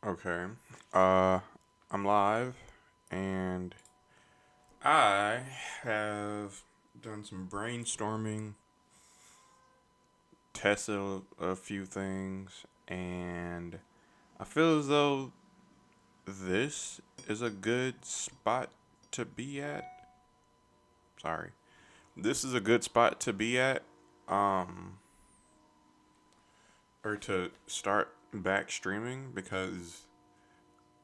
Okay. I'm live and I have done some brainstorming, tested a few things, and I feel as though this is a good spot to be at. Sorry. This is a good spot to be at. Um, or to start back streaming because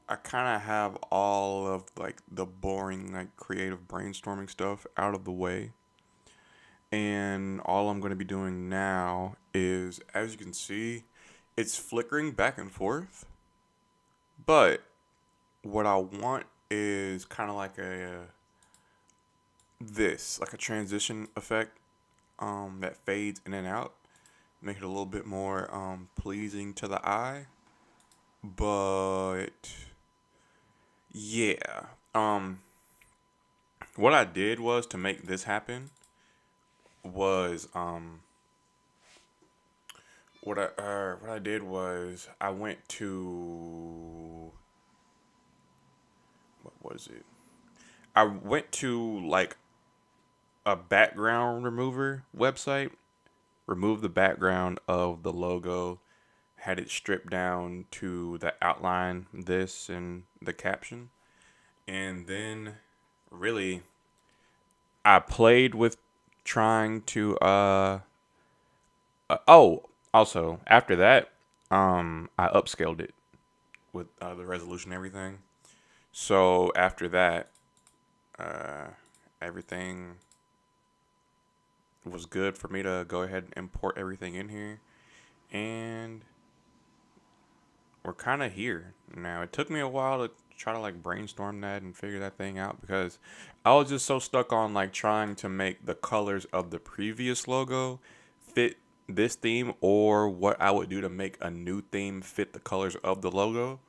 I kind of have all of like the boring like creative brainstorming stuff out of the way. And all I'm going to be doing now is, as you can see, it's flickering back and forth. But what I want is kind of like like a transition effect that fades in and out, make it a little bit more pleasing to the eye. But yeah, what I did was to make this happen was what I did was I went to what was it? I went to like a background remover website, removed the background of the logo, had it stripped down to the outline, this and the caption, and then really I played with trying to oh, also after that, I upscaled it with the resolution and everything. So after that, uh, everything was good for me to go ahead and import everything in here, and we're kind of here now. It took me a while to try to like brainstorm that and figure that thing out because I was just so stuck on like trying to make the colors of the previous logo fit this theme or what I would do to make a new theme fit the colors of the logo.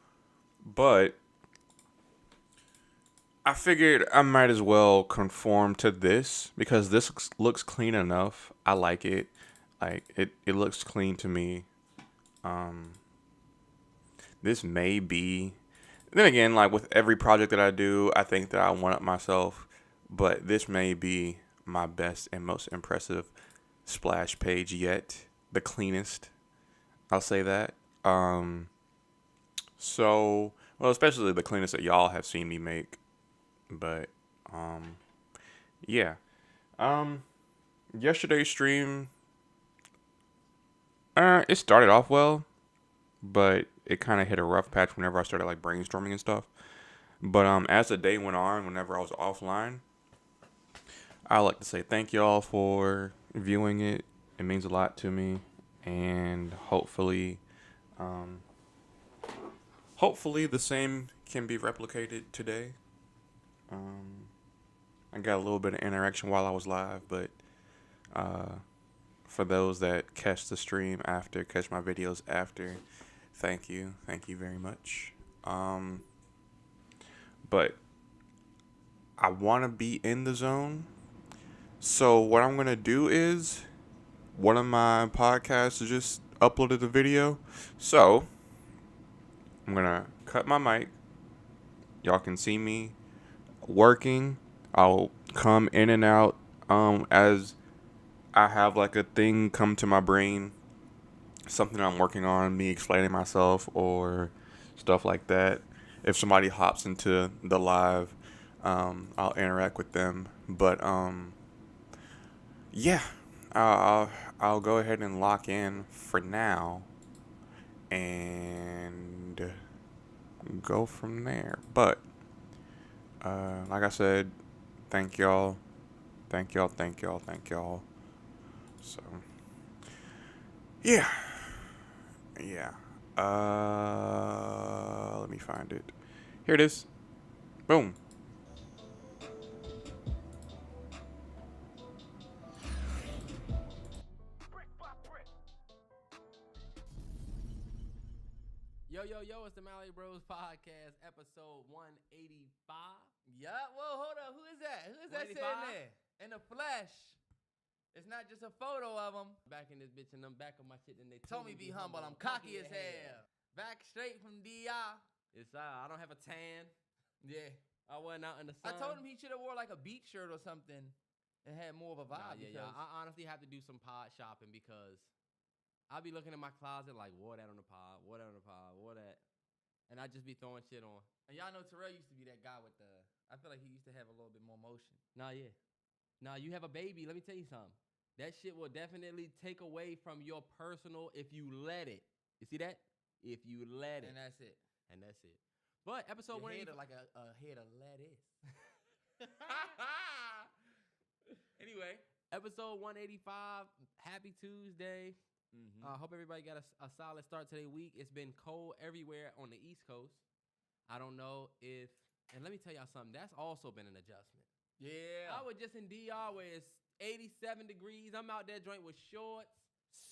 But I figured I might as well conform to this because this looks clean enough. I like it. It looks clean to me. Um, this may be. Then again, like with every project that I do, I think that I one up myself. But this may be my best and most impressive splash page yet. The cleanest. I'll say that. Well, especially the cleanest that y'all have seen me make. But um, yeah. Um, Yesterday's stream, it started off well, but it kind of hit a rough patch whenever I started like brainstorming and stuff. But as the day went on, whenever I was offline, I like to say thank y'all for viewing it. It means a lot to me, and um, hopefully the same can be replicated today. Um, I got a little bit of interaction while I was live, but uh, for those that catch the stream after, catch my videos after, thank you very much. But I want to be in the zone, so what I'm gonna do is one of my podcasts just uploaded the video, so I'm gonna cut my mic. Y'all can see me working. I'll come in and out as I have like a thing come to my brain, something I'm working on, me explaining myself or stuff like that. If somebody hops into the live, I'll interact with them. But yeah, I'll go ahead and lock in for now and go from there. But like I said, thank y'all, thank y'all. So yeah, yeah. Let me find it. Here it is. Boom. Yo, it's the Mally Bros Podcast, episode 185. Yeah, well, hold up. Who is that? Who is that sitting 185? there? In the flesh. It's not just a photo of him. Back in this bitch and I'm back on my shit and they Told me be humble. I'm cocky as hell. Back straight from DR. It's I don't have a tan. Yeah. I wasn't out in the sun. I told him he should have wore like a beach shirt or something and had more of a Nah, vibe. yeah. I honestly have to do some pod shopping because I'll be looking in my closet like, wore that on the pod, wore that on the pod, wore that. And I just be throwing shit on. And y'all know Terrell used to be that guy with the, I feel like he used to have a little bit more motion. Nah, yeah. Nah, you have a baby. Let me tell you something. That shit will definitely take away from your personal if you let it. You see that? If you let it. And that's it. And that's it. But episode Your 1 head like a head of lettuce. Anyway. Episode 185. Happy Tuesday. Mm-hmm. I hope everybody got a solid start to their week. It's been cold everywhere on the East Coast. I don't know if, and let me tell y'all something, that's also been an adjustment. Yeah. I was just in DR where it's 87 degrees. I'm out there joint with shorts,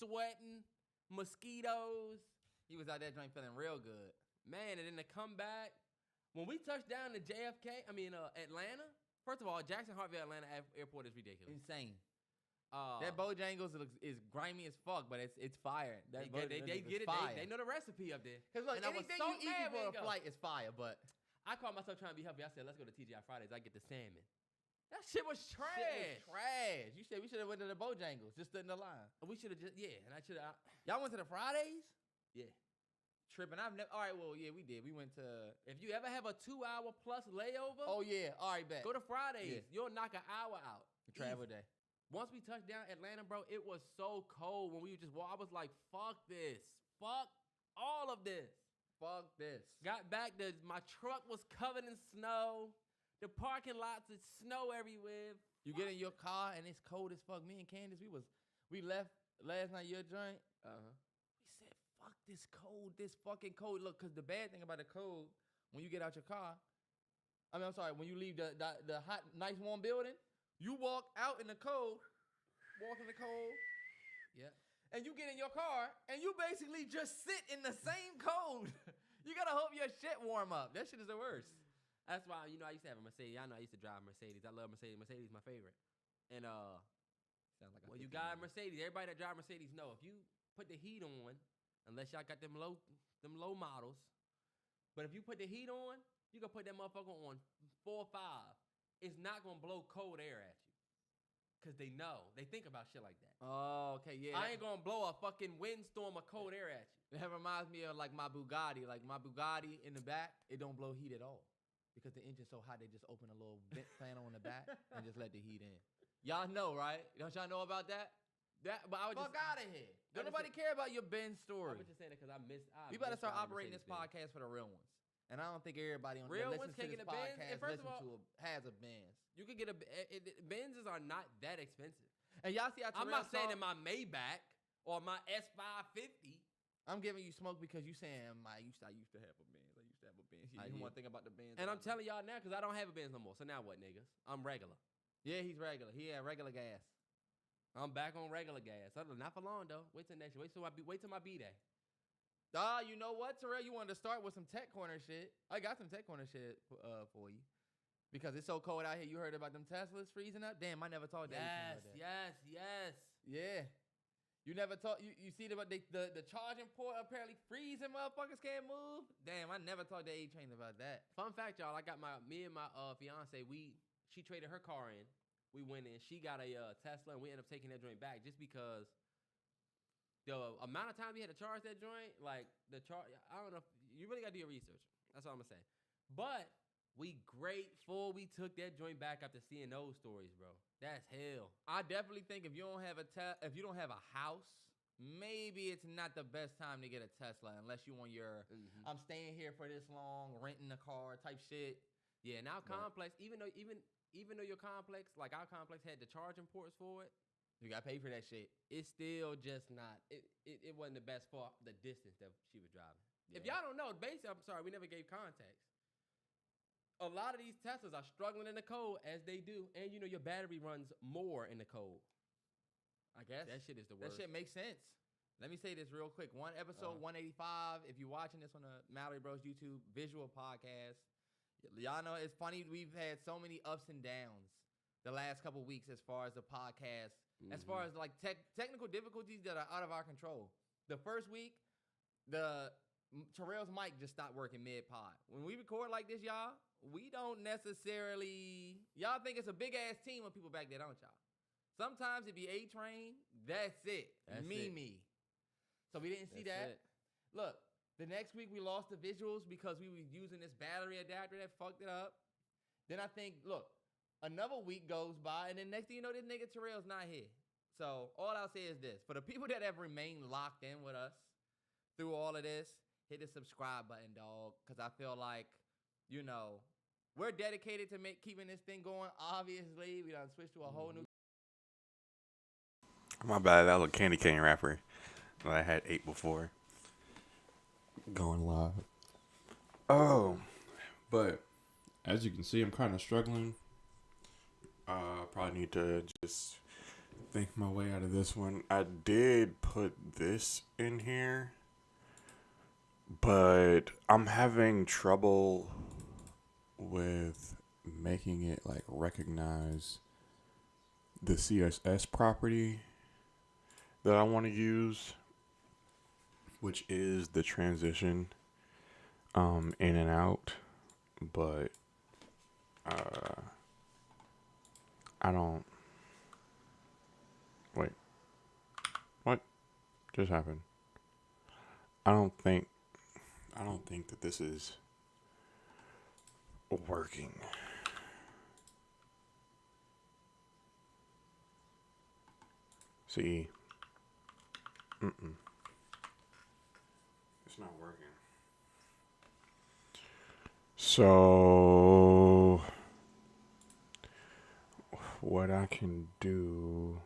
sweating, mosquitoes. He was out there joint feeling real good. Man, and then to come back, when we touched down to Atlanta, first of all, Jackson Hartville Atlanta Airport is ridiculous. Insane. That Bojangles is grimy as fuck, but it's fire. They get it. Fire. They know the recipe up there. Because look, And I was anything so you eat mad before we a go. flight is fire, but I called myself trying to be healthy. I said, let's go to TGI Fridays. I get the salmon. That shit was trash. shit was trash. You said we should have went to the Bojangles, just stood in the line. We should have just, and I should have, Y'all went to the Fridays? yeah. Tripping. I've never. All right, well, yeah, we did. We went to. If you ever have a 2-hour plus layover, Oh yeah. All right, bet. go to Fridays. Yeah. You'll knock an hour out. Travel Easy. day. Once we touched down Atlanta, bro, it was so cold when we just walked. I was like, fuck this. Fuck all of this. Fuck this. Got back, my truck was covered in snow. The parking lots, it's snow everywhere. You get in your car and it's cold as fuck. Me and Candace, we left last night. Your joint. Uh-huh. We said, fuck this cold, this fucking cold. Look, because the bad thing about the cold, when you get out your car, I'm sorry, when you leave the hot, nice, warm building, you walk out in the cold, Yeah. and you get in your car, and you basically just sit in the same cold. You gotta hope your shit warm up. That shit is the worst. That's why, I used to have a Mercedes. I know I used to drive Mercedes. I love Mercedes. Mercedes is my favorite. And Sounds like when you got a Mercedes, everybody that drive Mercedes know if you put the heat on, unless y'all got them low models, but if you put the heat on, you can put that motherfucker on 4 or 5. It's not gonna blow cold air at you. Cause they know. They think about shit like that. Oh, okay, yeah. I ain't gonna blow a fucking windstorm of cold air at you. That reminds me of like my Bugatti. Like my Bugatti in the back, it don't blow heat at all. Because the engine's so hot, they just open a little vent panel in the back and just let the heat in. Y'all know, right? Don't y'all know about that? But I was Fuck just out of here. I Don't just nobody care about your Benz I story. was just saying it because I missed. We better start operating this podcast for the real ones. And I don't think everybody on Real that ones listens can't to get this a Benz. And podcast first of listen all- has a Benz. You could get Benzes are not that expensive. And y'all see how I'm Terrell not saying talk? in my Maybach or my S550. I'm giving you smoke because you saying I used to have a Benz. I used to have a Benz. You Yeah. want to think about the Benz. And I'm telling y'all now because I don't have a Benz no more. So now what, niggas? I'm regular. Yeah, he's regular. He had regular gas. I'm back on regular gas. Not for long though. Wait till next year. Wait till my B day. You know what, Terrell? You wanted to start with some Tech Corner shit. I got some Tech Corner shit for you. Because it's so cold out here. You heard about them Teslas freezing up? Damn, I never talked to anything about that. Yes. Yeah. You never talk. You see the charging port apparently freezing, motherfuckers can't move. Damn, I never talked to A-Train about that. Fun fact, y'all. I got me and my fiance. She traded her car in. We went in. She got a Tesla, and we ended up taking that joint back just because the amount of time we had to charge that joint, like the charge. I don't know. You really got to do your research. That's all I'm gonna say. But we grateful we took that joint back after seeing those stories, bro. That's hell. I definitely think if you don't have a house, maybe it's not the best time to get a Tesla unless you on your I'm staying here for this long, renting a car type shit. Yeah, now But- complex. Even though your complex, like our complex, had the charging ports for it, You gotta pay for that shit. it's still just not. It wasn't the best for the distance that she was driving. If Yeah. y'all don't know, basically, I'm sorry, we never gave context. A lot of these Teslas are struggling in the cold as they do, and your battery runs more in the cold. I guess That shit is the that worst. shit makes sense. Let me say this real quick. Episode 185. If you're watching this on the Mallory Bros YouTube visual podcast, y'all know it's funny. We've had so many ups and downs the last couple weeks as far as the podcast, as far as like technical difficulties that are out of our control. The first week, the Terrell's mic just stopped working mid-pod. When we record like this, y'all, we don't necessarily... Y'all think it's a big-ass team of people back there, don't y'all? Sometimes it be A-Train, that's it. That's me. So we didn't see that. Look, the next week we lost the visuals because we were using this battery adapter that fucked it up. Then I think, look, another week goes by, and then next thing you know, this nigga Terrell's not here. So all I'll say is this. For the people that have remained locked in with us through all of this, hit the subscribe button, dog, because I feel like, you know, we're dedicated to keeping this thing going. Obviously, we done switched to a whole new... My bad, that was a candy cane wrapper that I had ate before. Going live. Oh, but as you can see, I'm kind of struggling. Probably need to just think my way out of this one. I did put this in here, but I'm having trouble with making it like recognize the CSS property that I want to use, which is the transition in and out, but I don't... Wait. What just happened? I don't think that this is working. See? It's not working. So what I can do...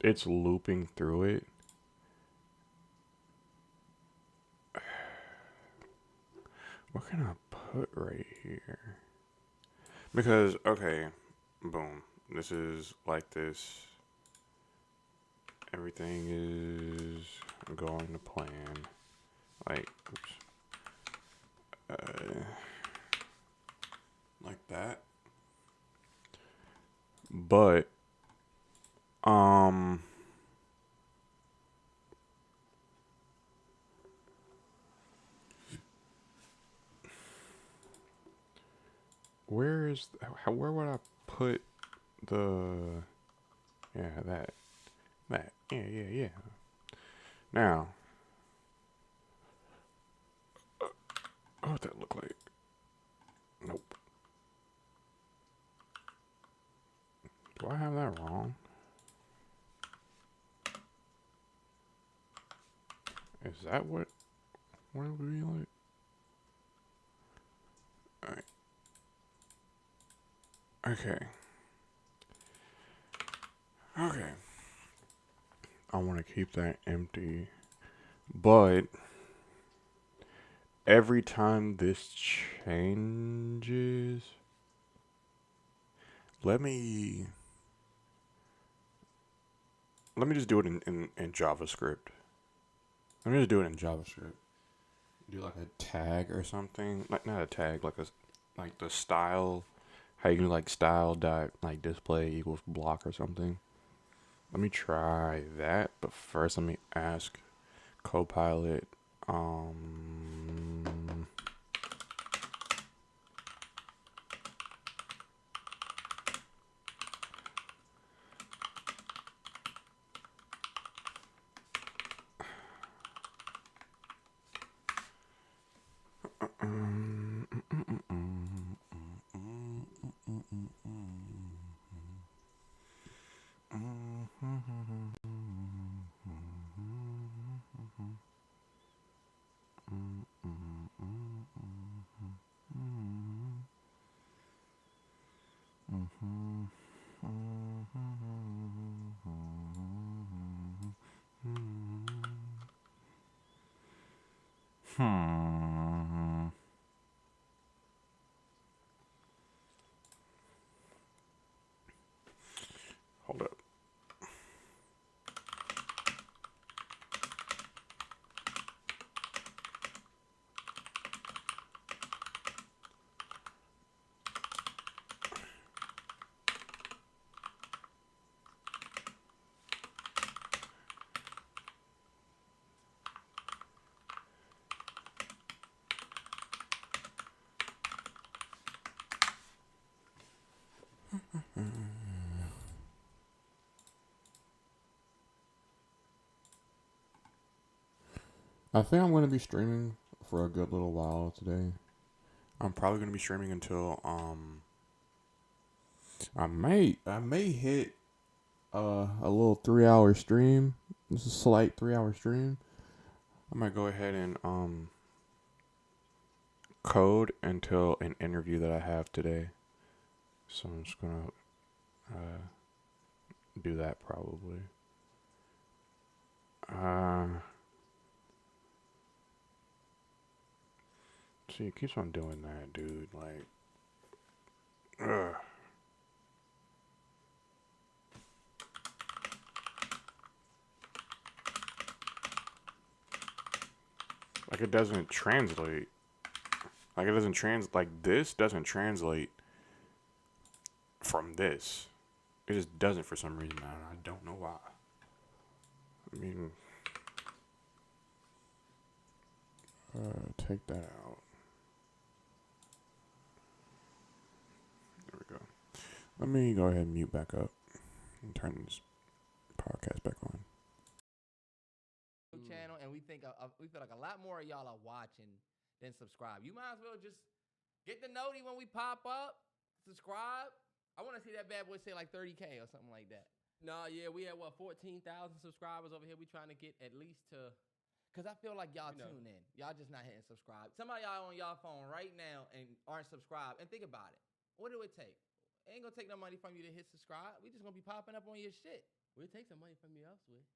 It's looping through it. What can I put right here? Because, okay, boom. This is like this. Everything is going to plan. Like, like that. But, where would I put the, that, yeah. Now, what would that look like? Nope. Do I have that wrong? Is that what it would be like? Alright. Okay. I want to keep that empty. But every time this changes, let me just do it in JavaScript. Let me just do it in JavaScript. Do like a tag or something. Like not a tag, like the style. How you can like style dot like display equals block or something. Let me try that, but first let me ask Copilot. Hold up. I think I'm gonna be streaming for a good little while today. I'm probably gonna be streaming until I may hit a little 3 hour stream. This is a slight 3 hour stream. I might go ahead and code until an interview that I have today. So I'm just gonna do that probably. See, it keeps on doing that, dude. Like, ugh. Like it doesn't translate. Like this doesn't translate from this. It just doesn't for some reason. I don't know why. I mean, take that out. There we go. Let me go ahead and mute back up and turn this podcast back on. Channel, and we feel like a lot more of y'all are watching than subscribe. You might as well just get the noti when we pop up, subscribe. I want to see that bad boy say like 30K or something like that. Nah, yeah, we had 14,000 subscribers over here. We trying to get at least to. Cause I feel like y'all tune in. Y'all just not hitting subscribe. Some of y'all on y'all phone right now and aren't subscribed. And think about it. What do it take? It ain't gonna take no money from you to hit subscribe. We just gonna be popping up on your shit. We'll take some money from you elsewhere.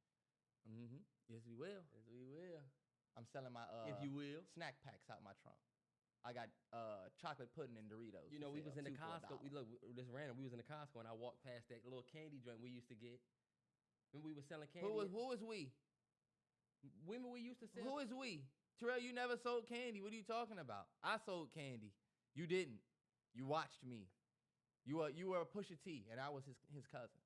Mm-hmm. Yes, we will. Yes, we will. I'm selling my if you will snack packs out my trunk. I got chocolate pudding and Doritos. You know, we was in the Costco. This random. We was in the Costco and I walked past that little candy joint we used to get. When we was selling candy. Who was we? Women we used to sell. Who is we? Terrell, you never sold candy. What are you talking about? I sold candy. You didn't. You watched me. You were a Pusha T, and I was his cousin.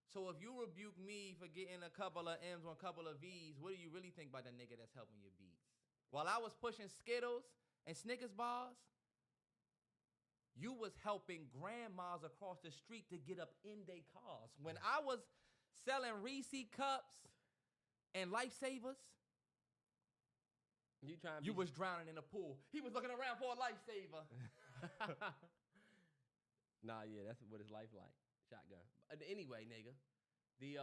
So if you rebuke me for getting a couple of M's or a couple of V's, what do you really think about the nigga that's helping your beats? While I was pushing Skittles and Snickers bars, you was helping grandmas across the street to get up in their cars. When I was selling Reese cups and lifesavers, you was drowning in a pool. He was looking around for a lifesaver. Nah, yeah, that's what his life like. Shotgun. Anyway, nigga,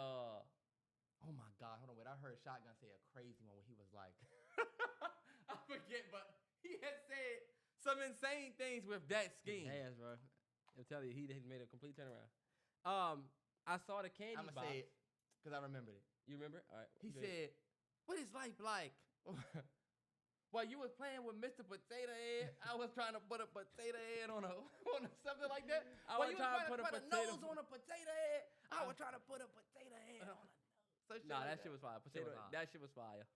oh my God, hold on, wait. I heard Shotgun say a crazy one when he was like, I forget, but he had said some insane things with that scheme. Yes, bro. I'll tell you, he made a complete turnaround. I saw the candy box. I'm gonna say it because I remembered it. You remember? All right. He said, "What is life like?" While you was playing with Mr. Potato Head, I was trying to put a potato head on something like that. While you was trying to put a nose on a potato head, I was trying to put a potato head on a nose. So nah, that shit was fire. That shit was fire.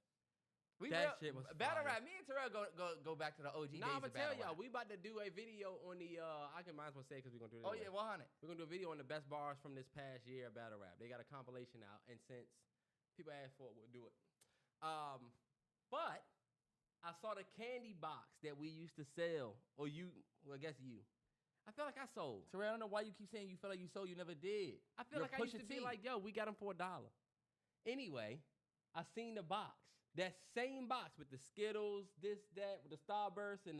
Shit was battle rap. Me and Terrell go back to the OG days. Nah, I'm gonna tell y'all, we about to do a video on the. I can might as well say because we're gonna do it. Oh yeah, 100. We're gonna do a video on the best bars from this past year of battle rap. They got a compilation out, and since people asked for it, we'll do it. But I saw the candy box that we used to sell, or you. Well, I guess you. I feel like I sold. Terrell, I don't know why you keep saying you feel like you sold. You never did. I feel like I used to be like, yo, we got them for $1. Anyway, I seen the box. That same box with the Skittles, this, that, with the Starburst, and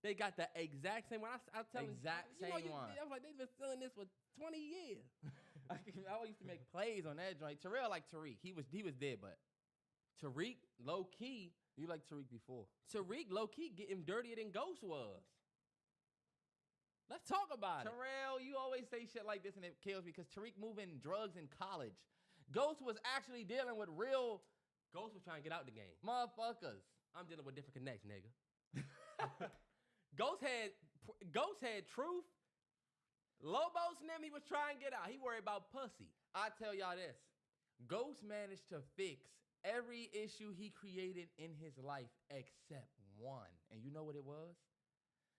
they got the exact same one. I tell them, same one. I was like, they've been selling this for 20 years. I used to make plays on that joint. Terrell like Tariq. He was dead, but Tariq, low key. You liked Tariq before. Tariq, low key, getting dirtier than Ghost was. Let's talk about Terrell, you always say shit like this, and it kills me because Tariq moving drugs in college. Ghost was actually dealing with real. Ghost was trying to get out the game. Motherfuckers. I'm dealing with different connects, nigga. Ghost had truth. Lobos and them, he was trying to get out. He worried about pussy. I tell y'all this. Ghost managed to fix every issue he created in his life except one. And you know what it was?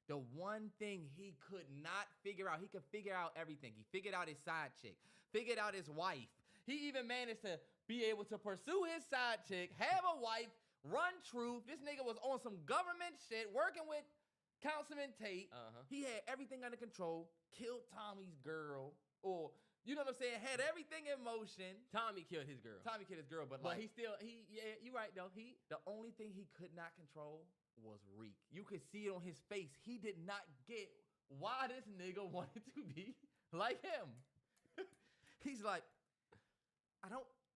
The one thing he could not figure out. He could figure out everything. He figured out his side chick. Figured out his wife. He even managed to be able to pursue his side chick, have a wife, run truth. This nigga was on some government shit, working with Councilman Tate. He had everything under control, killed Tommy's girl, or You know what I'm saying? Had everything in motion. Tommy killed his girl. Tommy killed his girl, but But like, yeah, you right though. the only thing he could not control was Reek. You could see it on his face. He did not get why this nigga wanted to be like him. He's like,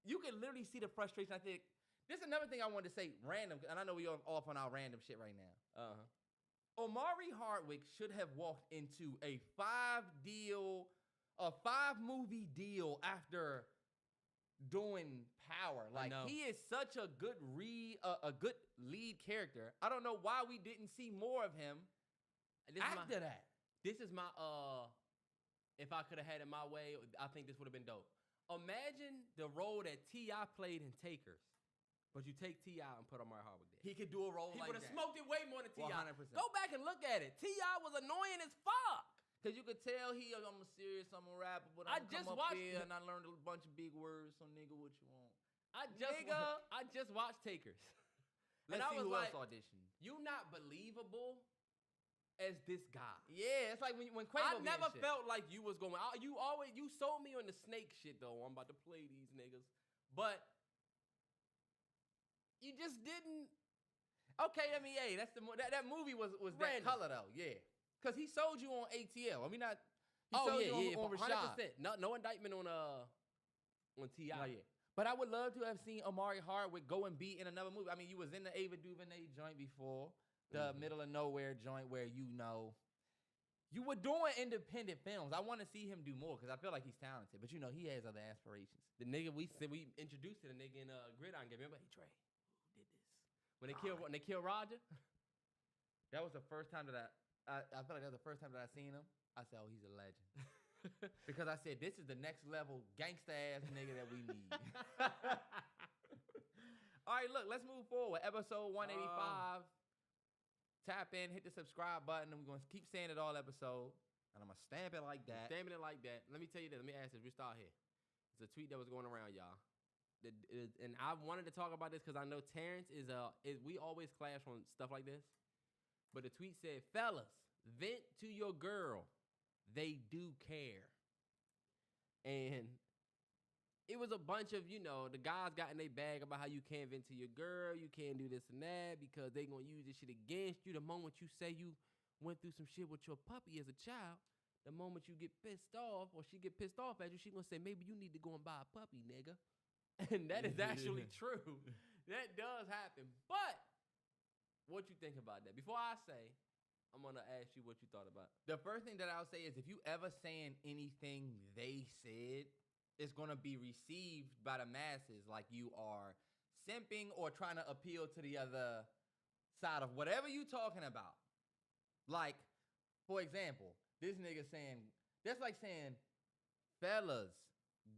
you can literally see the frustration. I think this is another thing I wanted to say, random, and I know we are off on our random shit right now. Omari Hardwick should have walked into a 5-movie deal after doing Power. Like, he is such a good good lead character. I don't know why we didn't see more of him after that. This is my if I could have had it my way, I think this would have been dope. Imagine the role that T.I. played in Takers, but you take T.I. and put Omari Hardwick there. He could do a role like that. He would have smoked it way more than T.I. 100%. Go back and look at it. T.I. was annoying as fuck. Because you could tell I'm a serious, I'm a rapper, but I'm come up here and I learned a bunch of big words, so nigga, what you want? I just watched Takers. Let's see who else auditioned. You not believable as this guy. Yeah, it's like when Quavo I never felt like you was going. You sold me on the snake shit though. I'm about to play these niggas, but you just didn't. Okay, I mean, hey, that movie was that color though, yeah. Cause he sold you on ATL. I mean, not. He sold you on Rashad. 100%. No indictment on T.I. Oh, yeah. But I would love to have seen Omari Hardwick go and be in another movie. I mean, you was in the Ava DuVernay joint before, the Middle of Nowhere joint where you were doing independent films. I want to see him do more because I feel like he's talented. But he has other aspirations. The nigga we introduced to the nigga in Gridiron Game. Remember, hey Trey, who did this? When they killed Roger. That was the first time that I feel like that was the first time that I seen him. I said, oh, he's a legend. Because I said, this is the next level gangsta ass nigga that we need. All right, look, let's move forward. Episode 185. Tap in, hit the subscribe button, and we're going to keep saying it all episode. And I'm going to stamp it like that. Stamping it like that. Let me tell you this. Let me ask this. We start here. It's a tweet that was going around, y'all. And I wanted to talk about this because I know Terrence we always clash on stuff like this. But the tweet said, fellas, vent to your girl. They do care. And it was a bunch of, the guys got in their bag about how you can't vent to your girl, you can't do this and that because they going to use this shit against you. The moment you say you went through some shit with your puppy as a child, the moment you get pissed off or she get pissed off at you, she going to say, maybe you need to go and buy a puppy, nigga. And that is actually true. That does happen. But what you think about that? Before I say, I'm going to ask you what you thought about it. The first thing that I'll say is if you ever saying anything they said, it's going to be received by the masses like you are simping or trying to appeal to the other side of whatever you talking about. Like, for example, this nigga saying, that's like saying, fellas,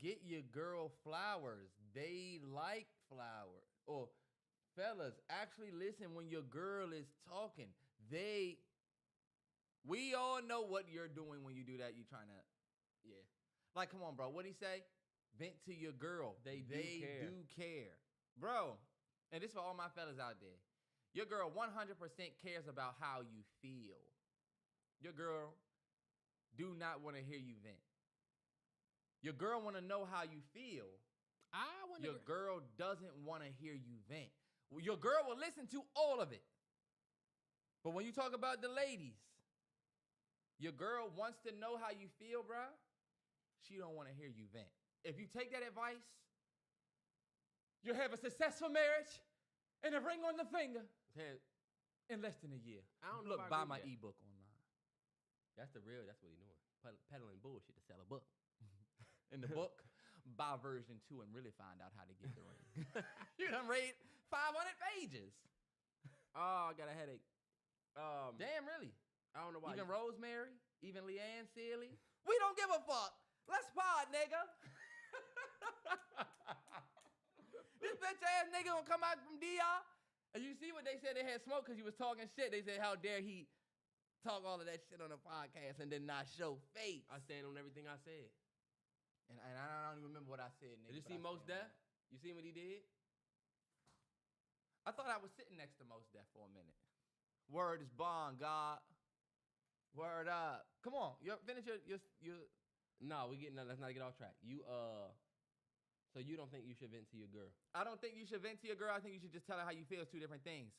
get your girl flowers. They like flowers. Or, fellas, actually listen when your girl is talking. We all know what you're doing when you do that. You trying to, yeah. Like, come on, bro. What'd he say? Vent to your girl. They do care. Bro, and this for all my fellas out there. Your girl 100% cares about how you feel. Your girl do not want to hear you vent. Your girl want to know how you feel. Your girl doesn't want to hear you vent. Your girl will listen to all of it. But when you talk about the ladies, your girl wants to know how you feel, bro. She don't want to hear you vent. If you take that advice, you'll have a successful marriage and a ring on the finger in less than a year. I don't know. Look, buy my ebook online. That's what he doing. Peddling bullshit to sell a book. In the book, buy version 2 and really find out how to get the ring. You done read 500 pages. Oh, I got a headache. Damn, really? I don't know why. Even Rosemary, even Leanne Sealy. We don't give a fuck. Let's pod, nigga. This bitch ass nigga gonna come out from DR. And you see what they said they had smoke because he was talking shit. They said, how dare he talk all of that shit on a podcast and then not show face. I stand on everything I said. And I don't even remember what I said, nigga. Did you see Mos Def? You seen what he did? I thought I was sitting next to Mos Def for a minute. Word is bond, God. Word up. Come on. Finish your No, let's not get off track. So you don't think you should vent to your girl? I don't think you should vent to your girl. I think you should just tell her how you feel. It's two different things.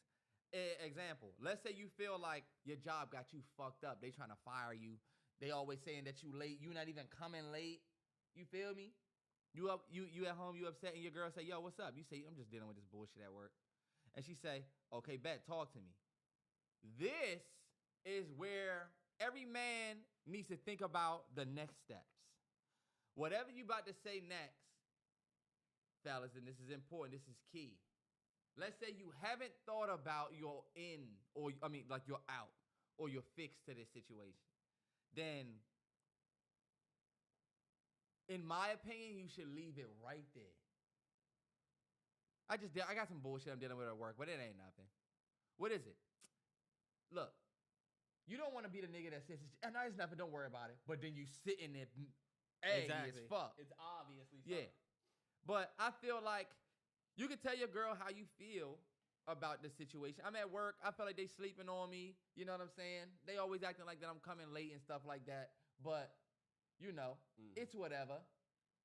Example, let's say you feel like your job got you fucked up. They trying to fire you. They always saying that you late. You not even coming late. You feel me? You at home, you upset, and your girl say, yo, what's up? You say, I'm just dealing with this bullshit at work. And she say, okay, bet, talk to me. This is where every man needs to think about the next steps. Whatever you about to say next, fellas, and this is important, this is key. Let's say you haven't thought about your in, or like your out, or your fix to this situation. Then, in my opinion, you should leave it right there. I got some bullshit I'm dealing with at work, but it ain't nothing. What is it? Look, you don't want to be the nigga that says, no, it's nothing, don't worry about it. But then you sitting there, as fuck. It's obviously something. Yeah. But I feel like you can tell your girl how you feel about the situation. I'm at work. I feel like they sleeping on me. You know what I'm saying? They always acting like that I'm coming late and stuff like that. But, it's whatever.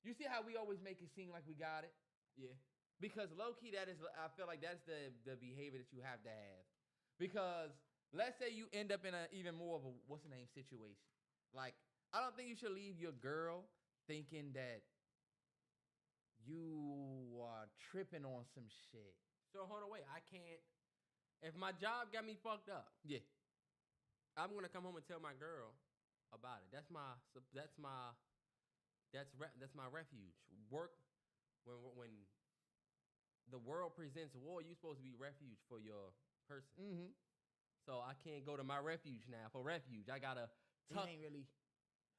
You see how we always make it seem like we got it? Yeah. Because low-key, I feel like that's the behavior that you have to have. Because let's say you end up in a even more of a, situation. Like, I don't think you should leave your girl thinking that you are tripping on some shit. So hold on, wait. I can't. If my job got me fucked up, Yeah. I'm gonna come home and tell my girl about it. That's my refuge. Work when the world presents war, you're supposed to be refuge for your person. Mm-hmm. So I can't go to my refuge now for refuge. I gotta tuck. It ain't really.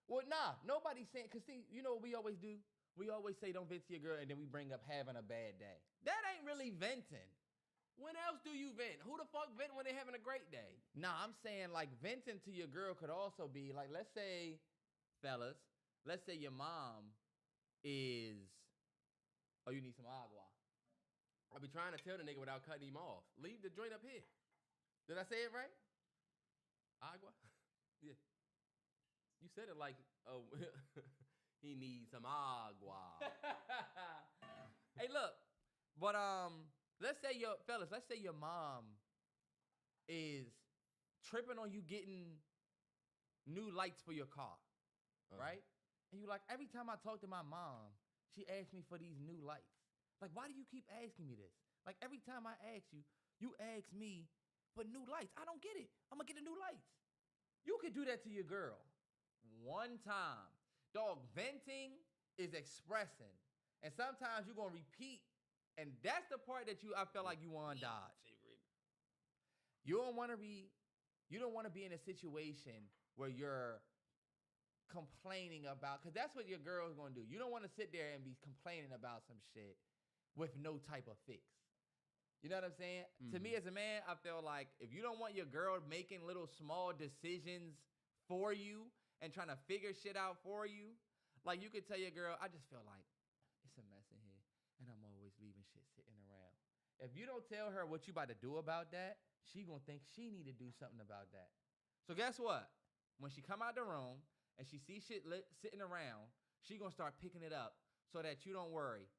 Well, nah. Nobody's saying. Cause see, you know what we always do? We always say don't vent to your girl, and then we bring up having a bad day. That ain't really venting. When else do you vent? Who the fuck vent when they having a great day? Nah, I'm saying like venting to your girl could also be like, let's say, fellas, let's say your mom is, oh, you need some agua. I be trying to tell the nigga without cutting him off. Leave the joint up here. Did I say it right? Agua? Yeah. You said it like, oh, he needs some agua. Hey, look, but let's say your mom is tripping on you getting new lights for your car, right? And you like, every time I talk to my mom, she asks me for these new lights. Like, why do you keep asking me this? Like, every time I ask you, you ask me for new lights. I don't get it. I'm gonna get the new lights. You could do that to your girl one time. Dog, venting is expressing. And sometimes you're going to repeat. And that's the part that I feel like you want to dodge. You don't want to be in a situation where you're complaining about, because that's what your girl's going to do. You don't want to sit there and be complaining about some shit with no type of fix. You know what I'm saying? Mm-hmm. To me as a man, I feel like if you don't want your girl making little small decisions for you, and trying to figure shit out for you, like you could tell your girl, I just feel like it's a mess in here, and I'm always leaving shit sitting around. If you don't tell her what you about to do about that, she gonna think she need to do something about that. So guess what? When she come out the room and she sees shit sitting around, she gonna start picking it up so that you don't worry.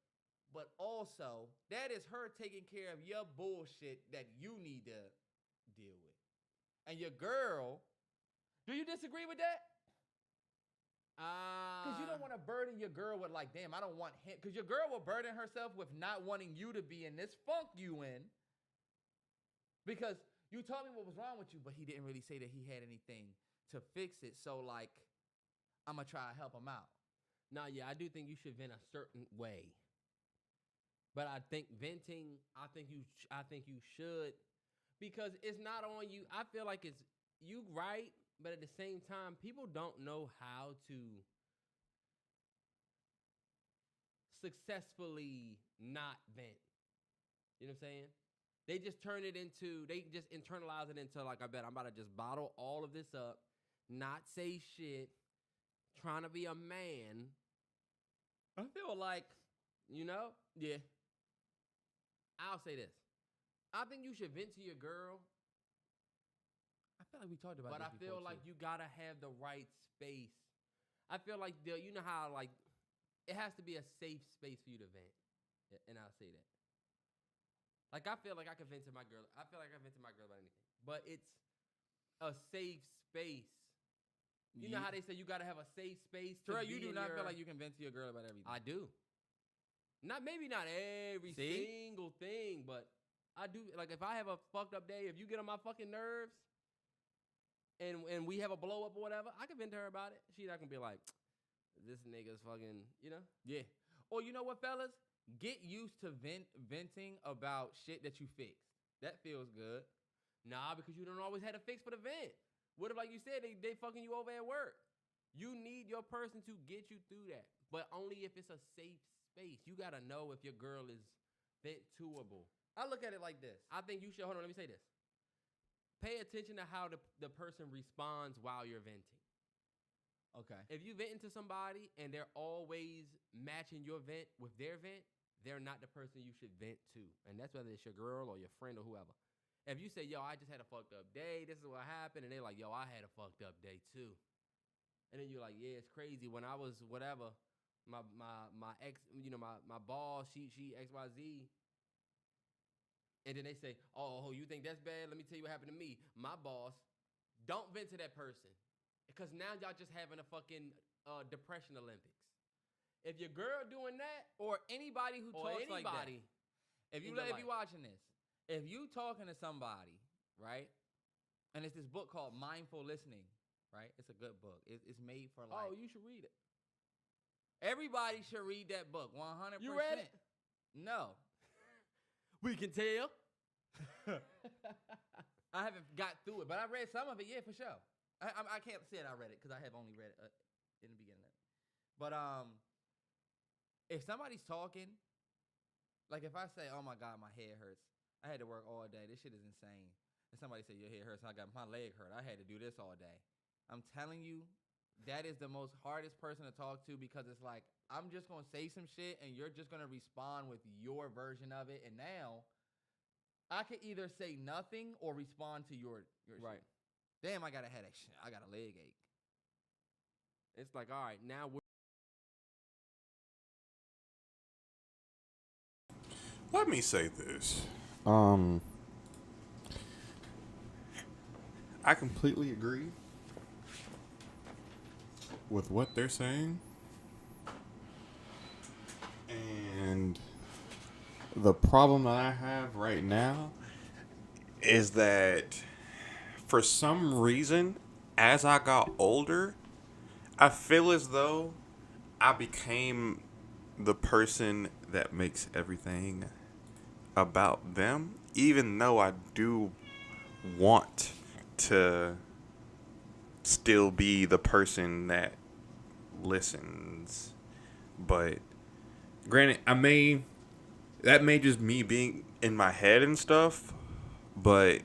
But also, that is her taking care of your bullshit that you need to deal with. And your girl, do you disagree with that? Because you don't want to burden your girl with like, damn, I don't want him. Because your girl will burden herself with not wanting you to be in this funk you in. Because you told me what was wrong with you, but he didn't really say that he had anything to fix it. So like, I'm going to try to help him out. Nah, yeah, I do think you should vent a certain way. But I think venting, I think you should. Because it's not on you. I feel like it's you right. But at the same time, people don't know how to successfully not vent. You know what I'm saying? They just internalize it into like, I bet I'm about to just bottle all of this up, not say shit, trying to be a man. I feel like, yeah. I'll say this. I think you should vent to your girl. I feel like we talked about but this I feel before, like too. you gotta have the right space. I feel like you know how like it has to be a safe space for you to vent, and I'll say that. Like I feel like I can vent to my girl. I feel like I can vent to my girl about anything, but it's a safe space. You know how they say you gotta have a safe space. Terrell, you do not feel like you can vent to your girl about everything. I do. Maybe not every single thing, but I do. Like if I have a fucked up day, if you get on my fucking nerves, and we have a blow up or whatever, I can vent to her about it. She's not gonna be like, this nigga's fucking, you know? Yeah. Or you know what, fellas? Get used to venting about shit that you fixed. That feels good. Nah, because you don't always have a fix for the vent. What if, like you said, they fucking you over at work? You need your person to get you through that, but only if it's a safe space. You gotta know if your girl is vent-toable. I look at it like this. I think you should, hold on, let me say this. Pay attention to how the person responds while you're venting. Okay. If you vent into somebody and they're always matching your vent with their vent, they're not the person you should vent to. And that's whether it's your girl or your friend or whoever. If you say, yo, I just had a fucked up day, this is what happened, and they're like, yo, I had a fucked up day too. And then you're like, yeah, it's crazy. When I was whatever, my ex, you know, my boss, she XYZ. And then they say, oh, you think that's bad? Let me tell you what happened to me. My boss, don't vent to that person. Because now y'all just having a fucking depression Olympics. If your girl doing that, or anybody who talks like that. If you watching this, if you talking to somebody, right? And it's this book called Mindful Listening, right? It's a good book. It's made for life. Oh, you should read it. Everybody should read that book, 100%. You read it? No. We can tell. I haven't got through it, but I read some of it, yeah, for sure. I can't say that I read it because I have only read it in the beginning of it. But if somebody's talking, like if I say, oh my God, my head hurts. I had to work all day. This shit is insane. And somebody said, your head hurts. I got my leg hurt. I had to do this all day. I'm telling you, that is the most hardest person to talk to because it's like, I'm just going to say some shit and you're just going to respond with your version of it. And now I could either say nothing or respond to your right. Shit. Damn, I got a headache. I got a leg ache. It's like, all right, now we're... Let me say this. I completely agree with what they're saying. And the problem that I have right now is that for some reason, as I got older, I feel as though I became the person that makes everything about them, even though I do want to still be the person that listens. But granted, that may just me being in my head and stuff, but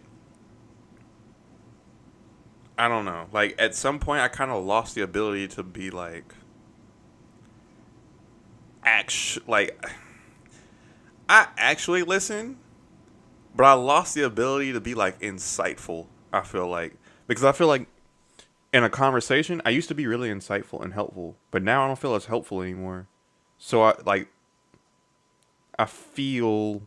I don't know. Like at some point I kind of lost the ability to be like I actually listen, but I lost the ability to be like insightful, I feel like. Because I feel like in a conversation, I used to be really insightful and helpful, but now I don't feel as helpful anymore. So I feel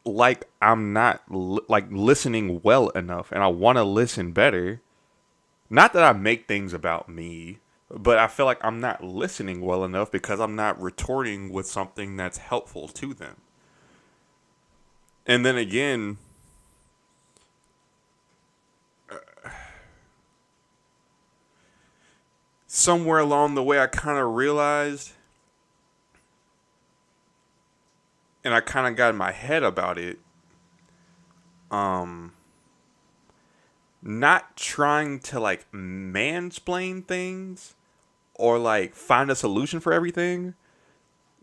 like I'm not listening well enough, and I want to listen better. Not that I make things about me, but I feel like I'm not listening well enough because I'm not retorting with something that's helpful to them. And then again, somewhere along the way, I kind of realized, and I kind of got in my head about it, not trying to like mansplain things or like find a solution for everything,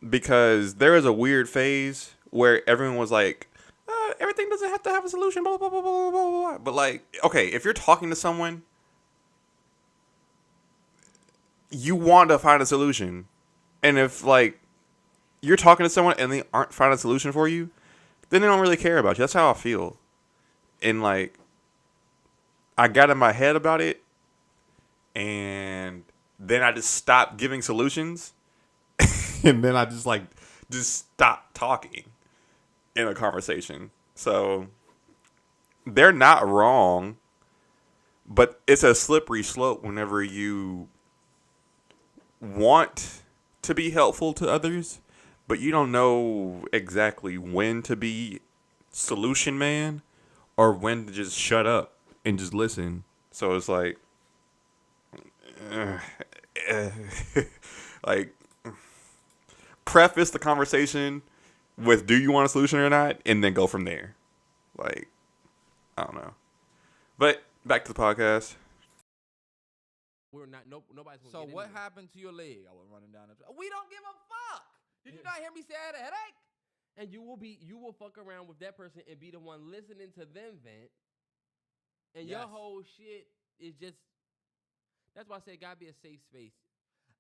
because there is a weird phase where everyone was like, everything doesn't have to have a solution, blah, blah, blah, blah, blah, blah, blah. But like, okay, if you're talking to someone, you want to find a solution. And if like you're talking to someone and they aren't finding a solution for you, then they don't really care about you. That's how I feel. And like, I got in my head about it, and then I just stopped giving solutions, and then I just stopped talking in a conversation. So they're not wrong, but it's a slippery slope whenever you want to be helpful to others, but you don't know exactly when to be solution man or when to just shut up and just listen. So it's like, uh, like, preface the conversation with "Do you want a solution or not?" and then go from there. Like, I don't know. But back to the podcast. We're not. Nobody's gonna So get what into it. happened to your leg? I was running down the. We don't give a fuck. Did you not hear me say I had a headache? And you will fuck around with that person and be the one listening to them vent, and your Yes. whole shit is just. That's why I say gotta be a safe space.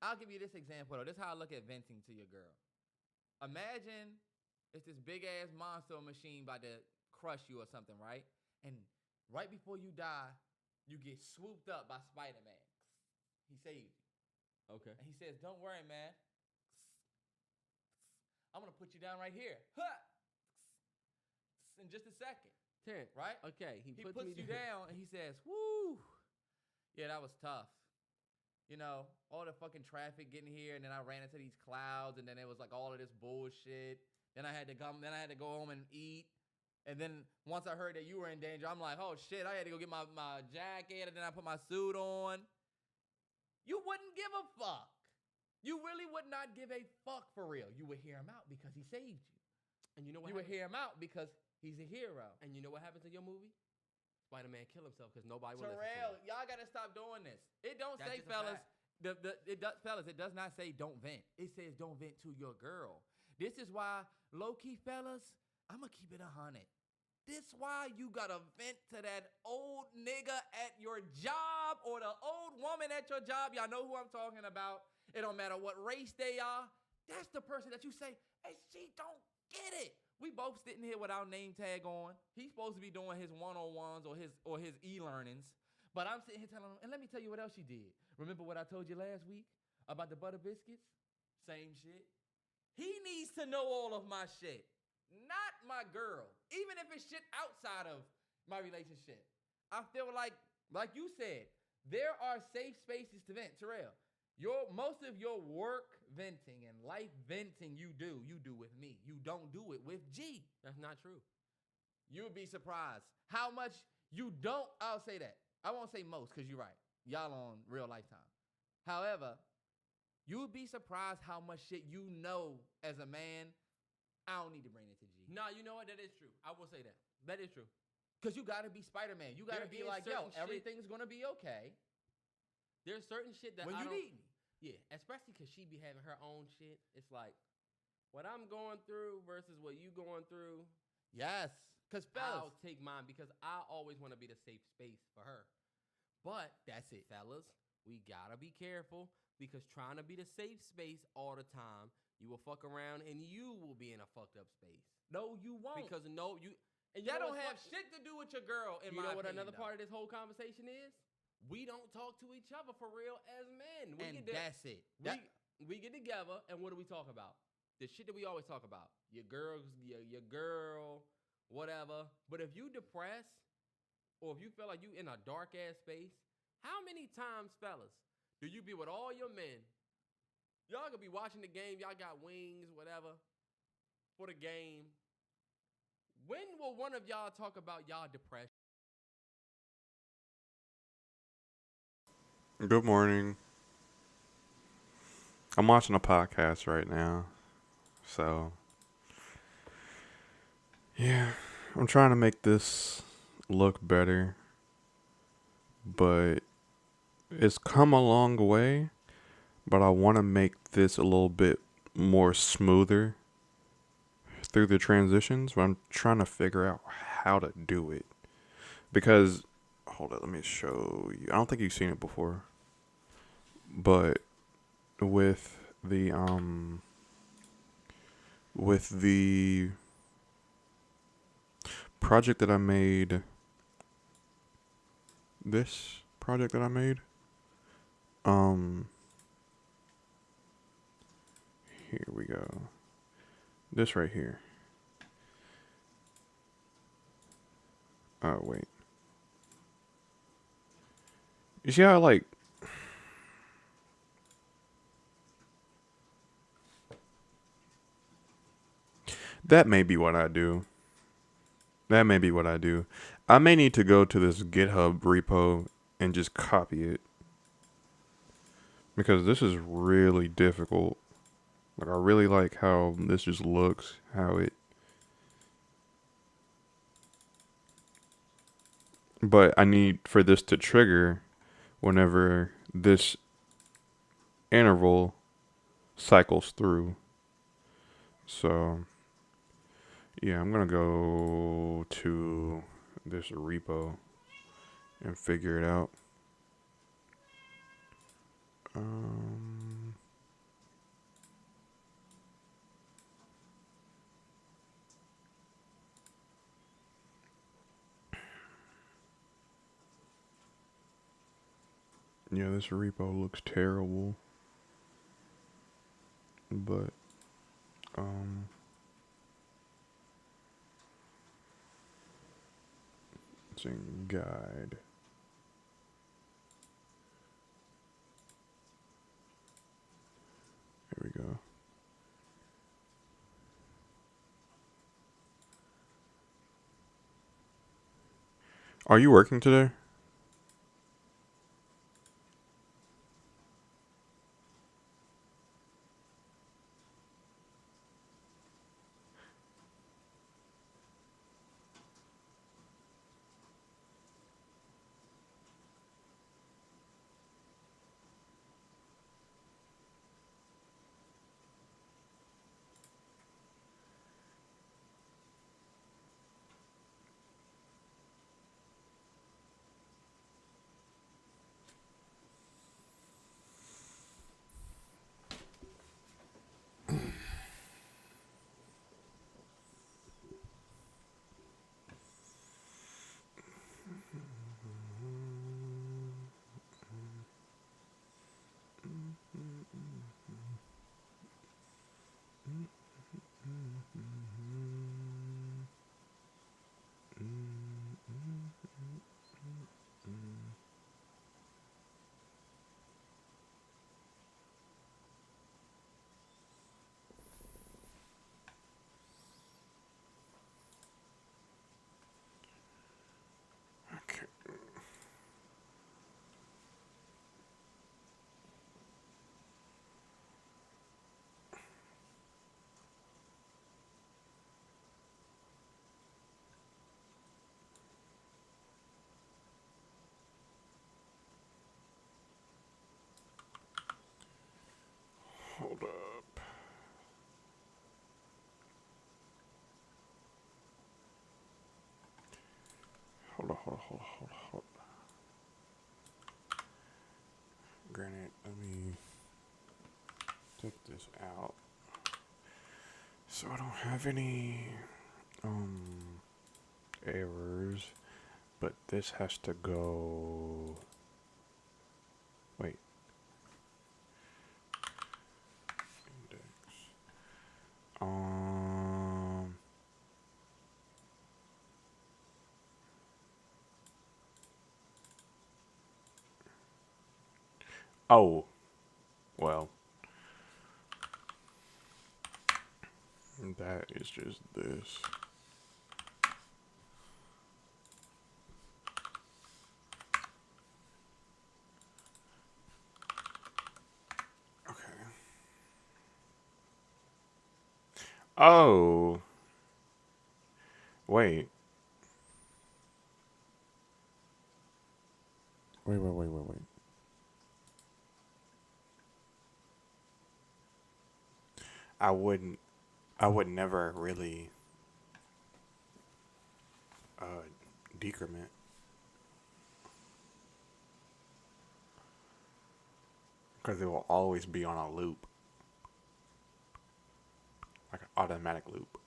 I'll give you this example though. This is how I look at venting to your girl. Imagine it's this big ass monster machine about to crush you or something, right? And right before you die, you get swooped up by Spider-Man. He saved you. Okay. And he says, "Don't worry, man. I'm gonna put you down right here. Huh. In just a second." Terrence, Right? Okay. He Puts me you down and he says, "Woo. Yeah, that was tough. You know, all the fucking traffic getting here, and then I ran into these clouds, and then it was like all of this bullshit. Then I had to go home and eat. And then once I heard that you were in danger, I'm like, oh shit, I had to go get my jacket, and then I put my suit on." You wouldn't give a fuck. You really would not give a fuck for real. You would hear him out because he saved you. And you know what? You would hear him out because he's a hero. And you know what happens in your movie? Spider-Man kill himself because nobody will listen to Terrell, him. y'all gotta stop doing this. It don't That's say, just a fellas. fact. Fellas, it does not say don't vent. It says don't vent to your girl. This is why, low key, fellas, I'ma keep it 100. This why you gotta vent to that old nigga at your job or the old woman at your job. Y'all know who I'm talking about. It don't matter what race they are. That's the person that you say, hey, she don't get it. We both sitting here with our name tag on. He's supposed to be doing his one-on-ones or his e-learnings. But I'm sitting here telling him, and let me tell you what else she did. Remember what I told you last week about the butter biscuits? Same shit. He needs to know all of my shit. Not my girl. Even if it's shit outside of my relationship. I feel like you said, there are safe spaces to vent. Terrell, most of your work venting and life venting you do with me. You don't do it with G. That's not true. You would be surprised how much you don't. I'll say that. I won't say most because you're right. Y'all on real lifetime. However, you would be surprised how much shit you know as a man. I don't need to bring it to G. Nah, you know what? That is true. I will say that. That is true. Because you got to be Spider-Man. You got to be like, yo, everything's going to be okay. There's certain shit that when I you don't need me. Yeah, especially because she be having her own shit. It's like, what I'm going through versus what you going through. Yes. Because fellas. I'll take mine because I always want to be the safe space for her. But that's it. Fellas, we got to be careful because trying to be the safe space all the time, you will fuck around and you will be in a fucked up space. No, you won't. Because and y'all don't have shit to do with your girl. You know what another part of this whole conversation is? We don't talk to each other for real as men. That's it. We get together and what do we talk about? The shit that we always talk about. Your girl, whatever. But if you depressed or if you feel like you in a dark ass space, how many times, fellas, do you be with all your men? Y'all gonna be watching the game, y'all got wings, whatever, for the game. When will one of y'all talk about y'all depression? Good morning. I'm watching a podcast right now. So, yeah, I'm trying to make this look better. But it's come a long way. But I want to make this a little bit more smoother through the transitions. But I'm trying to figure out how to do it. Because, hold on, let me show you. I don't think you've seen it before. But with the project that I made, this project that I made, Um, here we go. This right here. Oh, wait. You see how, like, that may be what I do. That may be what I do. I may need to go to this GitHub repo and just copy it. Because this is really difficult. Like, I really like how this just looks, how it. But I need for this to trigger whenever this interval cycles through. So, yeah, I'm going to go to this repo and figure it out. Yeah, this repo looks terrible. But, it's in guide. There we go. Are you working today? Okay. Hold up. Hold on. Granted, let me take this out so I don't have any errors. But this has to go. Wait. Index. Oh. Well. That is just this. Okay. Oh. Wait. Wait. I wouldn't. I would never really decrement. Because it will always be on a loop. Like an automatic loop.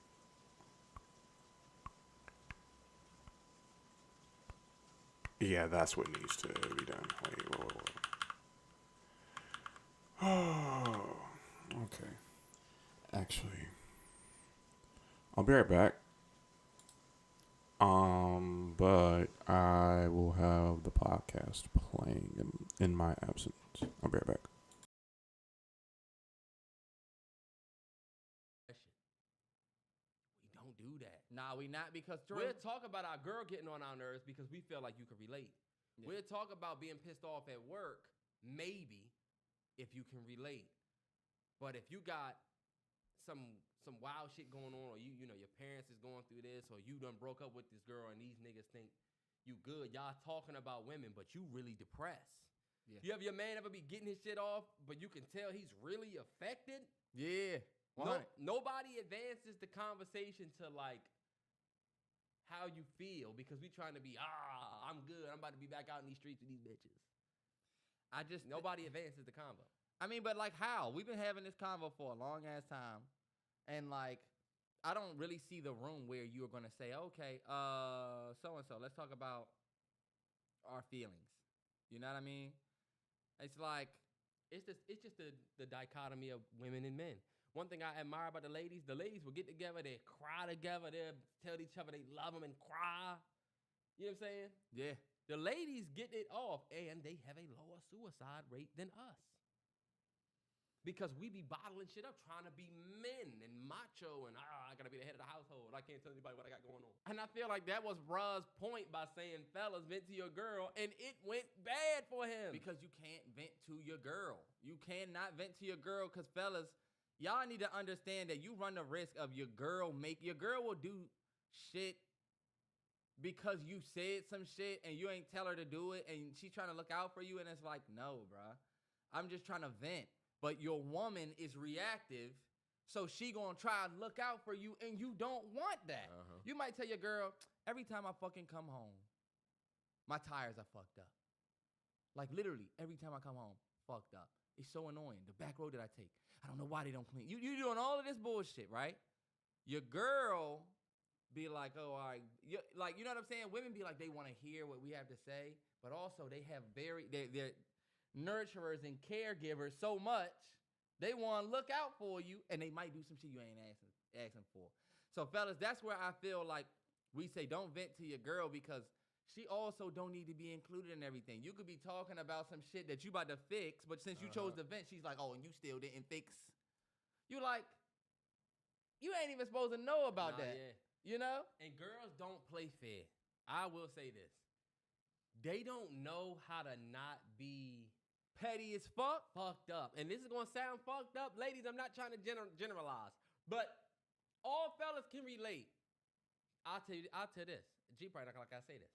Yeah, that's what needs to be done. Wait. Actually, I'll be right back. But I will have the podcast playing in my absence. I'll be right back. We don't do that. Nah, we not because We'll talk about our girl getting on our nerves because we feel like you can relate. Yeah. We'll talk about being pissed off at work, maybe, if you can relate. But if you got some wild shit going on, or you know your parents is going through this, or you done broke up with this girl and these niggas think you good, y'all talking about women, but you really depressed. Yeah. You have your man ever be getting his shit off, but you can tell he's really affected? Yeah. No, nobody advances the conversation to like how you feel because we trying to be I'm good. I'm about to be back out in these streets with these bitches. Nobody advances the convo. I mean, but like how? We've been having this convo for a long ass time, and like I don't really see the room where you are gonna say, okay, so and so, let's talk about our feelings. You know what I mean? It's like it's just the dichotomy of women and men. One thing I admire about the ladies will get together, they cry together, they'll tell each other they love them and cry. You know what I'm saying? yeah. The ladies get it off, and they have a lower suicide rate than us. Because we be bottling shit up, trying to be men and macho, and I gotta be the head of the household. I can't tell anybody what I got going on. And I feel like that was Bruh's point by saying, fellas, vent to your girl, and it went bad for him. Because you can't vent to your girl. You cannot vent to your girl, because fellas, y'all need to understand that you run the risk of your girl will do shit because you said some shit and you ain't tell her to do it, and she's trying to look out for you, and it's like, no, bruh. I'm just trying to vent. But your woman is reactive, so she gonna try and look out for you, and you don't want that. Uh-huh. You might tell your girl, every time I fucking come home, my tires are fucked up. Like literally, every time I come home, fucked up. It's so annoying. The back road that I take, I don't know why they don't clean. You doing all of this bullshit, right? Your girl be like, oh, all right. You know what I'm saying? Women be like, they want to hear what we have to say, but also they have they're nurturers and caregivers so much, they want to look out for you, and they might do some shit you ain't asking for. So, fellas, that's where I feel like we say don't vent to your girl, because she also don't need to be included in everything. You could be talking about some shit that you about to fix, but since you chose to vent, she's like, oh, and you still didn't fix. You like, you ain't even supposed to know about that. Yeah. You know? And girls don't play fair. I will say this. They don't know how to not be Petty as fuck. fucked up. And this is going to sound fucked up. Ladies, I'm not trying to generalize. But all fellas can relate. I'll tell you this. G probably not like I say this.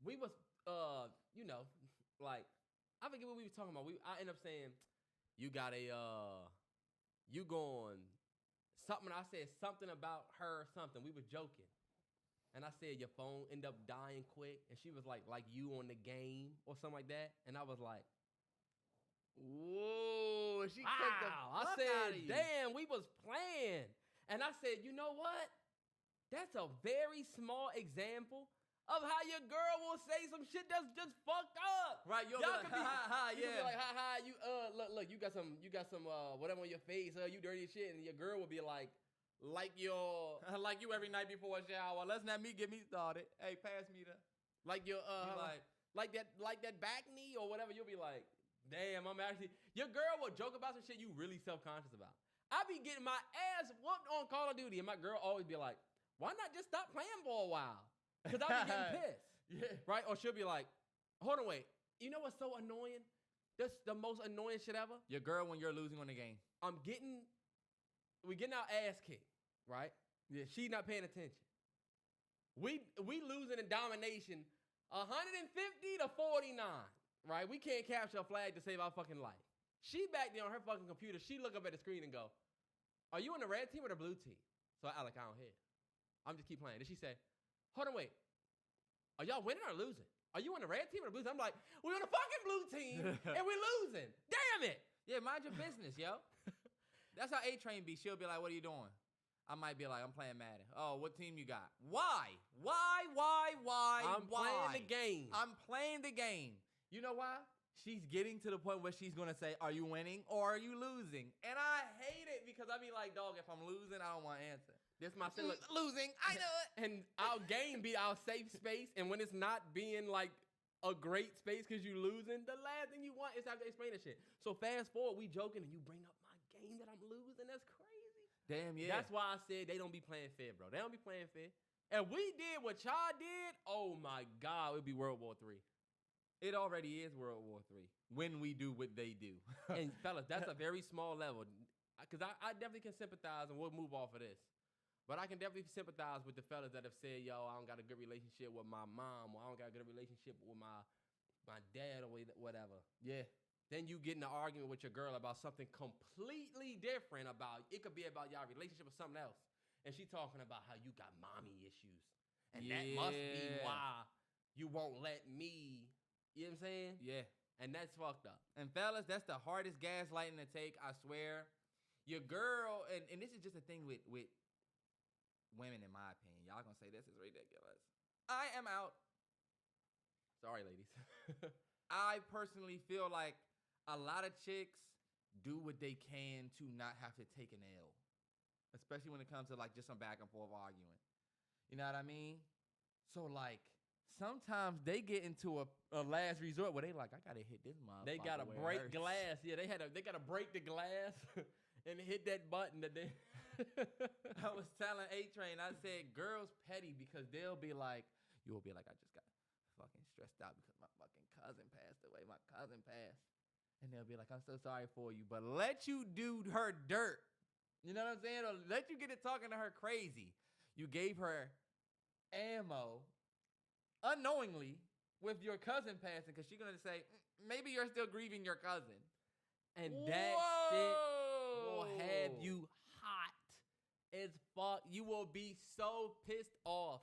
We was, you know, like, I forget what we was talking about. I end up saying, you got you going, something. I said something about her, something. We was joking. And I said, your phone end up dying quick. And she was like you on the game or something like that. And I was like, whoa. She wow. kicked the fuck I out said, of you. damn, we was playing. And I said, you know what? That's a very small example of how your girl will say some shit that's just fucked up. Right, y'all Y'all could be like, ha, you yeah. could be like, ha, you look, you got some whatever on your face, you dirty as shit, and your girl will be like your like you every night before a shower. Let's not get me started. Hey, pass me the. like your like like that back knee or whatever. You'll be like, damn, I'm actually. Your girl will joke about some shit you really self-conscious about. I be getting my ass whooped on Call of Duty, and my girl always be like, why not just stop playing for a while? Because I be getting pissed. Yeah. Right? Or she'll be like, hold on, wait. You know what's so annoying? That's the most annoying shit ever. Your girl when you're losing on the game. We getting our ass kicked, right? Yeah. She not paying attention. We losing in domination 150 to 49, right? We can't capture a flag to save our fucking life. She back there on her fucking computer. She look up at the screen and go, are you on the red team or the blue team? So I don't hear. I'm just keep playing. Then she said, hold on, wait. Are y'all winning or losing? Are you on the red team or the blue team? I'm like, we're on the fucking blue team and we're losing. Damn it. Yeah, mind your business, yo. That's how A-Train be. She'll be like, what are you doing? I might be like, I'm playing Madden. Oh, what team you got? Why? I'm playing the game. I'm playing the game. You know why? she's getting to the point where she's gonna say, "Are you winning or are you losing?" And I hate it because I be like, "Dog, if I'm losing, I don't want to answer." This my shit. Look, Losing, I know it. and our game be our safe space, and when it's not being like a great space because you losing, the last thing you want is to have to explain that shit. So fast forward, we joking, and you bring up my game that I'm losing. That's crazy. Damn, yeah. That's why I said they don't be playing fair, bro. They don't be playing fair. And we did what y'all did. Oh my God, it'd be World War III. It already is World War III when we do what they do. And fellas, that's a very small level. Because I definitely can sympathize, and we'll move off of this. But I can definitely sympathize with the fellas that have said, yo, I don't got a good relationship with my mom, or I don't got a good relationship with my dad, or whatever. Yeah. Then you get in an argument with your girl about something completely different. It could be about y'all relationship or something else. And she talking about how you got mommy issues. And that must be why you won't let me, you know what I'm saying? Yeah. And that's fucked up. And fellas, that's the hardest gaslighting to take, I swear. Your girl, and this is just a thing with women, in my opinion. Y'all gonna say this is ridiculous. I am out. Sorry, ladies. I personally feel like a lot of chicks do what they can to not have to take an L. Especially when it comes to like just some back and forth arguing. You know what I mean? So like sometimes they get into a last resort where they like, I gotta hit this motherfucker. They gotta break glass. Yeah, they gotta break the glass and hit that button that they I was telling A-Train, I said girls petty because they'll be like, you'll be like, I just got fucking stressed out because my fucking cousin passed away. My cousin passed. And they'll be like, I'm so sorry for you. But let you do her dirt. You know what I'm saying? Or let you get it talking to her crazy. You gave her ammo unknowingly with your cousin passing because she's going to say, maybe you're still grieving your cousin. And that shit will have you hot as fuck. You will be so pissed off.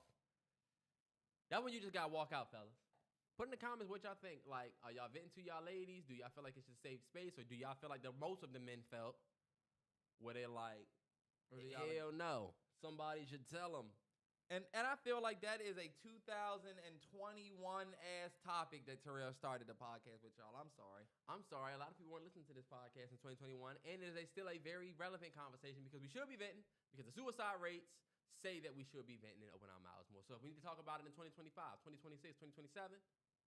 That's when you just got to walk out, fellas. Put in the comments what y'all think. Like, are y'all venting to y'all ladies? Do y'all feel like it's a safe space? Or do y'all feel like most of the men felt where they're like, hell no. Somebody should tell them. And I feel like that is a 2021 ass topic that Terrell started the podcast with y'all. I'm sorry. A lot of people weren't listening to this podcast in 2021. And it is still a very relevant conversation because we should be venting. Because the suicide rates say that we should be venting and open our mouths more. So if we need to talk about it in 2025, 2026, 2027,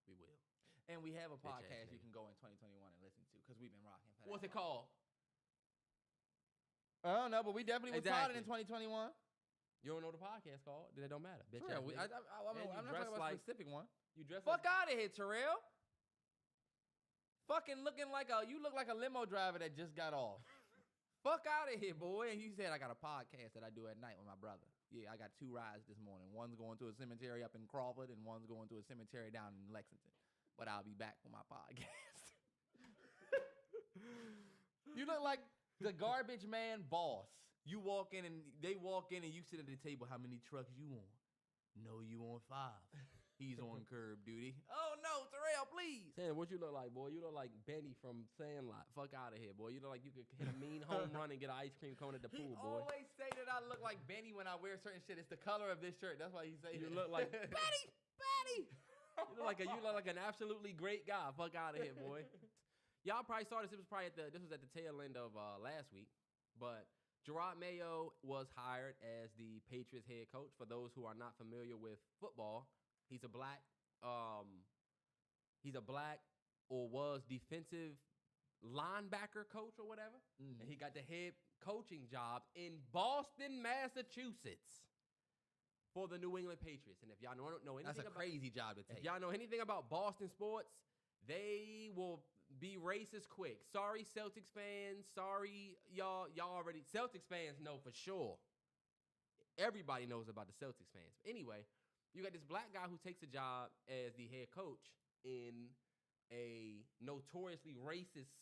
we will. And we have a podcast you can go in 2021 and listen to because we've been rocking. What's it called? I don't know, but we definitely was started in 2021. You don't know the podcast called? It don't matter. Bitch, Terrell, I'm not talking about a specific one. You dress Fuck out of here, Terrell. Fucking looking like you look like a limo driver that just got off. Fuck out of here, boy. And you said I got a podcast that I do at night with my brother. Yeah, I got 2 rides this morning. One's going to a cemetery up in Crawford and one's going to a cemetery down in Lexington. But I'll be back for my podcast. You look like the garbage man boss. You walk in and they walk in and you sit at the table. How many trucks you on? No, you on 5. He's on curb duty. Oh no, Terrell, please. Sam, what you look like, boy? You look like Benny from Sandlot. Fuck out of here, boy. You look like you could hit a mean home run and get an ice cream cone at the pool, boy. He always say that I look like Benny when I wear certain shit. It's the color of this shirt. That's why he say you that. look like Betty. You look like an absolutely great guy. Fuck out of here, boy. Y'all probably saw this. This was at the tail end of last week, but Gerard Mayo was hired as the Patriots head coach. For those who are not familiar with football, he's a black or was defensive linebacker coach or whatever. And he got the head coaching job in Boston, Massachusetts for the New England Patriots. And if y'all know anything That's a crazy job to take. If y'all know anything about Boston sports, they will be racist quick. Sorry, Celtics fans. Sorry, y'all already. Celtics fans know for sure. Everybody knows about the Celtics fans. But anyway, you got this black guy who takes a job as the head coach in a notoriously racist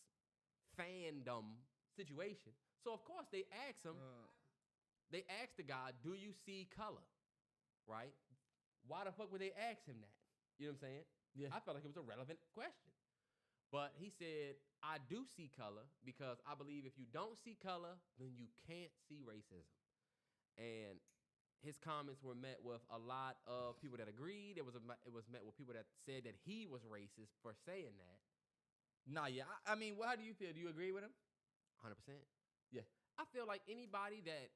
fandom situation. So, of course, they ask him, they ask the guy, do you see color? Right? Why the fuck would they ask him that? You know what I'm saying? Yeah. I felt like it was a relevant question. But he said, I do see color because I believe if you don't see color, then you can't see racism. And his comments were met with a lot of people that agreed. It was met with people that said that he was racist for saying that. Nah, yeah. I mean, how do you feel? Do you agree with him? 100%. Yeah. I feel like anybody that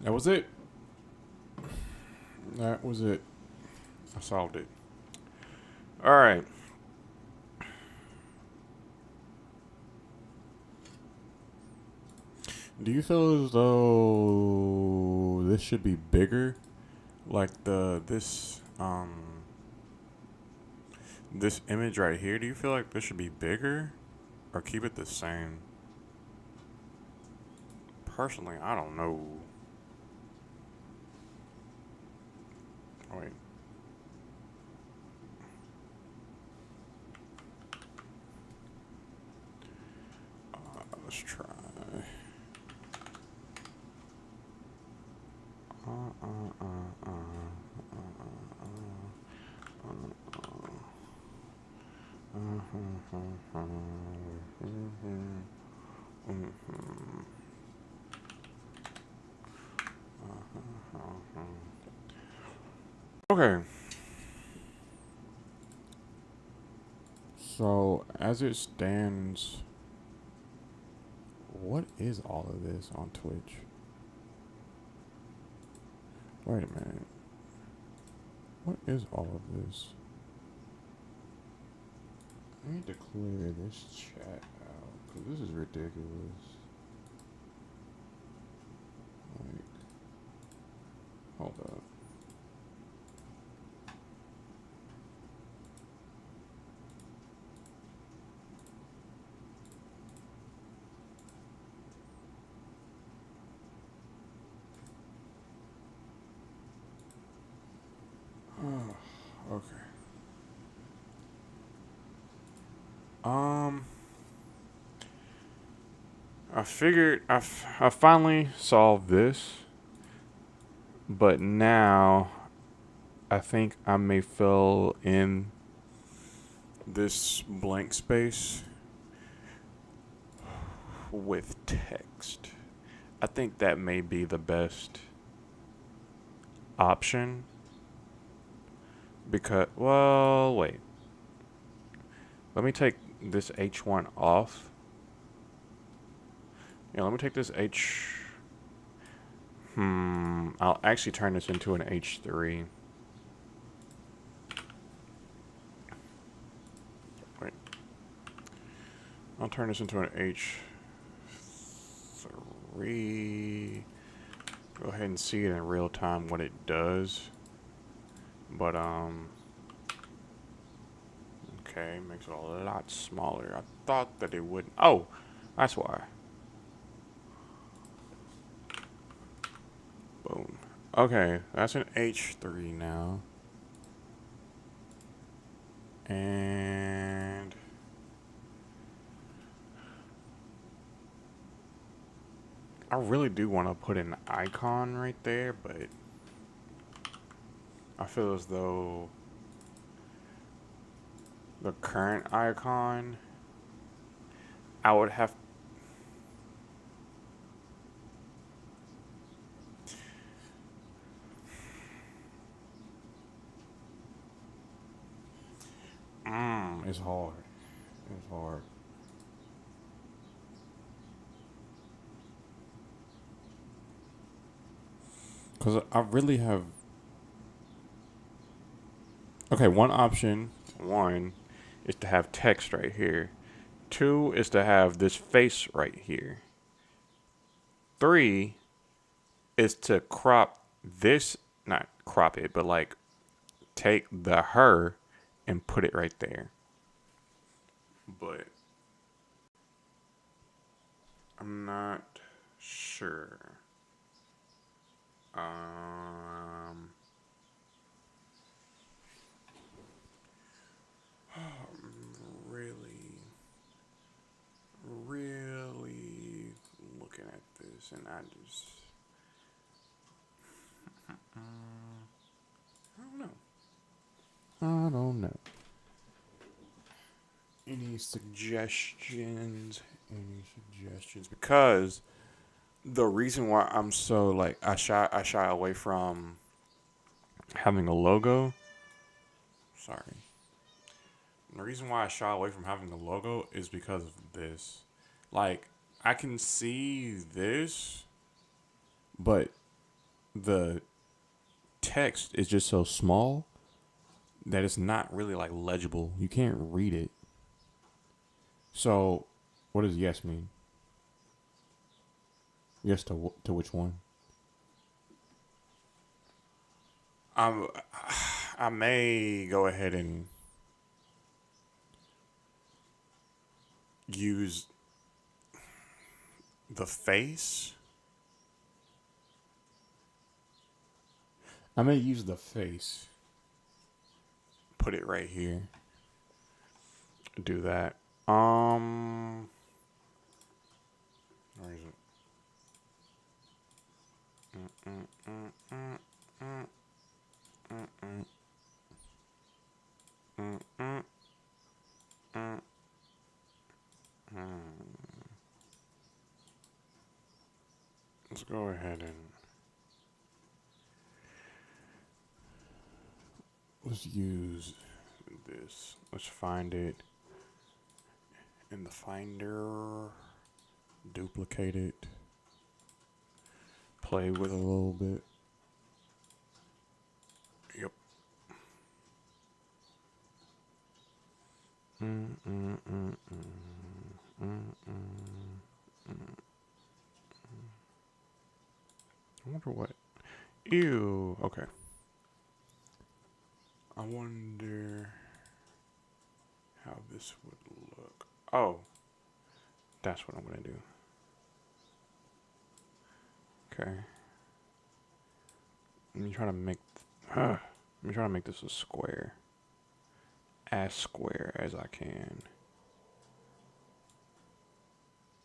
That was it. That was it. I solved it. All right. Do you feel as though this should be bigger? Like this image right here, do you feel like this should be bigger or keep it the same? Personally, I don't know. Wait. Let's try. Okay. So, as it stands, what is all of this on Twitch? Wait a minute. What is all of this? I need to clear this chat out because this is ridiculous. Like, hold up. Okay. I figured I finally solved this, but now I think I may fill in this blank space with text. I think that may be the best option because, well, wait. Let me take this H1 off. Yeah, let me take this I'll actually turn this into an H3. Wait. I'll turn this into an H3. Go ahead and see it in real time what it does. But, okay, makes it a lot smaller. I thought that it wouldn't. Oh, that's why. Boom. Okay, that's an H3 now. And I really do want to put an icon right there, but I feel as though the current icon, I would have. It's hard. It's hard. Because I really have. Okay, one is to have text right here. Two is to have this face right here. Three is to crop this, not crop it, but like take the her and put it right there. But I'm not sure. I'm really looking at this, and I just, I don't know. I don't know. Any suggestions? Any suggestions? Because the reason why I'm so like I shy away from having a logo. Sorry. The reason why I shy away from having a logo is because of this. Like, I can see this, but the text is just so small that it's not really like legible. You can't read it. So, what does yes mean? Yes to which one? I'm, I may go ahead and use the face. I may use the face. Put it right here. Do that. Where is it? Let's go ahead and let's use this. Let's find it in the Finder. Duplicate it. Play with it a little bit. Yep. I wonder what. Ew. Okay. I wonder how this would look. Oh, that's what I'm gonna do. Okay. Let me try to make. Let me try to make this a square. As square as I can.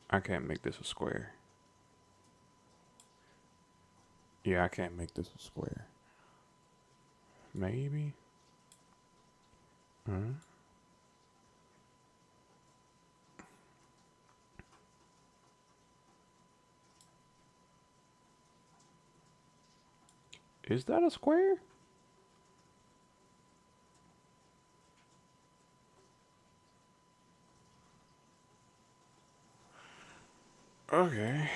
I can't make this a square. Yeah, I can't make this a square. Maybe. Huh? Is that a square? Okay.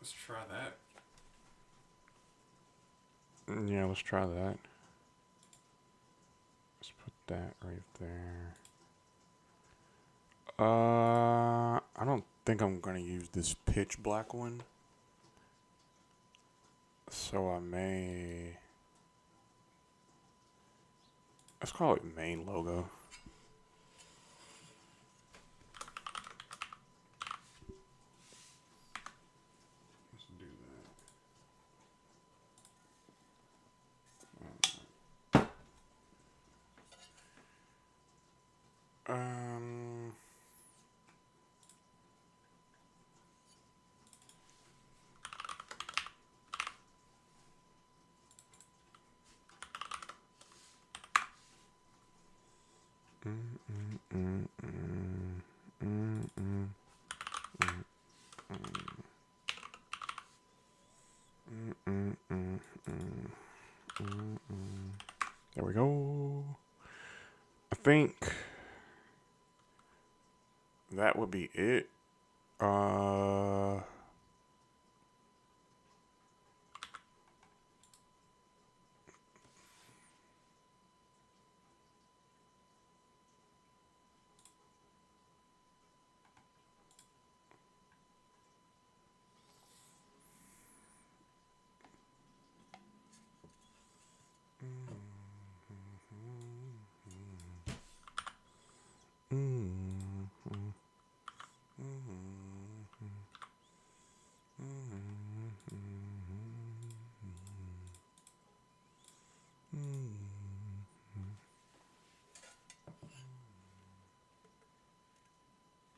Let's try that. Yeah, let's try that. Let's put that right there. I don't think I'm gonna use this pitch black one. So I may. Let's call it main logo. Let's do that. There we go. I think that would be it.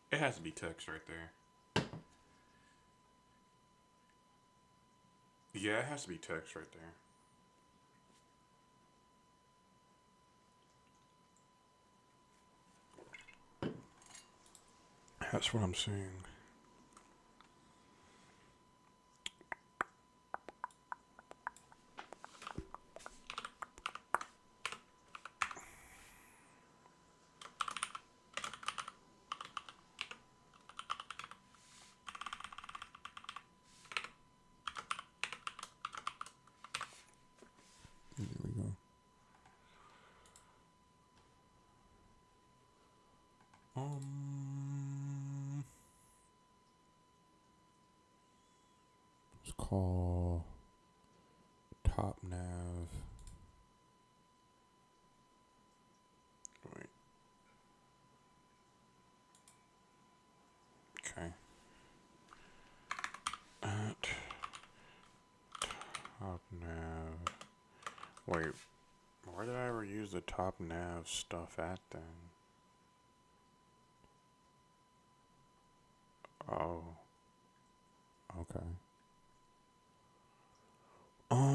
It has to be text right there. Yeah, it has to be text right there. That's what I'm seeing. call top nav. Wait. Okay. At top nav. Wait. Where did I ever use the top nav stuff at then? Oh. Okay. H1.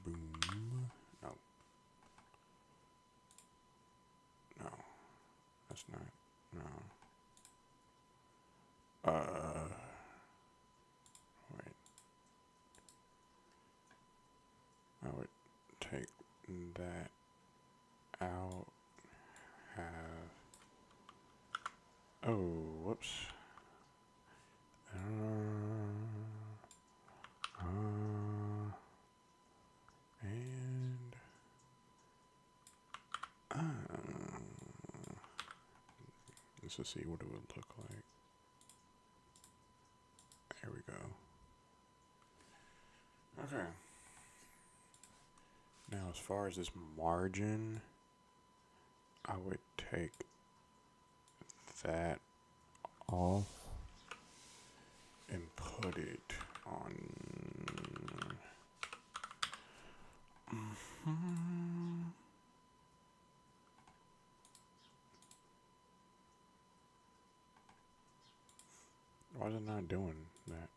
Boom. No. No. That's not. No. Wait. I would take that out. Have. Oh, whoops. And let's just see what it would look like. There we go. Okay. Now, as far as this margin, I would take that off and put it on. Why is it not doing that?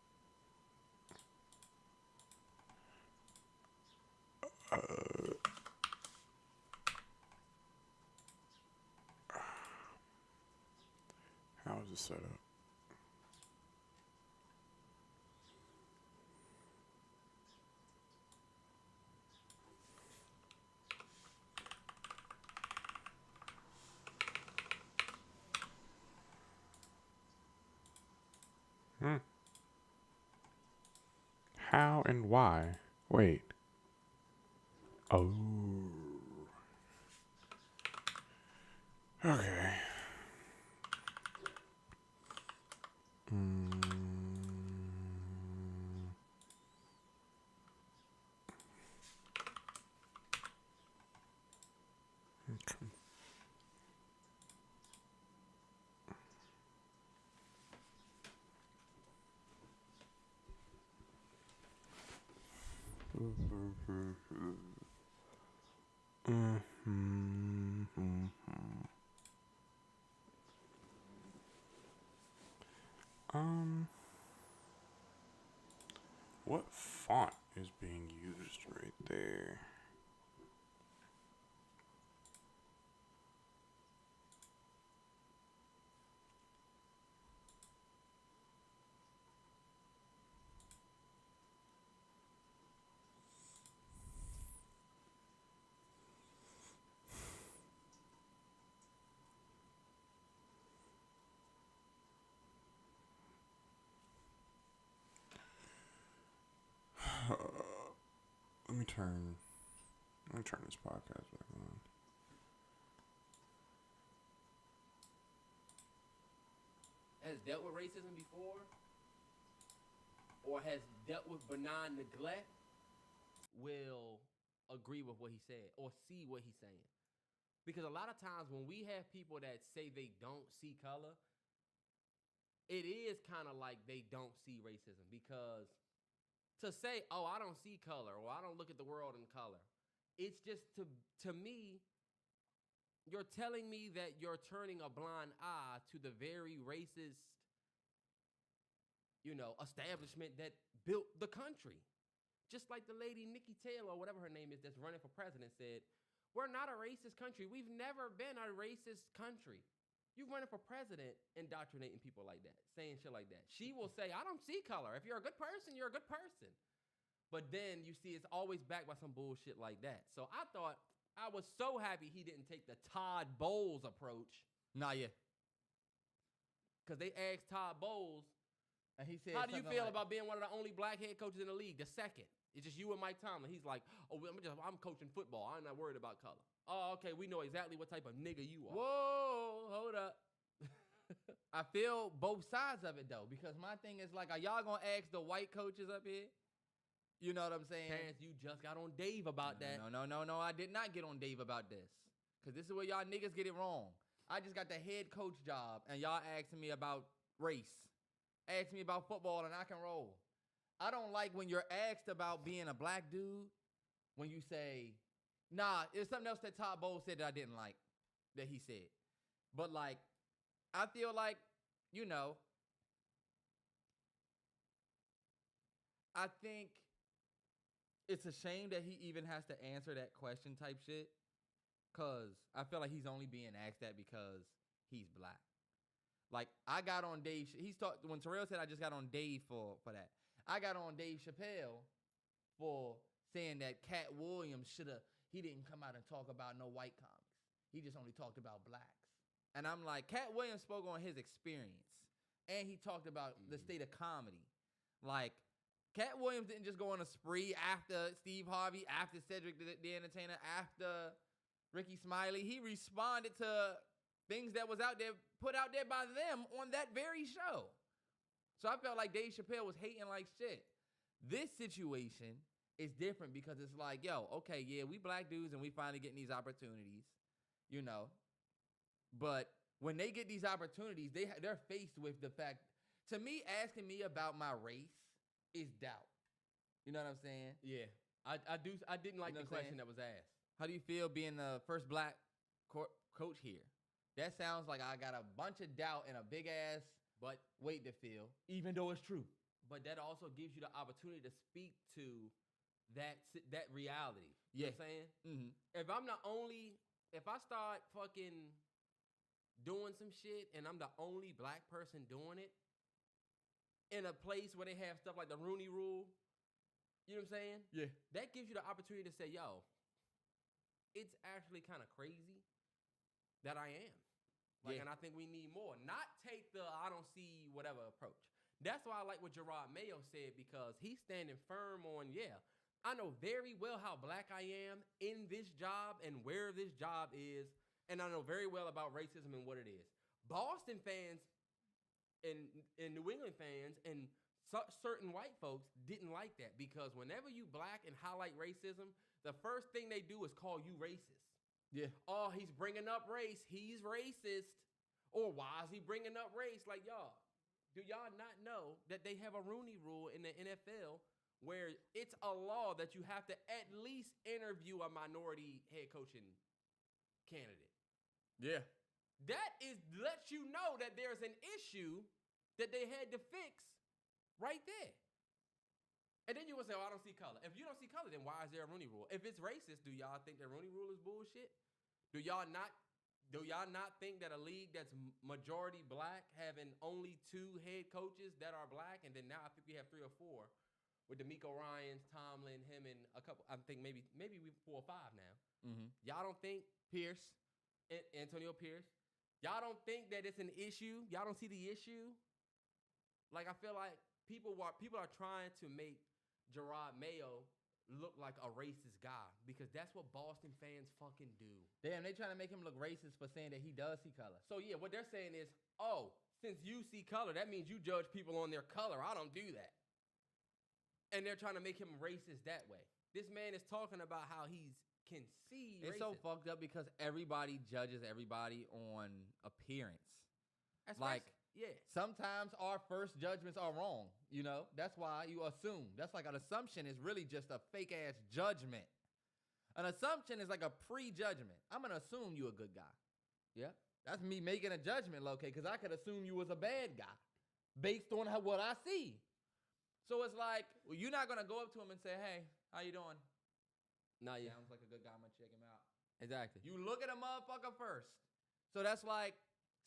How is it set up? How and why? Wait. Oh. Okay. Okay. What font is being used right there? Let me turn this podcast back on. Has dealt with racism before, or has dealt with benign neglect, will agree with what he said or see what he's saying. Because a lot of times when we have people that say they don't see color, it is kind of like they don't see racism. Because to say, oh, I don't see color, or I don't look at the world in color, it's just to me, you're telling me that you're turning a blind eye to the very racist, establishment that built the country. Just like the lady Nikki Taylor, or whatever her name is, that's running for president, said, we're not a racist country. We've never been a racist country. You running for president, indoctrinating people like that, saying shit like that. She will say, I don't see color. If you're a good person, you're a good person. But then you see it's always backed by some bullshit like that. So I was so happy he didn't take the Todd Bowles approach. Nah, yeah. Because they asked Todd Bowles, And he said, how do you feel about being one of the only black head coaches in the league, the second? It's just you and Mike Tomlin. He's like, oh, I'm coaching football. I'm not worried about color. Oh, okay, we know exactly what type of nigga you are. Whoa, hold up. I feel both sides of it though, because my thing is like, are y'all gonna ask the white coaches up here? You know what I'm saying? Terrence, you just got on Dave about that. No. I did not get on Dave about this. Because this is where y'all niggas get it wrong. I just got the head coach job, and y'all asking me about race. Ask me about football, and I can roll. I don't like when you're asked about being a black dude, when you say, nah, it's something else that Todd Bowles said that I didn't like, that he said. But, like, I feel like, you know, I think it's a shame that he even has to answer that question type shit. Because I feel like he's only being asked that because he's black. Like, I got on Dave. When Terrell said I just got on Dave for that. I got on Dave Chappelle for saying that Cat Williams he didn't come out and talk about no white comics. He just only talked about blacks. And I'm like, Cat Williams spoke on his experience. And he talked about the state of comedy. Like, Cat Williams didn't just go on a spree after Steve Harvey, after Cedric the Entertainer, after Ricky Smiley. He responded to things that was put out there by them on that very show. So I felt like Dave Chappelle was hating like shit. This situation is different because it's like, yo, okay, yeah, we black dudes and we finally getting these opportunities, you know. But when they get these opportunities, they're faced with the fact, to me, asking me about my race is doubt. You know what I'm saying? Yeah. I didn't like the question that was asked. How do you feel being the first black coach here? That sounds like I got a bunch of doubt and a big ass weight to feel, even though it's true. But that also gives you the opportunity to speak to that reality. You know what I'm saying? Mm-hmm. If I start fucking doing some shit and I'm the only black person doing it in a place where they have stuff like the Rooney Rule, you know what I'm saying? Yeah. That gives you the opportunity to say, yo, it's actually kind of crazy that I am. Like, and I think we need more. Not take the I don't see whatever approach. That's why I like what Gerard Mayo said, because he's standing firm on, I know very well how black I am in this job and where this job is, and I know very well about racism and what it is. Boston fans and New England fans and certain white folks didn't like that, because whenever you black and highlight racism, the first thing they do is call you racist. Yeah. Oh, he's bringing up race. He's racist. Or why is he bringing up race? Like, y'all, do y'all not know that they have a Rooney Rule in the NFL where it's a law that you have to at least interview a minority head coaching candidate? Yeah. That lets you know that there's an issue that they had to fix right there. And then you will say, oh, I don't see color. If you don't see color, then why is there a Rooney Rule? If it's racist, do y'all think the Rooney Rule is bullshit? Do y'all not think that a league that's majority black, having only 2 head coaches that are black, and then now I think we have 3 or 4 with DeMeco Ryans, Tomlin, him, and a couple, I think maybe we 4 or 5 now. Mm-hmm. Y'all don't think Pierce, Antonio Pierce, y'all don't think that it's an issue? Y'all don't see the issue? Like, I feel like people are trying to make Gerard Mayo look like a racist guy, because that's what Boston fans fucking do. Damn, they trying to make him look racist for saying that he does see color. So yeah, what they're saying is, oh, since you see color, that means you judge people on their color. I don't do that. And they're trying to make him racist that way. This man is talking about how he can see It's racism. so fucked up because everybody judges everybody on appearance. That's like, yeah. Sometimes our first judgments are wrong, you know? That's why you assume. That's like an assumption is really just a fake-ass judgment. An assumption is like a pre-judgment. I'm going to assume you a good guy. Yeah? That's me making a judgment, Loki, because I could assume you was a bad guy based on what I see. So it's like, well, you're not going to go up to him and say, hey, how you doing? Nah, yeah. Sounds like a good guy. I'm going to check him out. Exactly. You look at a motherfucker first. So that's like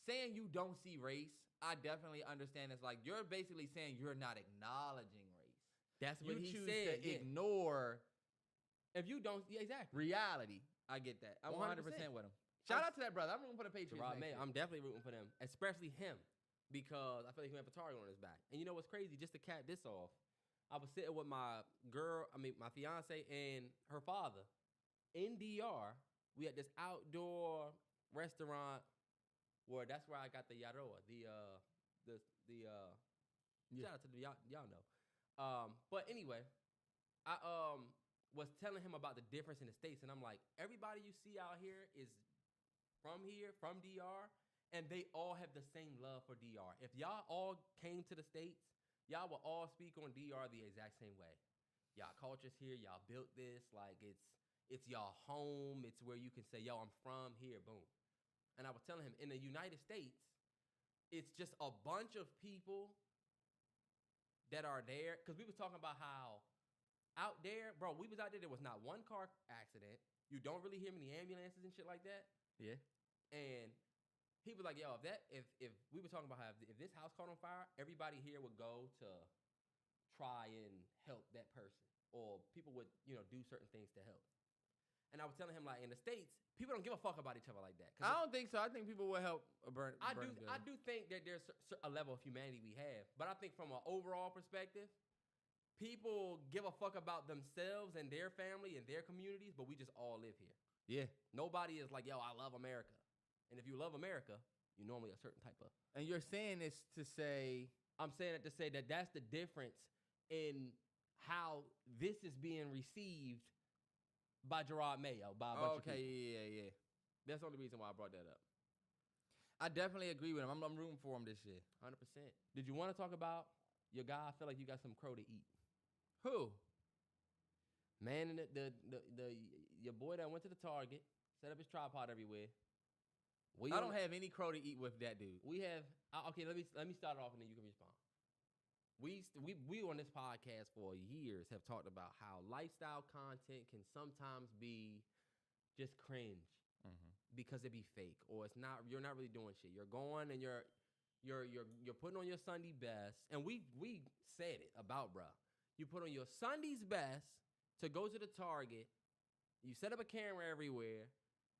saying you don't see race. I definitely understand. It's like you're basically saying you're not acknowledging race. That's what he choose said. to ignore. If you don't, yeah, exactly. Reality. I get that. I'm 100% with him. Shout out to that brother. I'm rooting for the Patriots. I'm definitely rooting for them, especially him, because I feel like he have Atari on his back. And you know what's crazy? Just to cap this off, I was sitting with my my fiance and her father in DR. We had this outdoor restaurant where that's where I got the yaroa, shout out to the y'all know. But anyway, I was telling him about the difference in the states, and I'm like, everybody you see out here is from here, from DR, and they all have the same love for DR. If y'all all came to the states, y'all will all speak on DR the exact same way. Y'all culture's here, y'all built this, like it's y'all home, it's where you can say, yo, I'm from here, boom. And I was telling him, in the United States, it's just a bunch of people that are there, because we was talking about how out there, bro, we was out there was not one car accident. You don't really hear many ambulances and shit like that. Yeah. And he was like, yo, if we were talking about how if this house caught on fire, everybody here would go to try and help that person, or people would, do certain things to help. And I was telling him, like, in the States, people don't give a fuck about each other like that. I don't think so. I think people will help burn. I do think that there's a level of humanity we have, but I think from an overall perspective, people give a fuck about themselves and their family and their communities, but we just all live here. Yeah. Nobody is like, yo, I love America. And if you love America, you normally a certain type of. And you're saying this to say. I'm saying it to say that that's the difference in how this is being received by Gerard Mayo, by a bunch of people. Yeah. That's the only reason why I brought that up. I definitely agree with him. I'm rooting for him this year. 100%. Did you want to talk about your guy? I feel like you got some crow to eat. Who? Man, and your boy that went to the Target, set up his tripod everywhere. I don't have any crow to eat with that dude. We have okay. Let me start off and then you can respond. We on this podcast for years have talked about how lifestyle content can sometimes be just cringe because it be fake, or it's not. You're not really doing shit. You're going and you're putting on your Sunday best, and we said it about bruh. You put on your Sunday's best to go to the Target. You set up a camera everywhere.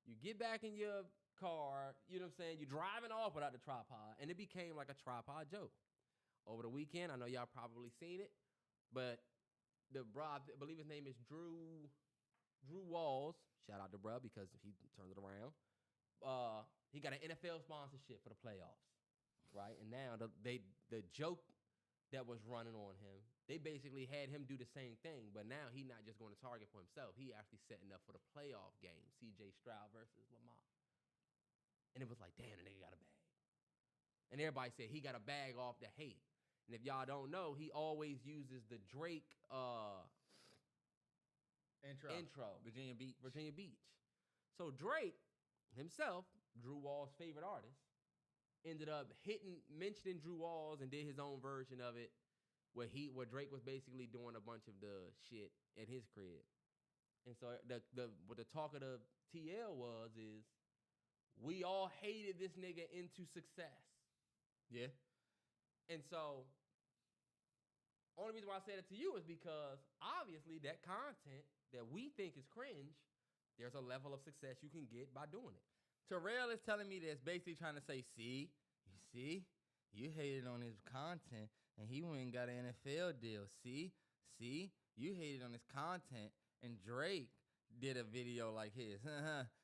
You get back in your car, you know what I'm saying? You're driving off without the tripod, and it became like a tripod joke. Over the weekend, I know y'all probably seen it, but the bro, I believe his name is Drew Walls. Shout out to bro because he turned it around. He got an NFL sponsorship for the playoffs, right? And now the joke that was running on him, they basically had him do the same thing, but now he not just going to Target for himself. He actually setting up for the playoff game, C.J. Stroud versus Lamar. And it was like, damn, the nigga got a bag. And everybody said he got a bag off the hate. And if y'all don't know, he always uses the Drake intro. Virginia Beach. So Drake himself, Drew Wall's favorite artist, ended up mentioning Drew Walls and did his own version of it where Drake was basically doing a bunch of the shit at his crib. And so what the talk of the TL is we all hated this nigga into success. Yeah. And so, only reason why I said it to you is because obviously that content that we think is cringe, there's a level of success you can get by doing it. Terrell is telling me this, basically trying to say, see, you hated on his content and he went and got an NFL deal. See, you hated on his content and Drake did a video like his.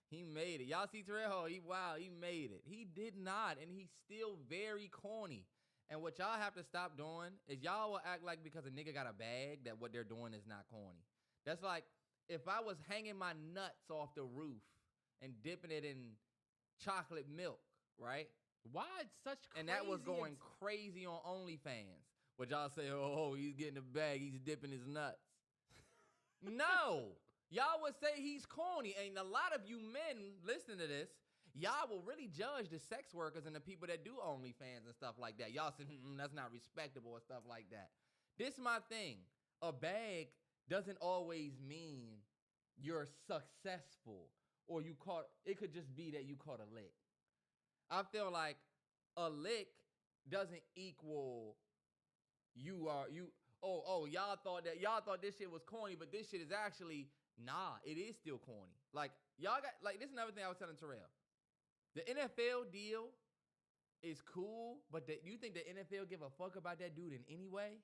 He made it. Y'all see Terrell? He made it. He did not, and he's still very corny. And what y'all have to stop doing is y'all will act like because a nigga got a bag that what they're doing is not corny. That's like if I was hanging my nuts off the roof and dipping it in chocolate milk, right? Why such crazy? And that was going crazy on OnlyFans. But y'all say, oh, he's getting a bag. He's dipping his nuts. No. Y'all would say he's corny. And a lot of you men listening to this, y'all will really judge the sex workers and the people that do OnlyFans and stuff like that. Y'all say, that's not respectable or stuff like that. This is my thing. A bag doesn't always mean you're successful or it could just be that you caught a lick. I feel like a lick doesn't equal y'all thought this shit was corny, but this shit is actually it is still corny. Like y'all got this is another thing I was telling Terrell. The NFL deal is cool, but you think the NFL give a fuck about that dude in any way?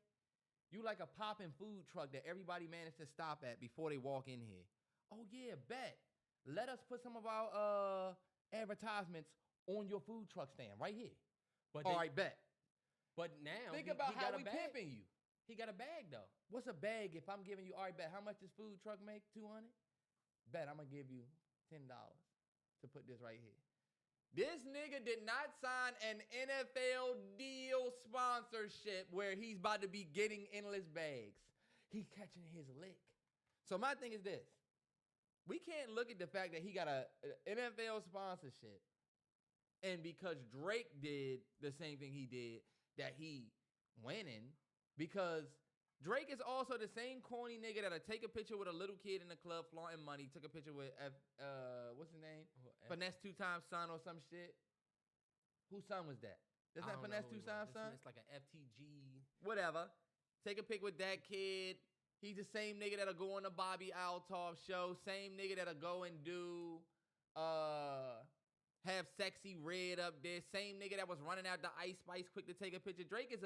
You like a popping food truck that everybody managed to stop at before they walk in here. Oh yeah, bet. Let us put some of our advertisements on your food truck stand right here. But All right, bet. But now Think about how got we a bag. pimping you. He got a bag though. What's a bag if I'm giving you, all right, bet, how much this food truck make? 200? Bet I'm gonna give you $10 to put this right here. This nigga did not sign an NFL deal sponsorship where he's about to be getting endless bags. He's catching his lick. So my thing is this. We can't look at the fact that he got a NFL sponsorship and because Drake did the same thing he did, that he winning, because Drake is also the same corny nigga that'll take a picture with a little kid in the club flaunting money, took a picture with what's his name? Finesse 2 times son or some shit. Whose son was that? That's not Finesse 2 times son? It's like an FTG. Whatever. Take a pic with that kid. He's the same nigga that'll go on the Bobby Altoff show. Same nigga that'll go and do have Sexy Red up there. Same nigga that was running out the Ice Spice quick to take a picture. Drake is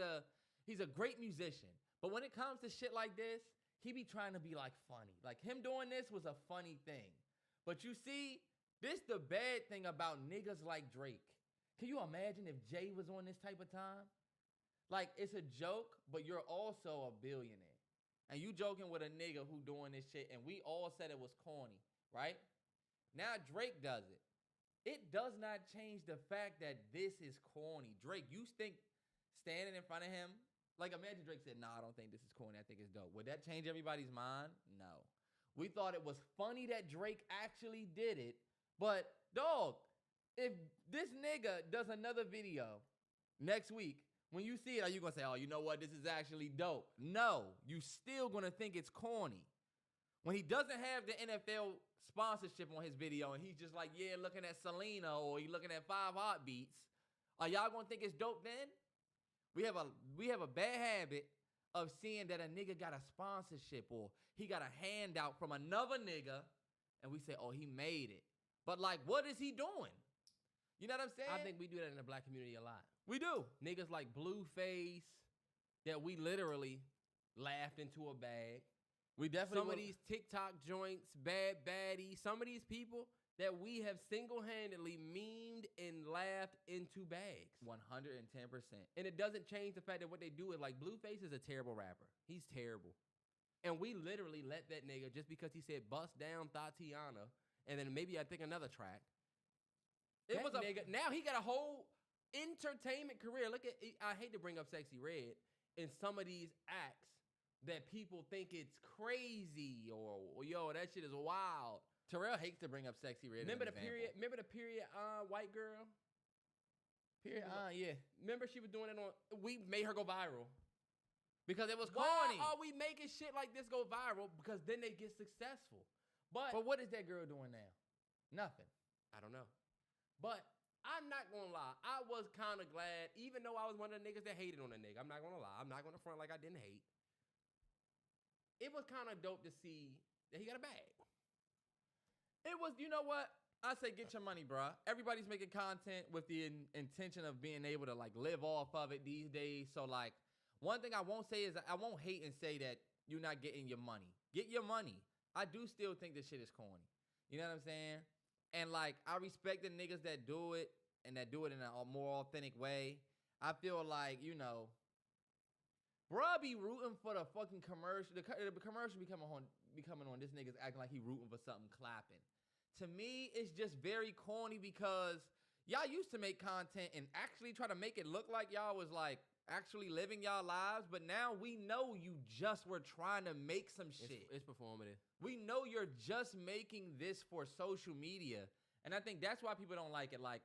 he's a great musician. But when it comes to shit like this, he be trying to be like funny. Like him doing this was a funny thing. But you see, this the bad thing about niggas like Drake. Can you imagine if Jay was on this type of time? Like, it's a joke, but you're also a billionaire. And you joking with a nigga who doing this shit, and we all said it was corny, right? Now Drake does it. It does not change the fact that this is corny. Drake, you think standing in front of him, like imagine Drake said, nah, I don't think this is corny, I think it's dope. Would that change everybody's mind? No. We thought it was funny that Drake actually did it, but dog, if this nigga does another video next week, when you see it, are you gonna say, oh, you know what, this is actually dope? No, you still gonna think it's corny. When he doesn't have the NFL sponsorship on his video and he's just like, yeah, looking at Selena or he looking at 5 Heartbeats, are y'all gonna think it's dope then? We have a bad habit of seeing that a nigga got a sponsorship or he got a handout from another nigga and we say, oh, he made it. But like, what is he doing? You know what I'm saying? I think we do that in the black community a lot. We do. Niggas like Blueface that we literally laughed into a bag. We definitely Some of these TikTok joints, Bad Baddies, some of these people that we have single-handedly memed and laughed into bags. 110%. And it doesn't change the fact that what they do is like Blueface is a terrible rapper. He's terrible. And we literally let that nigga, just because he said bust down Tatiana, and then maybe I think another track. It was a nigga. Now he got a whole entertainment career. Look at, I hate to bring up Sexy Red in some of these acts that people think it's crazy or yo, that shit is wild. Terrell hates to bring up Sexy Red. Remember the period white girl? Yeah. Remember she was doing it on, we made her go viral. Because it was Why corny. are we making shit like this go viral? Because then they get successful. But what is that girl doing now? Nothing. I don't know. But I'm not gonna lie, I was kind of glad, even though I was one of the niggas that hated on a nigga. I'm not gonna lie. I'm not gonna front like I didn't hate. It was kind of dope to see that he got a bag. It was, you know what? I say get your money, bruh. Everybody's making content with the intention of being able to like live off of it these days. So like, one thing I won't say is I won't hate and say that you're not getting your money. Get your money. I do still think this shit is corny. You know what I'm saying? And like, I respect the niggas that do it and that do it in a more authentic way. I feel like, you know, bruh be rooting for the fucking commercial. The commercial be coming on. This nigga's acting like he rooting for something clapping. To me, it's just very corny because y'all used to make content and actually try to make it look like y'all was like actually living y'all lives. But now we know you just were trying to make some shit. It's performative. We know you're just making this for social media. And I think that's why people don't like it. Like,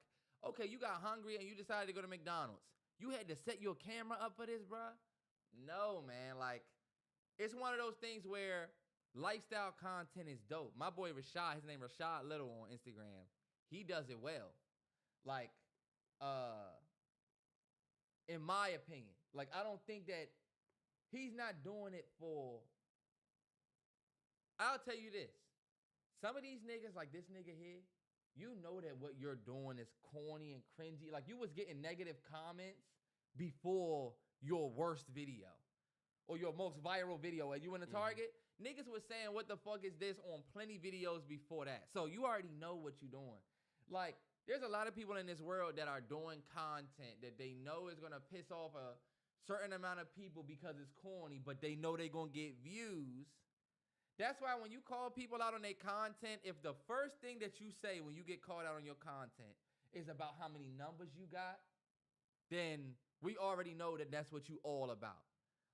okay, you got hungry and you decided to go to McDonald's. You had to set your camera up for this, bruh? No, man. Like, it's one of those things where lifestyle content is dope. My boy Rashad, his name Rashad Little on Instagram. He does it well. Like, in my opinion. Like, I don't think that he's not doing it for... I'll tell you this. Some of these niggas, like this nigga here, you know that what you're doing is corny and cringy. Like, you was getting negative comments before your worst video. or your most viral video and you in the Target, niggas was saying, what the fuck is this on plenty videos before that. So you already know what you're doing. Like, there's a lot of people in this world that are doing content that they know is going to piss off a certain amount of people because it's corny, but they know they're going to get views. That's why when you call people out on their content, if the first thing that you say when you get called out on your content is about how many numbers you got, then we already know that that's what you all about.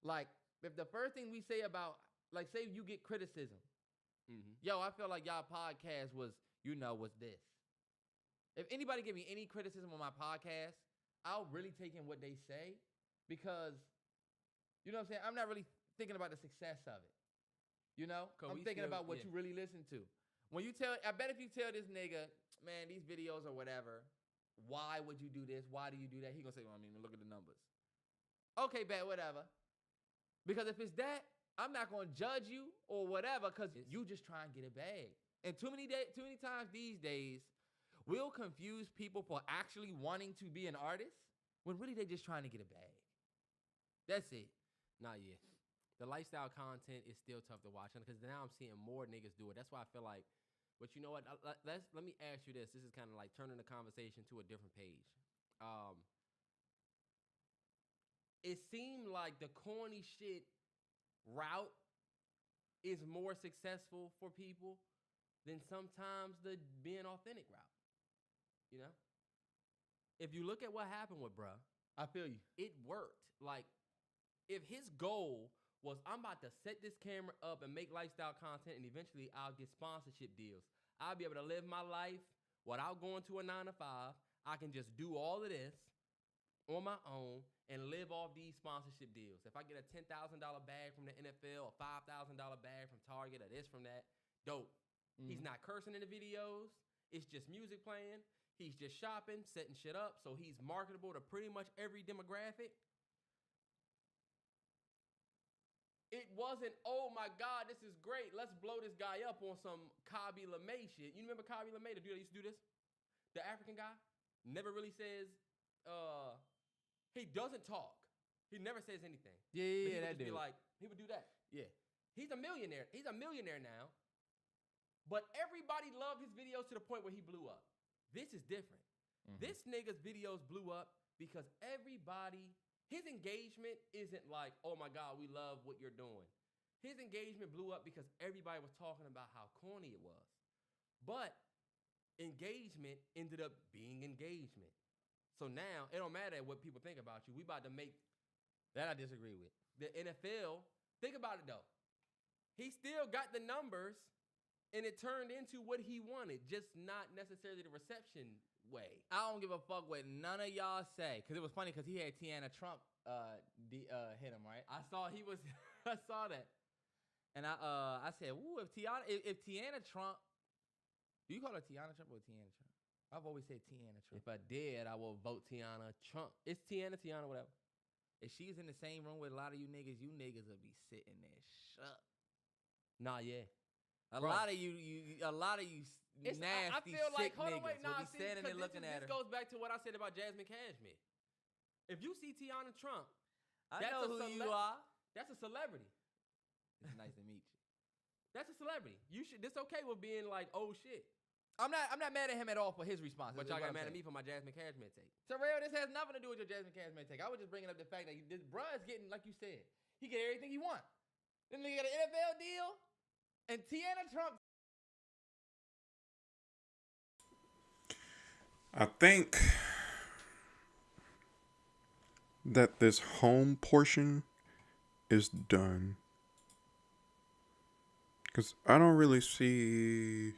Like, if the first thing we say about, like, say you get criticism. Yo, I feel like y'all podcast was this. If anybody give me any criticism on my podcast, I'll really take in what they say because, you know what I'm saying? I'm not really thinking about the success of it. You know? I'm thinking about what you really listen to. When you I bet if you tell this nigga, man, these videos or whatever, why would you do this? Why do you do that? He gonna say, well, I mean, look at the numbers. Okay, bet, whatever. Because if it's that, I'm not gonna judge you or whatever because you just try and get a bag. And too many times these days, we'll confuse people for actually wanting to be an artist when really they just trying to get a bag. That's it. Not yet. The lifestyle content is still tough to watch because now I'm seeing more niggas do it. That's why I feel like, but you know what? Let me ask you this. This is kind of like turning the conversation to a different page. It seemed like the corny shit route is more successful for people than sometimes the being authentic route. You know? If you look at what happened with bruh, I feel you. It worked. Like, if his goal was I'm about to set this camera up and make lifestyle content and eventually I'll get sponsorship deals. I'll be able to live my life without going to a 9 to 5. I can just do all of this on my own and live off these sponsorship deals. If I get a $10,000 bag from the NFL, a $5,000 bag from Target, or this from that, dope. He's not cursing in the videos. It's just music playing. He's just shopping, setting shit up. So he's marketable to pretty much every demographic. It wasn't, oh my God, this is great. Let's blow this guy up on some Kabi LeMay shit. You remember Kabi LeMay, the dude that used to do this? The African guy? Never really says, he doesn't talk. He never says anything. Yeah, that dude. He would do that. Yeah. He's a millionaire. He's a millionaire now. But everybody loved his videos to the point where he blew up. This is different. This nigga's videos blew up because his engagement isn't like, oh my God, we love what you're doing. His engagement blew up because everybody was talking about how corny it was. But engagement ended up being engagement. So now it don't matter what people think about you. We about to make that I disagree with. The NFL, think about it though. He still got the numbers and it turned into what he wanted, just not necessarily the reception way. I don't give a fuck what none of y'all say. Because it was funny because he had Tiana Trump hit him, right? I saw that. And I said, ooh, if Tiana Trump, do you call her Tiana Trump or Tiana Trump? I've always said Tiana Trump. If I did, I will vote Tiana Trump. It's Tiana, whatever. If she's in the same room with a lot of you niggas will be sitting there shut. Nah, yeah. A lot of you nasty, I feel like, sick hold on, niggas wait, will be standing there looking at her. This goes back to what I said about Jasmine Cashmere. If you see Tiana Trump, I know who you are. That's a celebrity. It's nice to meet you. That's a celebrity. This okay with being like, oh shit. I'm not mad at him at all for his response. But y'all got mad at me for my Jasmine Cashmere take. Terrell, this has nothing to do with your Jasmine Cashmere take. I was just bringing up the fact that this bruh is getting, like you said, he get everything he want. Then he got an NFL deal, and Tiana Trump. I think that this home portion is done. Because I don't really see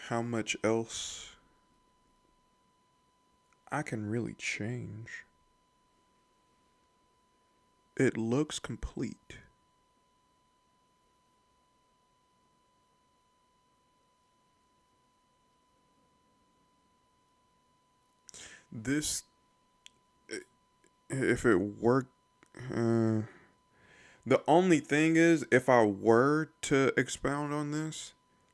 how much else I can really change. It looks complete. This, if it worked, the only thing is, if I were to expound on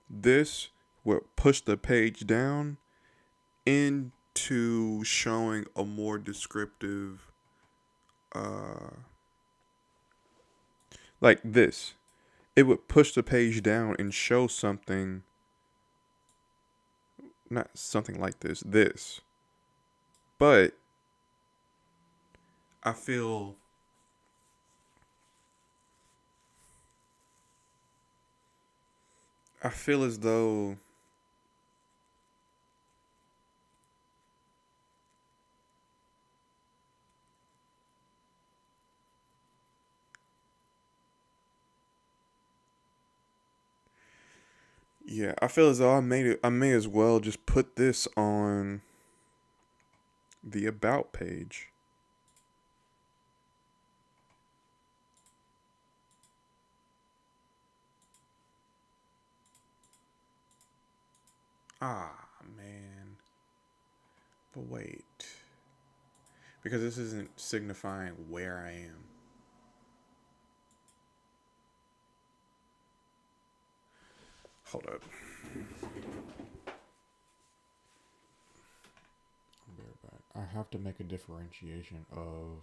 this would push the page down into showing a more descriptive Like this. It would push the page down and show something, not something like this. But I feel as though yeah, I feel as though I may as well just put this on the about page. Ah, man. But wait. Because this isn't signifying where I am. Hold up. I'll be right back. I have to make a differentiation of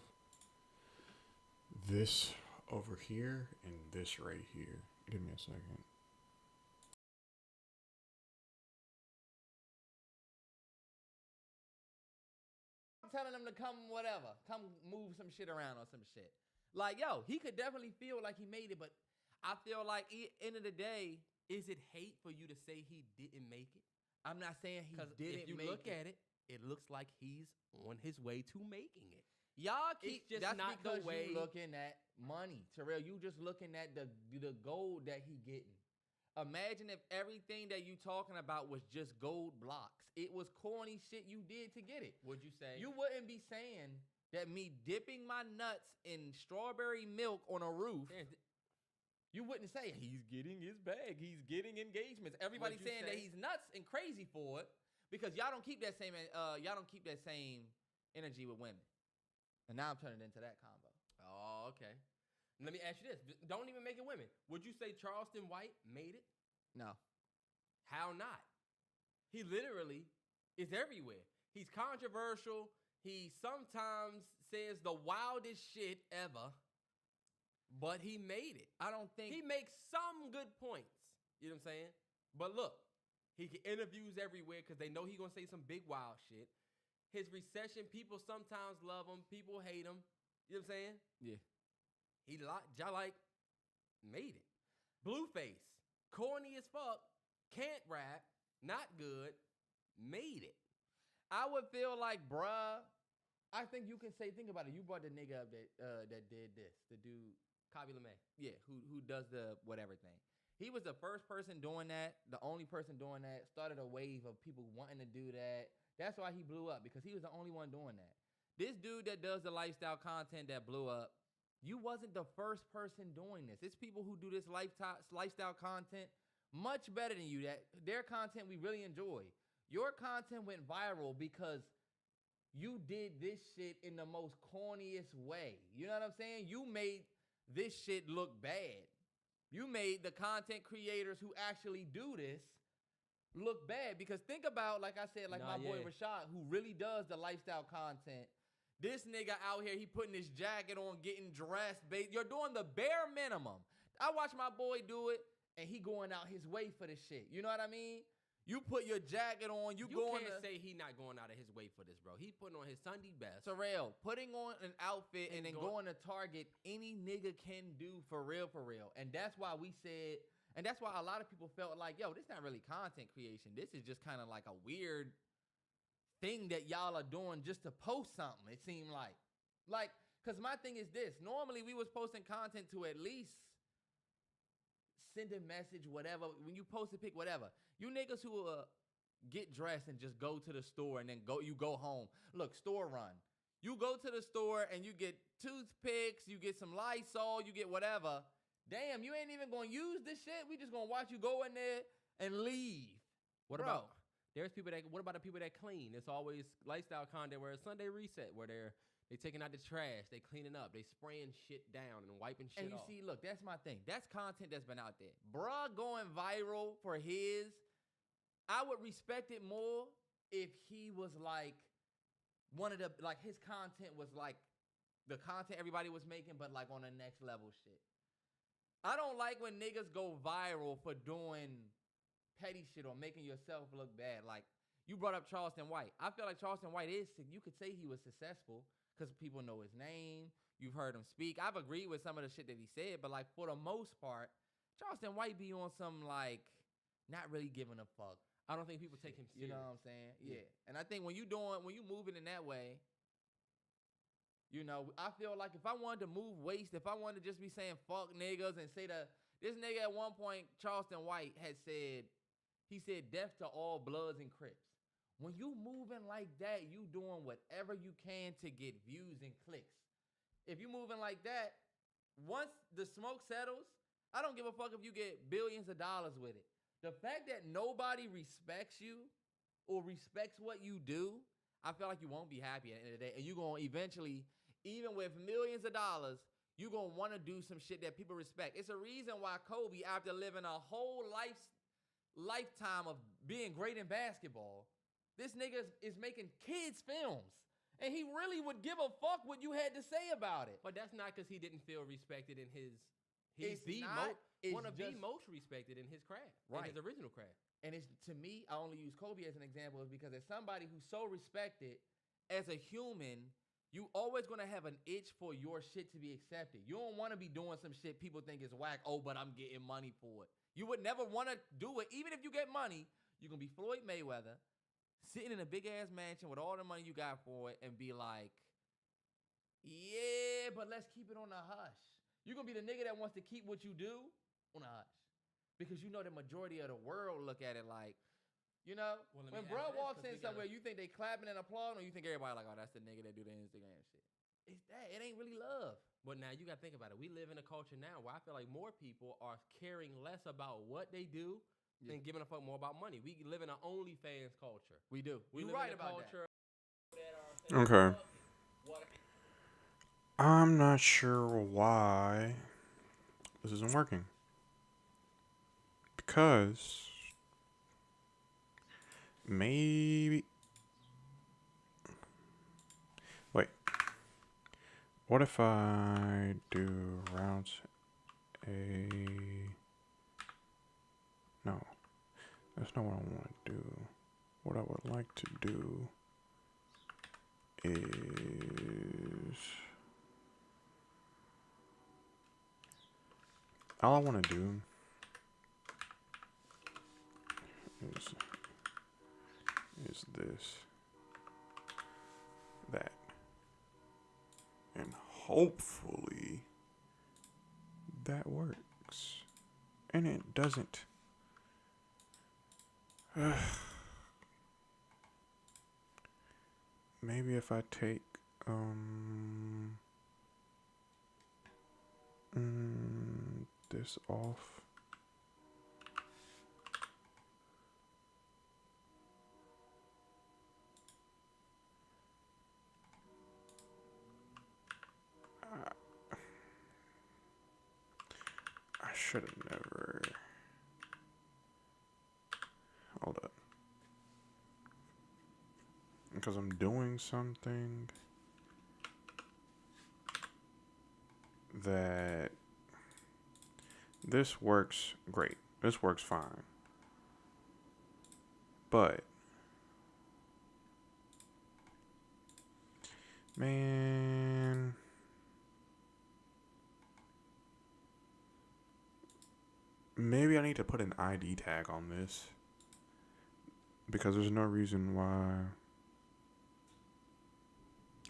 this over here and this right here. Give me a second. Telling them to come whatever, come move some shit around or some shit. Like, yo, he could definitely feel like he made it, but I feel like end of the day, Is it hate for you to say he didn't make it? I'm not saying he Because didn't if you make look it. at it, it looks like he's on his way to making it. Y'all keep just that's not the because way- you looking at money. Terrell, you just looking at the gold that he getting. Imagine if everything that you talking about was just gold blocks. It was corny shit you did to get it. Would you say You wouldn't be saying that me dipping my nuts in strawberry milk on a roof. You wouldn't say he's getting his bag, he's getting engagements. Everybody's Would you saying that say- he's nuts and crazy for it because y'all don't keep that same energy with women. And now I'm turning into that combo. Oh, okay. Let me ask you this. Don't even make it women. Would you say Charleston White made it? No. How not? He literally is everywhere. He's controversial. He sometimes says the wildest shit ever, but he made it. I don't think He makes some good points. You know what I'm saying? But look, he get interviews everywhere because they know he's going to say some big wild shit. His recession, people sometimes love him. People hate him. You know what I'm saying? Yeah. He like made it. Blueface, corny as fuck, can't rap, not good, made it. I would feel like, bruh. I think you can say, think about it. You brought the nigga up that did this, the dude, Kabi LeMay. yeah, who does the whatever thing. He was the first person doing that, the only person doing that. Started a wave of people wanting to do that. That's why he blew up because he was the only one doing that. This dude that does the lifestyle content that blew up, you wasn't the first person doing this. It's people who do this lifestyle content much better than you. That their content we really enjoy. Your content went viral because you did this shit in the most corniest way. You know what I'm saying? You made this shit look bad. You made the content creators who actually do this look bad because think about, like I said, like my boy Rashad, who really does the lifestyle content. This nigga out here, he putting his jacket on, getting dressed. You're doing the bare minimum. I watch my boy do it, and he going out his way for this shit. You know what I mean? You put your jacket on, you going can't to say he not going out of his way for this, bro. He putting on his Sunday best. Terrell, putting on an outfit and then going to Target, any nigga can do for real. And that's why we said, and that's why a lot of people felt like, yo, this not really content creation. This is just kind of like a weird thing that y'all are doing just to post something, it seemed like. Like, because my thing is this. Normally, we was posting content to at least send a message, whatever. When you post a pic, whatever. You niggas who get dressed and just go to the store and then you go home. Look, store run. You go to the store and you get toothpicks, you get some Lysol, you get whatever. Damn, you ain't even going to use this shit. We just going to watch you go in there and leave. What Bro. about there's people that? What about the people that clean? It's always lifestyle content where it's Sunday reset, where they taking out the trash, they cleaning up, they spraying shit down and wiping shit And you off. see, look, that's my thing. That's content that's been out there. Bruh going viral for his. I would respect it more if he was like one of the, like his content was like the content everybody was making, but like on the next level shit. I don't like when niggas go viral for doing petty shit or making yourself look bad. Like, you brought up Charleston White. I feel like Charleston White you could say he was successful because people know his name. You've heard him speak. I've agreed with some of the shit that he said, but like for the most part, Charleston White be on some like not really giving a fuck. I don't think people take him serious. You know what I'm saying? Yeah. And I think when you moving in that way, you know, I feel like if I wanted to move waste, if I wanted to just be saying fuck niggas and say this nigga at one point, Charleston White he said death to all Bloods and Crips. When you moving like that, you doing whatever you can to get views and clicks. If you moving like that, once the smoke settles, I don't give a fuck if you get billions of dollars with it. The fact that nobody respects you or respects what you do, I feel like you won't be happy at the end of the day. And you're going to eventually, even with millions of dollars, you're going to want to do some shit that people respect. It's a reason why Kobe, after living a whole lifetime of being great in basketball, this nigga is making kids' films. And he really would give a fuck what you had to say about it. But that's not because he didn't feel respected in his. It's He's one of the most respected in his craft, right? In his original craft. And it's, to me, I only use Kobe as an example is because as somebody who's so respected as a human, you always gonna have an itch for your shit to be accepted. You don't want to be doing some shit people think is whack. Oh, but I'm getting money for it. You would never want to do it, even if you get money. You're gonna be Floyd Mayweather, sitting in a big ass mansion with all the money you got for it, and be like, yeah, but let's keep it on the hush. You're going to be the nigga that wants to keep what you do on a hush. Because you know the majority of the world look at it like, you know, when bro walks in somewhere, you think they clapping and applauding, or you think everybody like, oh, that's the nigga that do the Instagram shit. It's that. It ain't really love. But now you got to think about it. We live in a culture now where I feel like more people are caring less about what they do than giving a fuck more about money. We live in an OnlyFans culture. We do. We You're live right in a about culture that. Okay. I'm not sure why this isn't working. Because maybe. Wait. What if I do routes A? No. That's not what I want to do. What I would like to do is. All I want to do is this, that, and hopefully that works. And it doesn't. Maybe if I take this off. I should have never. Hold up. Because I'm doing something that this works great. This works fine. But man, maybe I need to put an ID tag on this because there's no reason why.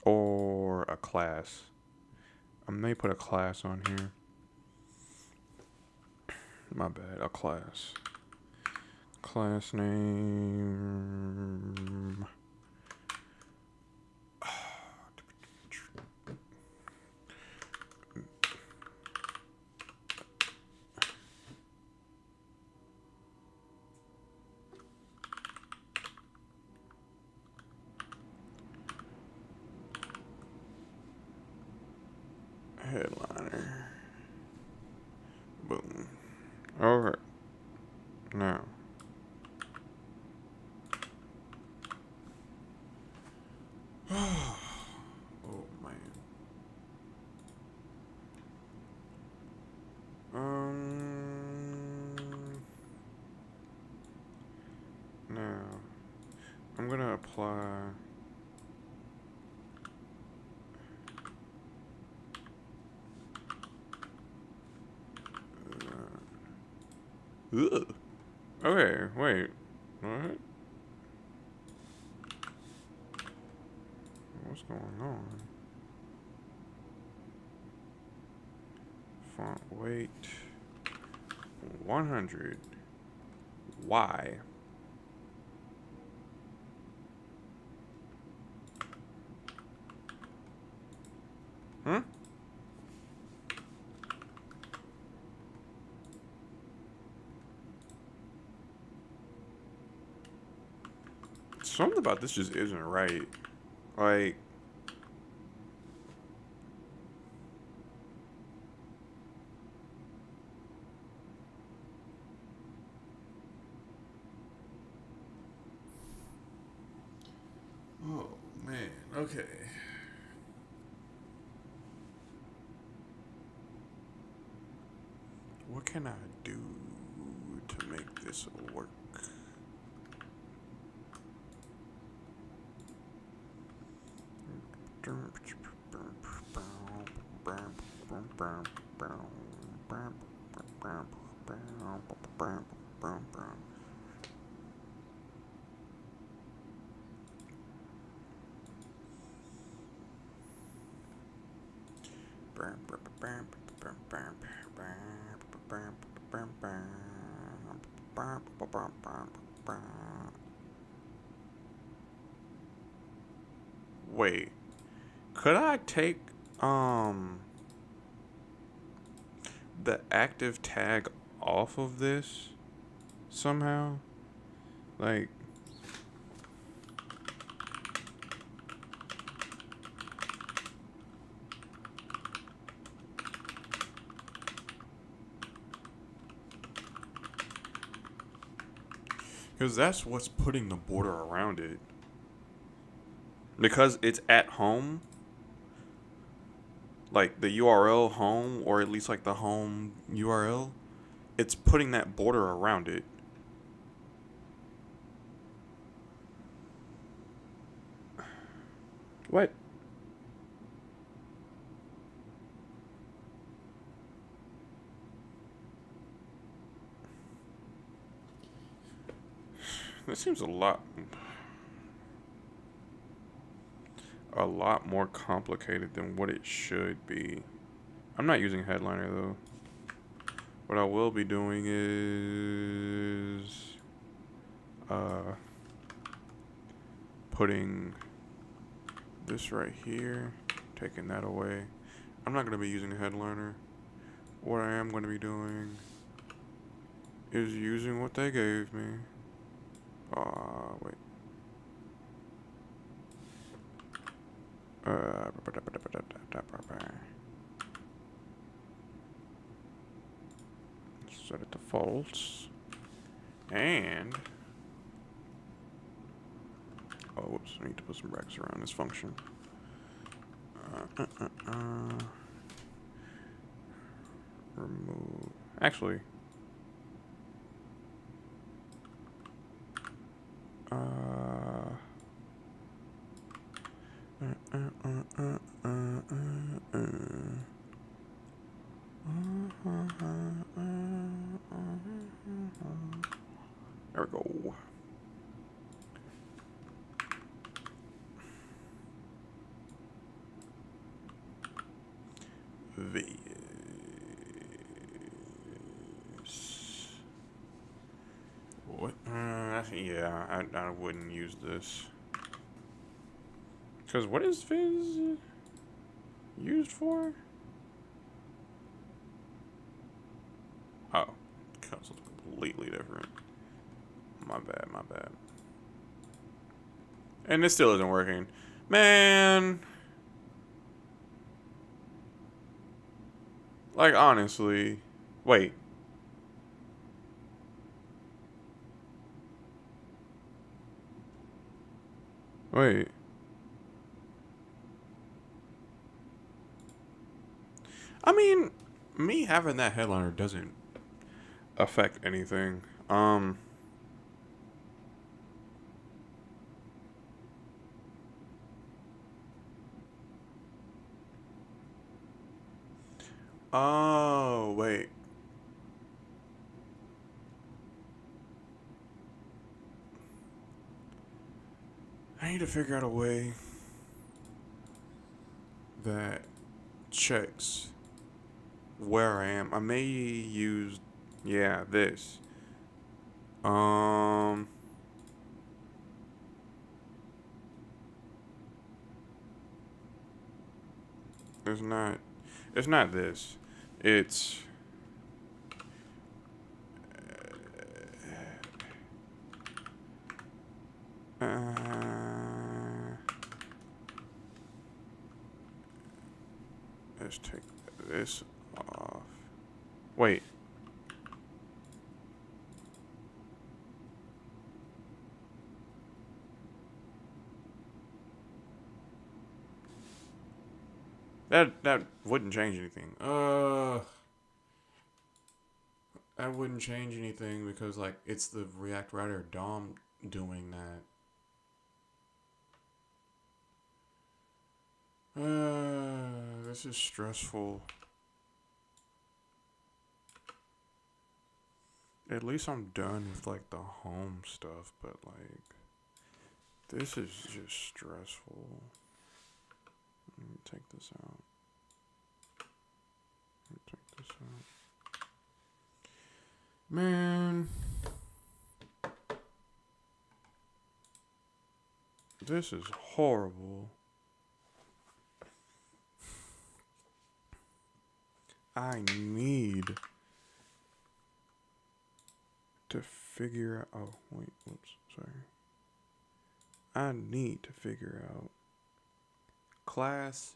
Or a class. I may put a class on here. My bad, a class. Class name. Headliner. Boom. Okay. Now. Oh man. Ugh. Okay, wait. What? What's going on? Font weight 100. Why? Huh? Something about this just isn't right. Like, oh man, okay. What can I do to make this work? Wait, could I take the active tag off of this somehow? Like, because that's what's putting the border around it. Because it's at home, like the URL home, or at least like the home URL, it's putting that border around it. What? This seems a lot more complicated than what it should be. I'm not using headliner though. What I will be doing is putting this right here, taking that away. I'm not going to be using a headliner. What I am going to be doing is using what they gave me. Wait. Set it to false. And whoops, I need to put some brackets around this function. Remove. Actually, there we go. What? Yeah, I wouldn't use this. Because what is Viz used for? Oh, something completely different. My bad. And this still isn't working. Man. Like, honestly. Wait. I mean, me having that headliner doesn't affect anything. Oh, wait. I need to figure out a way that checks where I am. I may use, yeah, this. Um, it's not. It's not this. It's. Uh, let's take this off. Wait. That wouldn't change anything. That wouldn't change anything because like it's the React Writer DOM doing that. This is stressful. At least I'm done with like the home stuff, but like this is just stressful. Let me take this out. Let me take this out. Man, this is horrible. I need to figure out. Oh, wait, whoops, sorry. I need to figure out class.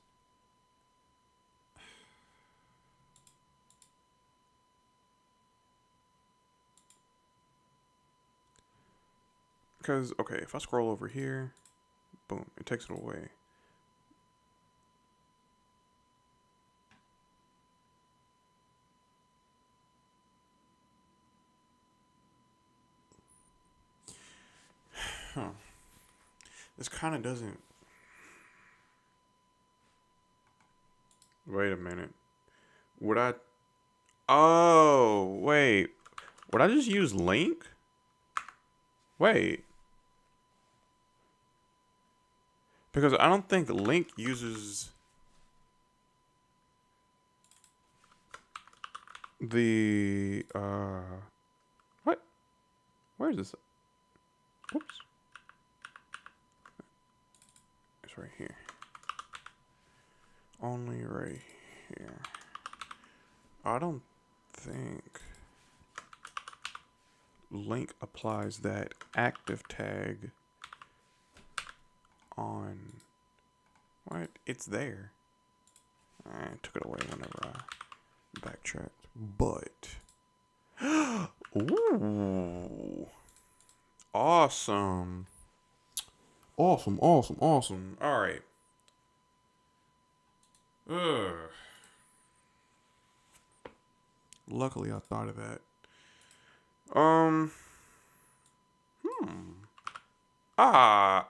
Because, okay, if I scroll over here, boom, it takes it away. Huh. This kind of doesn't. Wait a minute. Would I? Oh, wait. Would I just use link? Wait. Because I don't think link uses the what? Where is this? Whoops. It's right here. Only right here. I don't think link applies that active tag on what? It's there. I took it away whenever I backtracked. But ooh. Awesome. Awesome, awesome, awesome. Alright. Luckily I thought of that. Ah.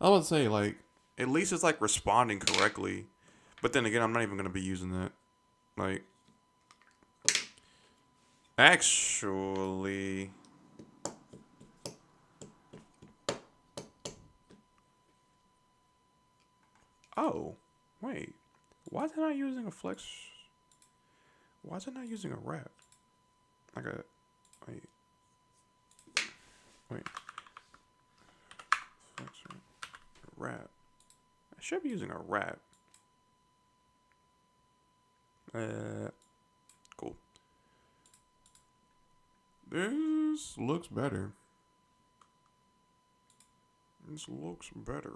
I would say like at least it's like responding correctly. But then again, I'm not even gonna be using that. Like actually oh, wait. Why is it not using a flex? Why is it not using a wrap? Like a wait. Flex wrap. I should be using a wrap. Cool. This looks better. This looks better.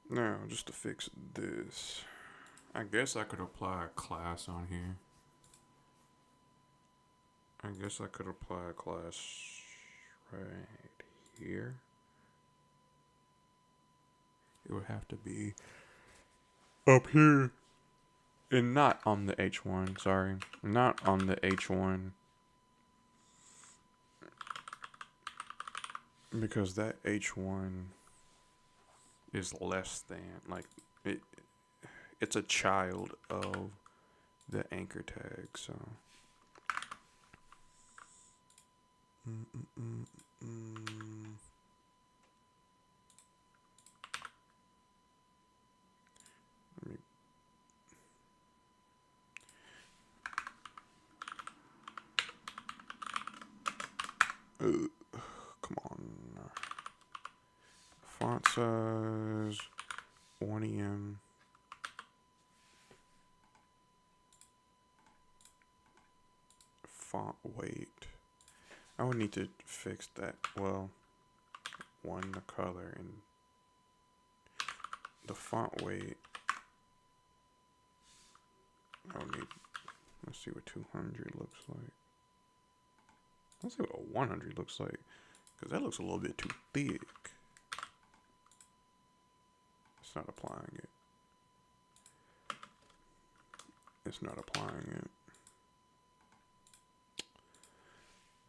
Now, just to fix this, I guess I could apply a class on here. I guess I could apply a class right here. It would have to be up here. And not on the H1, sorry. Not on the H1. Because that H1 is less than, like, it's a child of the anchor tag, so. Mm, mm, mm, mm. Let me. Come on. Font size 1em. Font weight. I would need to fix that. Well, one, the color, and the font weight. I would need. Let's see what 200 looks like. Let's see what 100 looks like, because that looks a little bit too thick. It's not applying it. It's not applying it.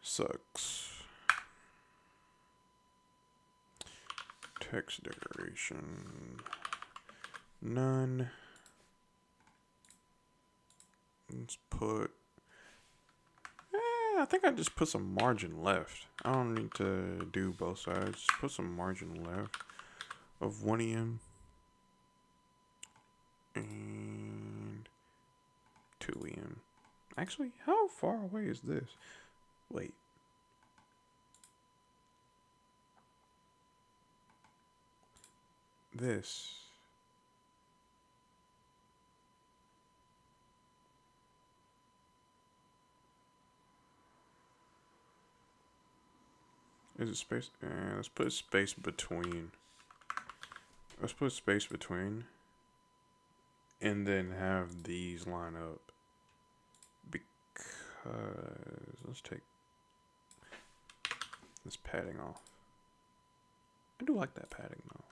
Sucks. Text decoration. None. Let's put. I think I just put some margin left. I don't need to do both sides. Just put some margin left of 1em and 2em. Actually, how far away is this? Wait. This. Is it space? Let's put space between. Let's put space between. And then have these line up. Because let's take this padding off. I do like that padding though.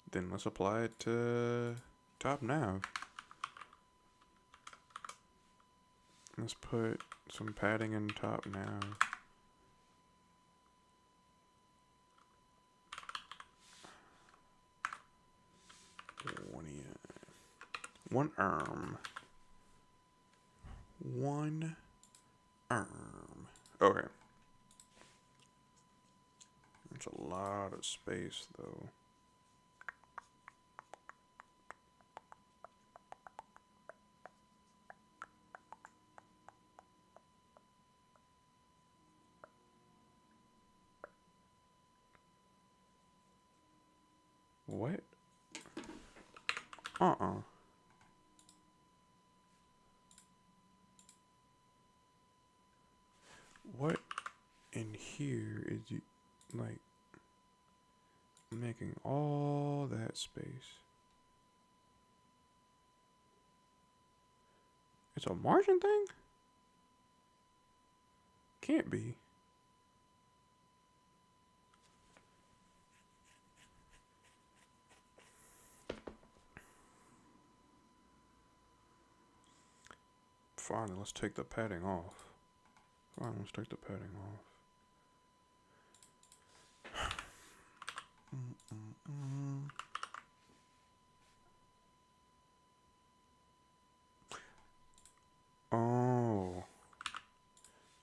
Then let's apply it to top nav. Let's put some padding in top nav. One arm. One arm. Okay. That's a lot of space though. What? What in here is you like making all that space? It's a margin thing? Can't be. Fine, let's take the padding off. Fine, let's take the padding off. Oh,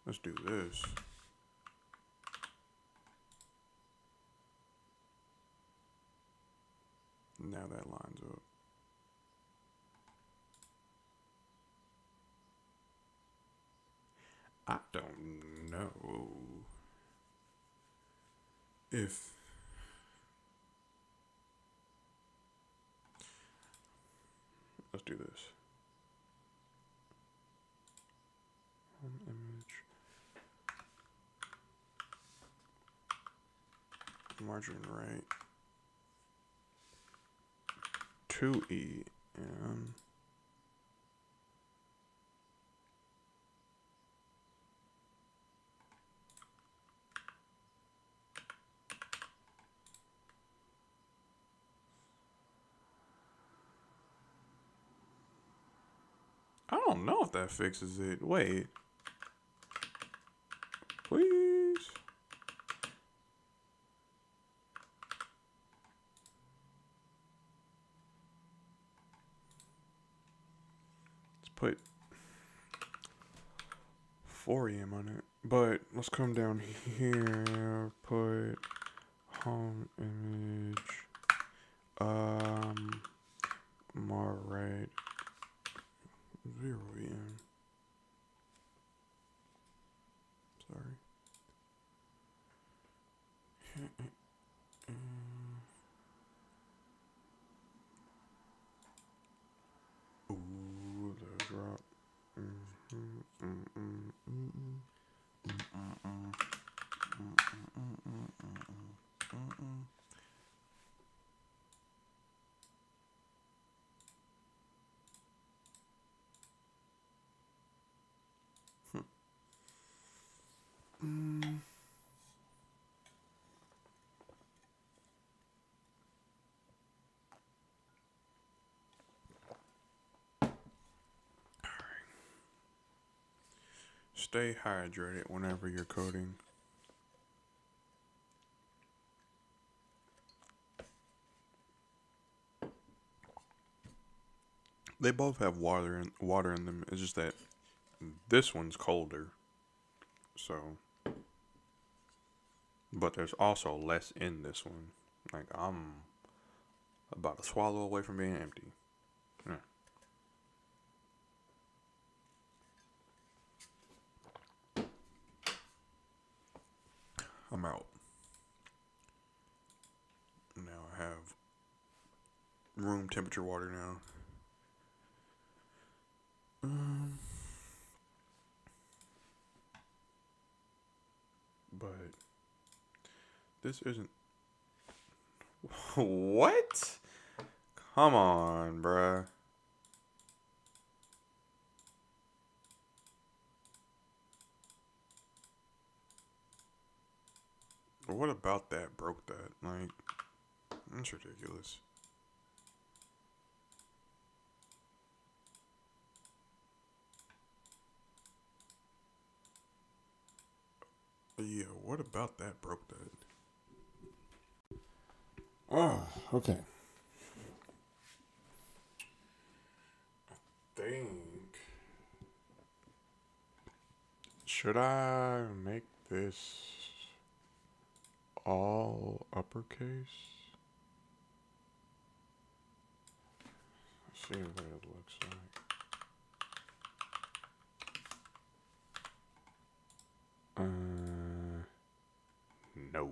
let's do this. Now that lines up. I don't know if let's do this. Image. Margin right. 2E and I don't know if that fixes it. Wait. Please. Let's put 4 a.m. on it. But let's come down here. Put home image. Right. 0 a.m. Sorry. Ooh, the drop. Stay hydrated whenever you're coding. They both have water in them. It's just that this one's colder. So, but there's also less in this one. Like I'm about to swallow away from being empty. Yeah. I'm out. Now I have room temperature water now. But this isn't. What? Come on, bruh. What about that broke that? Like, that's ridiculous. Yeah, what about that broke that? Oh, okay. Think. Should I make this all uppercase? Let's see what it looks like. No.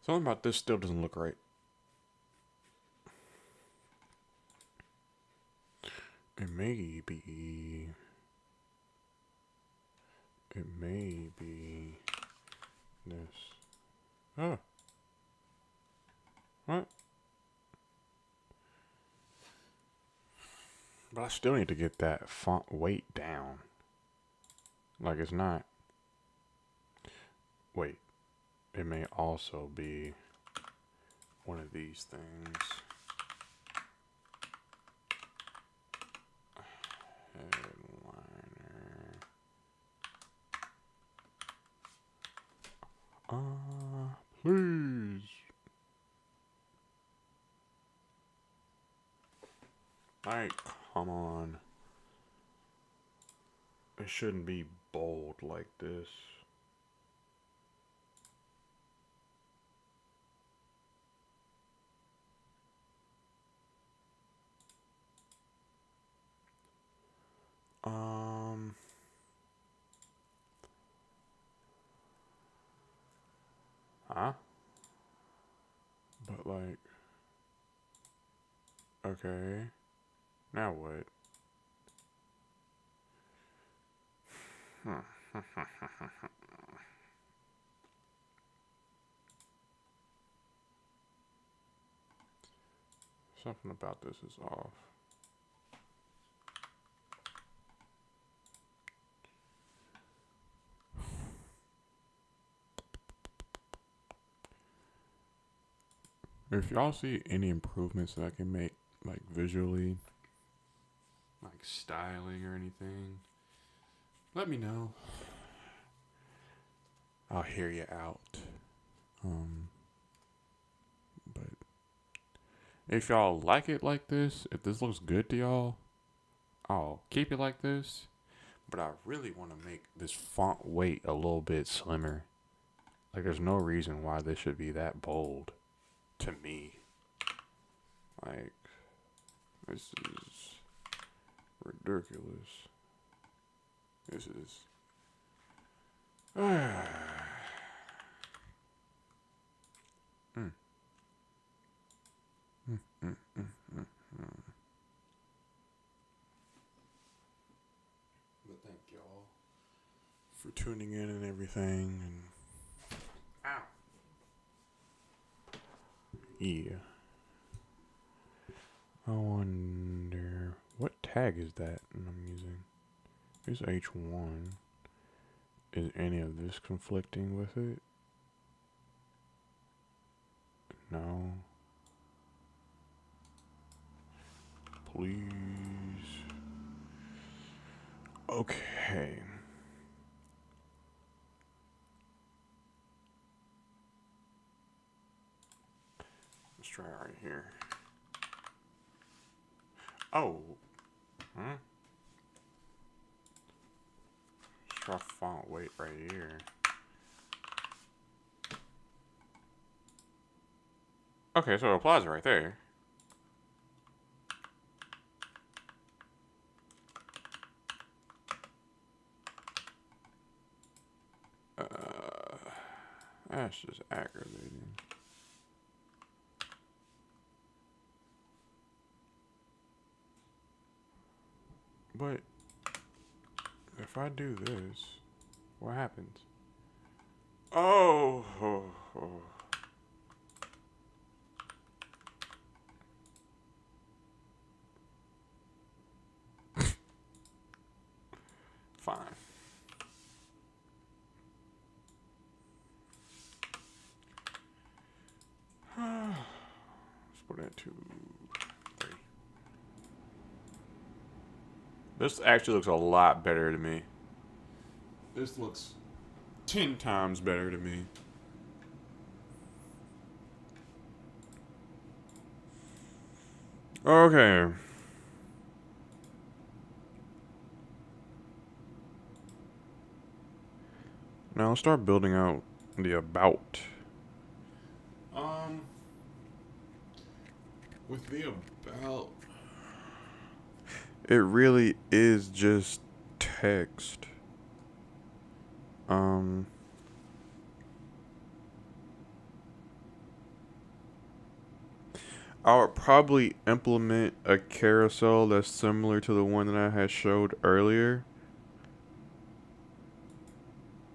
Something about this still doesn't look right. It may be this. Oh. What? But I still need to get that font weight down. Like it's not. Wait. It may also be one of these things. Headliner. Please. Like, come on. It shouldn't be bold like this. Huh? But like, okay. Now what? Something about this is off. If y'all see any improvements that I can make, like visually, like styling or anything, let me know. I'll hear you out. But If y'all like it like this, if this looks good to y'all, I'll keep it like this. But I really want to make this font weight a little bit slimmer. Like, there's no reason why this should be that bold to me. Like, this is ridiculous. This is. mm. But thank y'all for tuning in and everything. And ow. Yeah. I wonder what tag is that I'm using. Here's H1. Is any of this conflicting with it? No. Please. Okay. Let's try right here. Oh. Let's try font weight right here. Okay, so it applies right there. That's just aggravating. But if I do this, what happens? Oh. Fine. Let's put that 2, 3. This actually looks a lot better to me. This looks 10 times better to me. Okay. Now let's start building out the about. With the about, it really is just text. I would probably implement a carousel that's similar to the one that I had showed earlier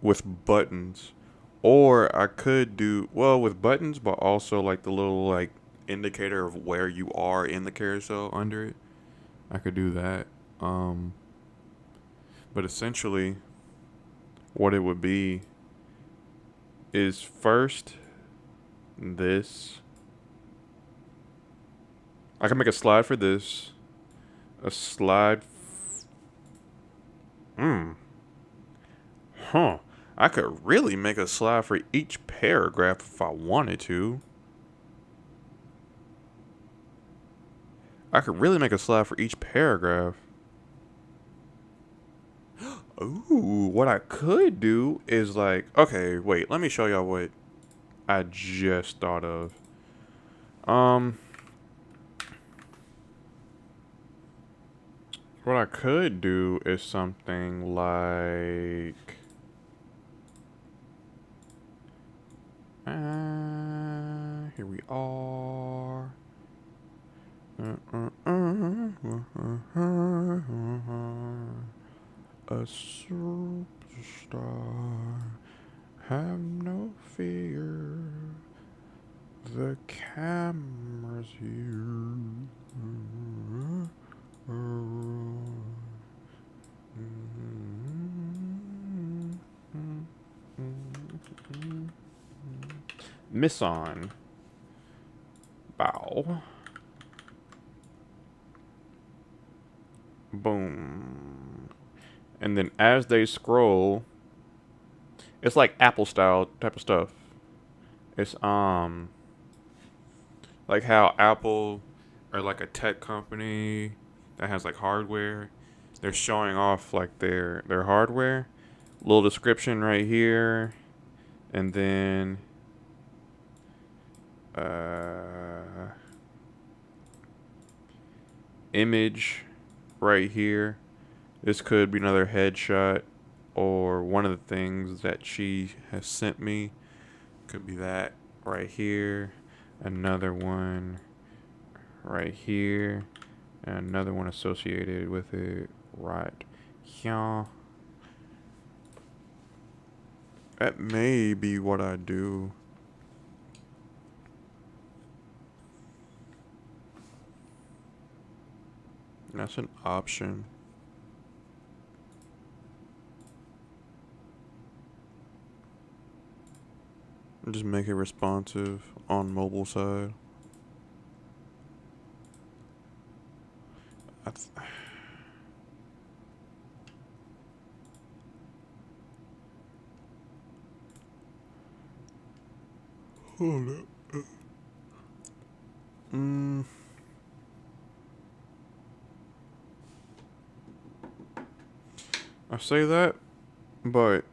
with buttons. Or I could do, well, with buttons, but also like the little like indicator of where you are in the carousel under it. I could do that. But essentially what it would be is first this. I can make a slide for this. A slide. Huh. I could really make a slide for each paragraph if I wanted to. I could really make a slide for each paragraph. Ooh, what I could do is like, okay, wait, let me show y'all what I just thought of. What I could do is something like, here we are. A superstar, have no fear. The camera's here. Miss on. Bow. Boom. And then as they scroll, it's like Apple style type of stuff. It's Like how Apple or like a tech company that has like hardware, they're showing off like their hardware. Little description right here, and then uh, image right here. This could be another headshot or one of the things that she has sent me. Could be that right here. Another one right here. And another one associated with it right here. That may be what I do. That's an option. Just make it responsive on mobile side. I th- Hold up. Mm, I say that, but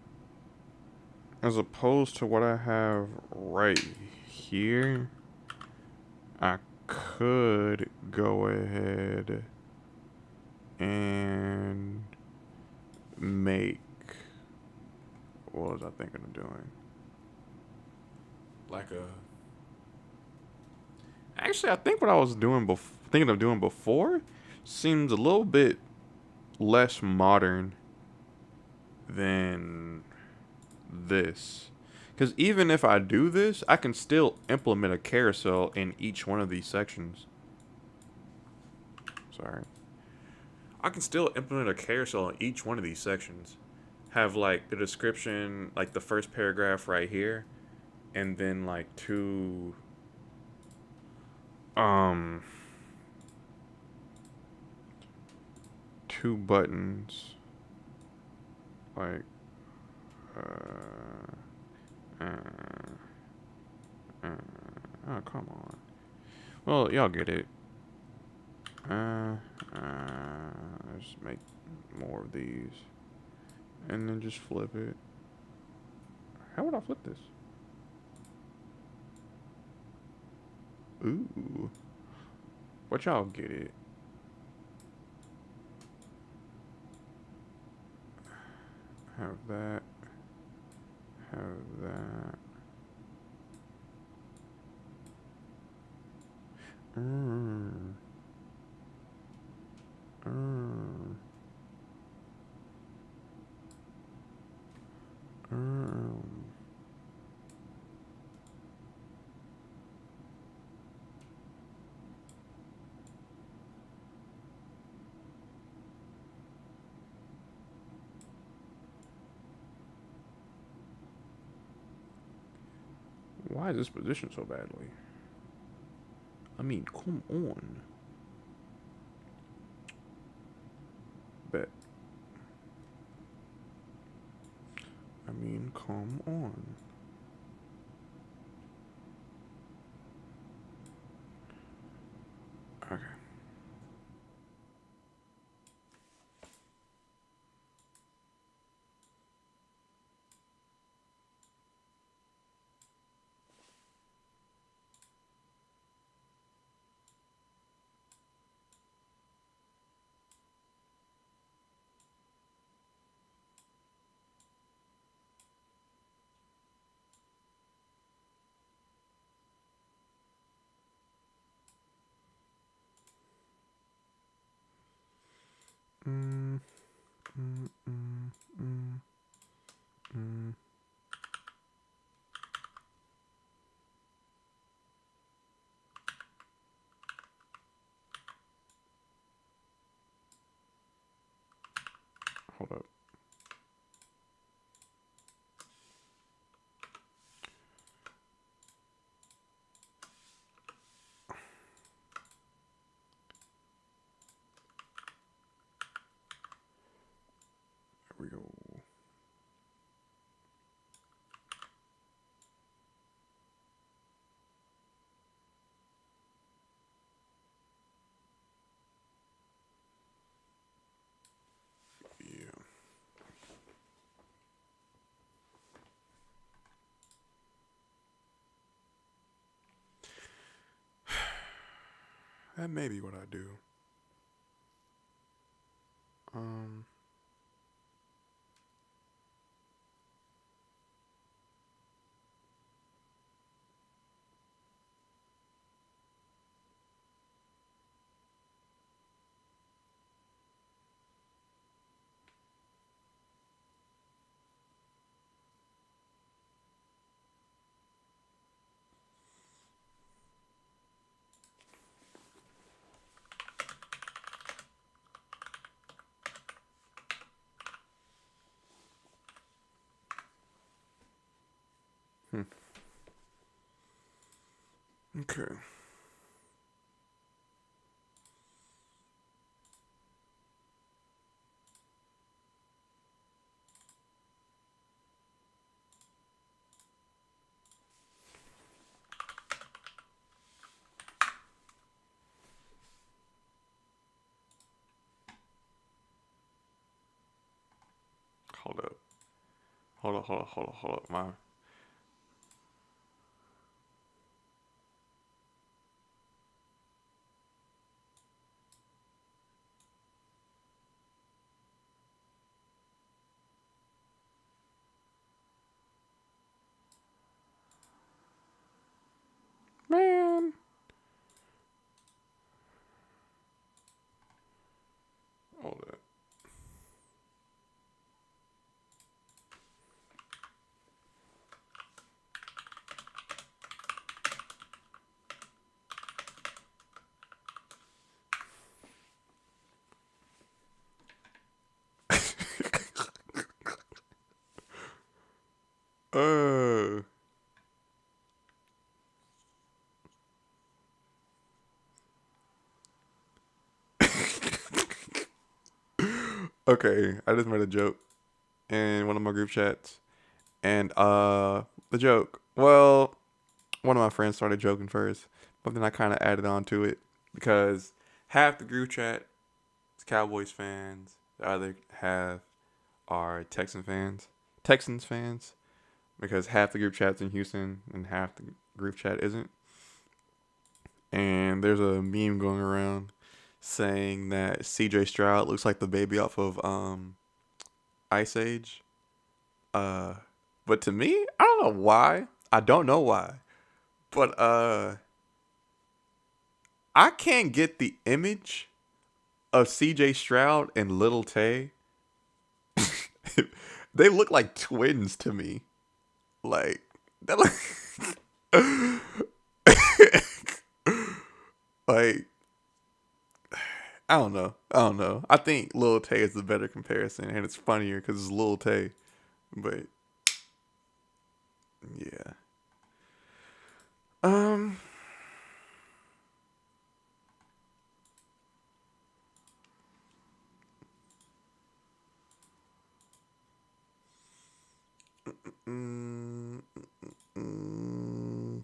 as opposed to what I have right here, I could go ahead and make. What was I thinking of doing? Like a. Actually, I think what I was thinking of doing before seems a little bit less modern than this. Because even if I do this, I can still implement a carousel in each one of these sections. Sorry. I can still implement a carousel in each one of these sections. Have like the description, like the first paragraph right here, and then like um, two buttons. Like, uh, uh, uh, oh, come on. Well, y'all get it. Just make more of these. And then just flip it. How would I flip this? Ooh. But y'all get it. Have that. Have that. Mm. Mm. Mm. Why is this positioned so badly? I mean, come on. Bet. I mean, come on. Okay. Mm, mm, mm, mm, mm. Hold up. There we go. That may be what I do. Um. Okay. Hold up. Hold up. My man. Hold up. uh. Okay, I just made a joke in one of my group chats, and the joke. Well, one of my friends started joking first, but then I kind of added on to it because half the group chat is Cowboys fans, the other half are Texans fans, because half the group chat's in Houston and half the group chat isn't. And there's a meme going around saying that CJ Stroud looks like the baby off of Ice Age. Uh, but to me, I don't know why. I don't know why. But I can't get the image of CJ Stroud and Little Tay. They look like twins to me. Like that like I don't know. I don't know. I think Lil Tay is the better comparison, and it's funnier because it's Lil Tay. But yeah. Um. Mm, mm,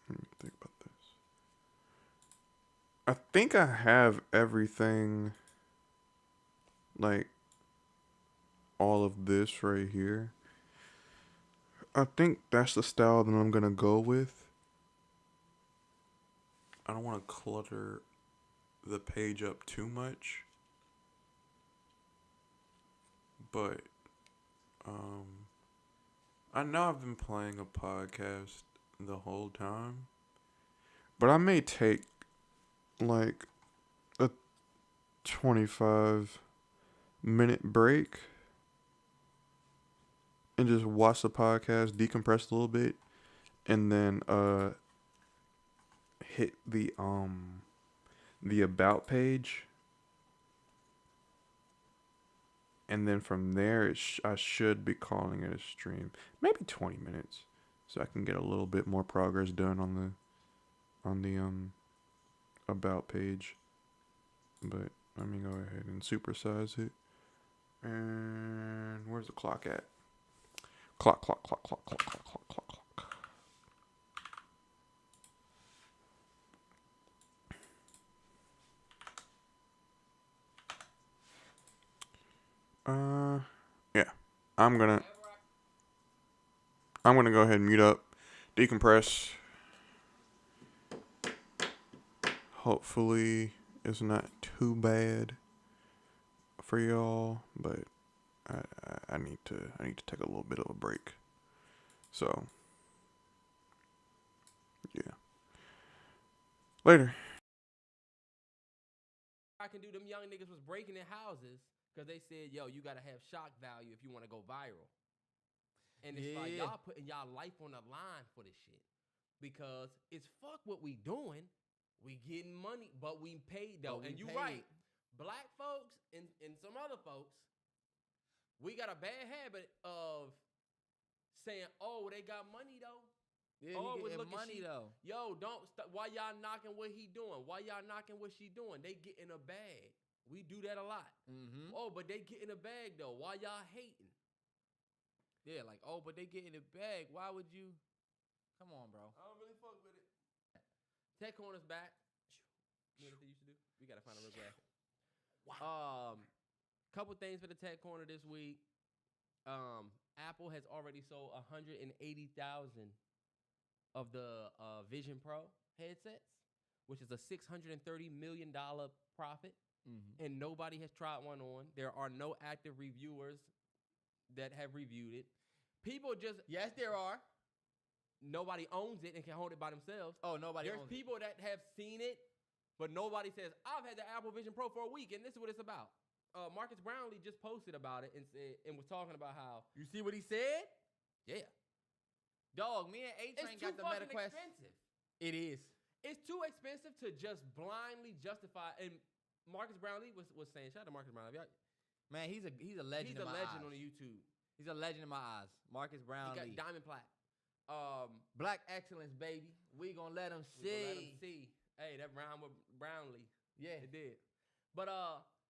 let me think about this. I think I have everything, like all of this right here. I think that's the style that I'm gonna go with. I don't want to clutter the page up too much, but um, I know I've been playing a podcast the whole time, but I may take like a 25-minute break and just watch the podcast, decompress a little bit, and then hit the about page, and then from there I should be calling it a stream. Maybe 20 minutes, so I can get a little bit more progress done on the about page. But let me go ahead and supersize it. And where's the clock at? Clock. Yeah. I'm gonna I'm gonna go ahead and mute up, decompress. Hopefully, it's not too bad for y'all, but I need to take a little bit of a break. So, yeah. Later. I can do. Them young niggas was breaking in houses because they said, yo, you got to have shock value if you want to go viral. And it's like, y'all putting y'all life on the line for this shit. Because it's fuck what we doing. We getting money, but we paid though. And you right. Black folks and some other folks, we got a bad habit of saying, oh, they got money though. Yeah, oh, he getting look money though. Yo, don't stop. Why y'all knocking what he doing? Why y'all knocking what she doing? They get in a bag. We do that a lot. Mm-hmm. Oh, but they get in a bag though. Why y'all hating? Yeah, like, oh, but they get in a bag. Why would you? Come on, bro. I don't really fuck with it. Tech Corner's back. You know what they used to do? We gotta find a real graphic. Wow. Couple things for the Tech Corner this week. Apple has already sold 180,000 of the Vision Pro headsets, which is a $630 million profit, and nobody has tried one on. There are no active reviewers that have reviewed it. People just... Yes, there are. Nobody owns it and can hold it by themselves. Oh, nobody There's owns people that have seen it, but nobody says, I've had the Apple Vision Pro for a week, and this is what it's about. Marcus Brownlee just posted about it and was talking about how... You see what he said? Yeah. Dog, me and A-Train got the MetaQuest. Expensive. It is. It's too expensive to just blindly justify. And Marcus Brownlee was saying, shout out to Marcus Brownlee. Man, he's a legend. He's a legend on the YouTube. He's a legend in my eyes. Marcus Brownlee. He got diamond plaque. Black excellence, baby. We gonna let him see. Hey, that rhyme with Brownlee. Yeah, it did. But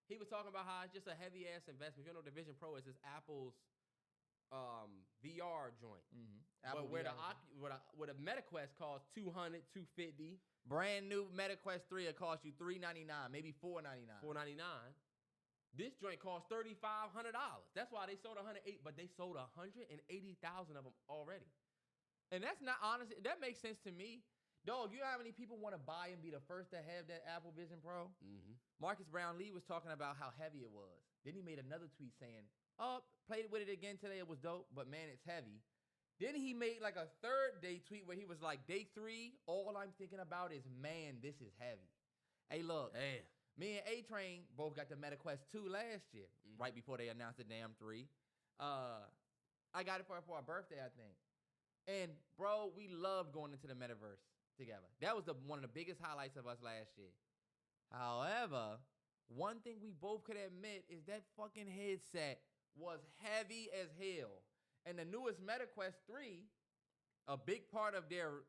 he was talking about how it's just a heavy ass investment. You know, the Vision Pro is Apple's VR joint. Apple but where the MetaQuest costs $200, $250. Brand new MetaQuest 3 will cost you $399, maybe $499. $499. This joint costs $3,500. That's why they sold 108, but they sold 180,000 of them already. And that's not honest. That makes sense to me. Dog, you know how many people want to buy and be the first to have that Apple Vision Pro? Marcus Brownlee was talking about how heavy it was. Then he made another tweet saying, oh, played with it again today. It was dope, but man, it's heavy. Then he made like a third day tweet where he was like, day 3, all I'm thinking about is, man, this is heavy. Hey, look. Damn. Me and A-Train both got the MetaQuest 2 last year, right before they announced the damn 3. I got it for our birthday, I think. And, bro, we loved going into the metaverse together. That was one of the biggest highlights of us last year. However, one thing we both could admit is that fucking headset was heavy as hell. And the newest MetaQuest 3, a big part of their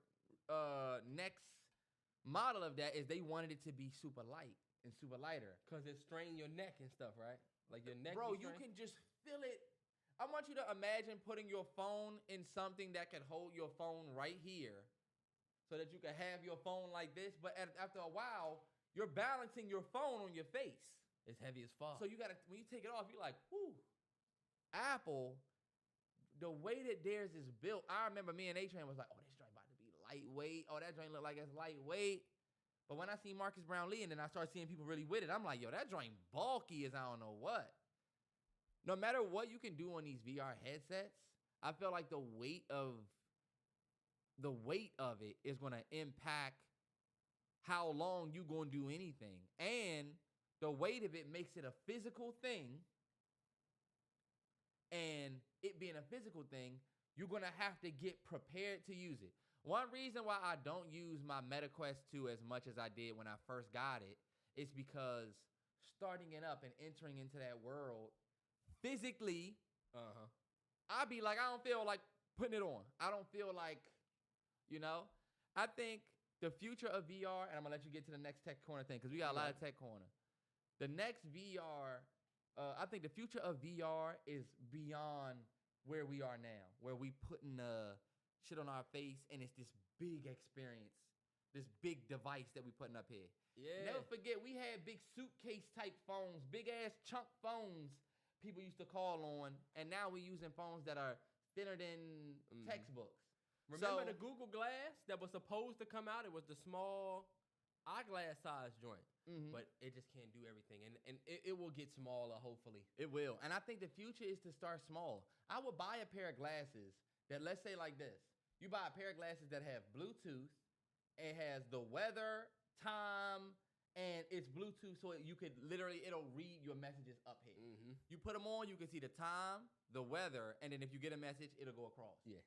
next model of that is they wanted it to be super light and super lighter. Because it strained your neck and stuff, right? Like your neck. Bro, you can just feel it. I want you to imagine putting your phone in something that could hold your phone right here so that you can have your phone like this. But after a while, you're balancing your phone on your face. It's heavy as fuck. So you got to, when you take it off, you're like, whoo. Apple, the way that theirs is built, I remember me and A-Train was like, oh, this joint about to be lightweight. Oh, that joint look like it's lightweight. But when I see Marcus Brownlee and then I start seeing people really with it, I'm like, yo, that joint bulky as I don't know what. No matter what you can do on these VR headsets, I feel like the weight of it is going to impact how long you going to do anything. And the weight of it makes it a physical thing. And it being a physical thing, you're going to have to get prepared to use it. One reason why I don't use my MetaQuest 2 as much as I did when I first got it is because starting it up and entering into that world, physically, I'd be like, I don't feel like putting it on. I don't feel like, you know. I think the future of VR, and I'm going to let you get to the next Tech Corner thing because we got a lot of Tech Corner. The next VR, I think the future of VR is beyond where we are now, where we putting shit on our face and it's this big experience, this big device that we putting up here. Yeah. Never forget, we had big suitcase type phones, big ass chunk phones people used to call on, and now we're using phones that are thinner than textbooks. Remember the Google Glass that was supposed to come out? It was the small eyeglass size joint. But it just can't do everything. And it will get smaller, hopefully. It will. And I think the future is to start small. I would buy a pair of glasses that, let's say like this. You buy a pair of glasses that have Bluetooth. It has the weather, time, and it's Bluetooth, so you could literally, it'll read your messages up here. You put them on, you can see the time, the weather, and then if you get a message, it'll go across. Yeah.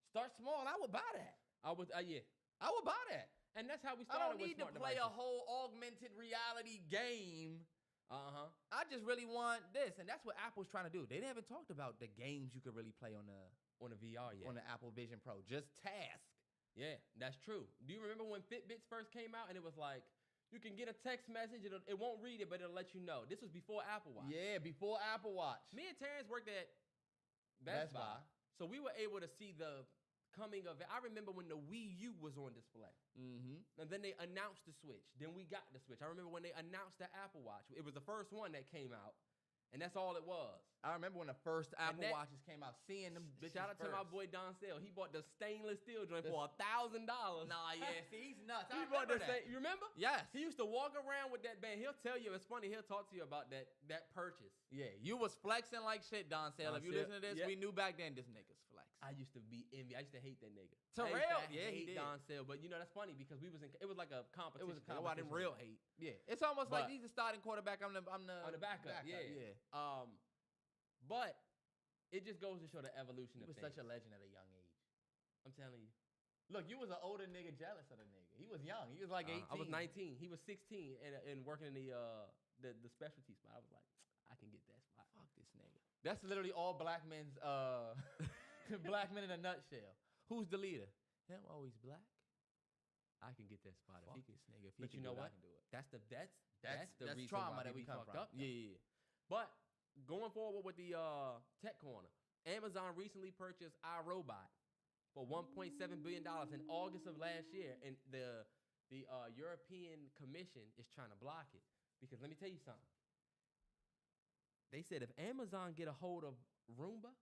Start small. I would buy that. I would buy that. And that's how we I started. don't need to play a whole augmented reality game. I just really want this, and that's what Apple's trying to do. They haven't talked about the games you could really play on the VR yet. On the Apple Vision Pro. Just task. Yeah, that's true. Do you remember when Fitbits first came out and it was like, you can get a text message, it won't read it, but it'll let you know. This was before Apple Watch. Yeah, before Apple Watch. Me and Terrence worked at Best Buy, so we were able to see the coming of it. I remember when the Wii U was on display. And then they announced the Switch. Then we got the Switch. I remember when they announced the Apple Watch. It was the first one that came out. And that's all it was. I remember when the first Apple Watches came out, seeing them bitches Shout out to my boy Don Sale. He bought the stainless steel joint for $1,000. Nah, yeah, see, he's nuts. He bought the same. You remember? Yes. He used to walk around with that band. He'll tell you, it's funny, he'll talk to you about that purchase. Yeah, you was flexing like shit, Don Sale. If you listen to this, we knew back then this nigga's flex. I used to be envy. I used to hate that nigga. Terrell, he did. Don Sale, but you know that's funny because we was in. It was like a competition. It was a competition. I didn't real hate. Yeah, it's almost like he's the starting quarterback. I'm the backup. Yeah. But it just goes to show the evolution of things. He was such a legend at a young age. I'm telling you. Look, you was an older nigga jealous of the nigga. He was young. He was like 18. I was 19. He was 16 and working in the specialty spot. I was like, I can get that spot. Fuck this nigga. That's literally all black men's black men in a nutshell. Who's the leader? Him. Oh, he's black. I can get that spot. Fuck this nigga. But you know what? I can do it. That's the reason trauma why that we come fucked from. up. Yeah. But going forward with the tech corner, Amazon recently purchased iRobot for $1.7 billion in August of last year, and the European Commission is trying to block it because let me tell you something. They said if Amazon get a hold of Roomba,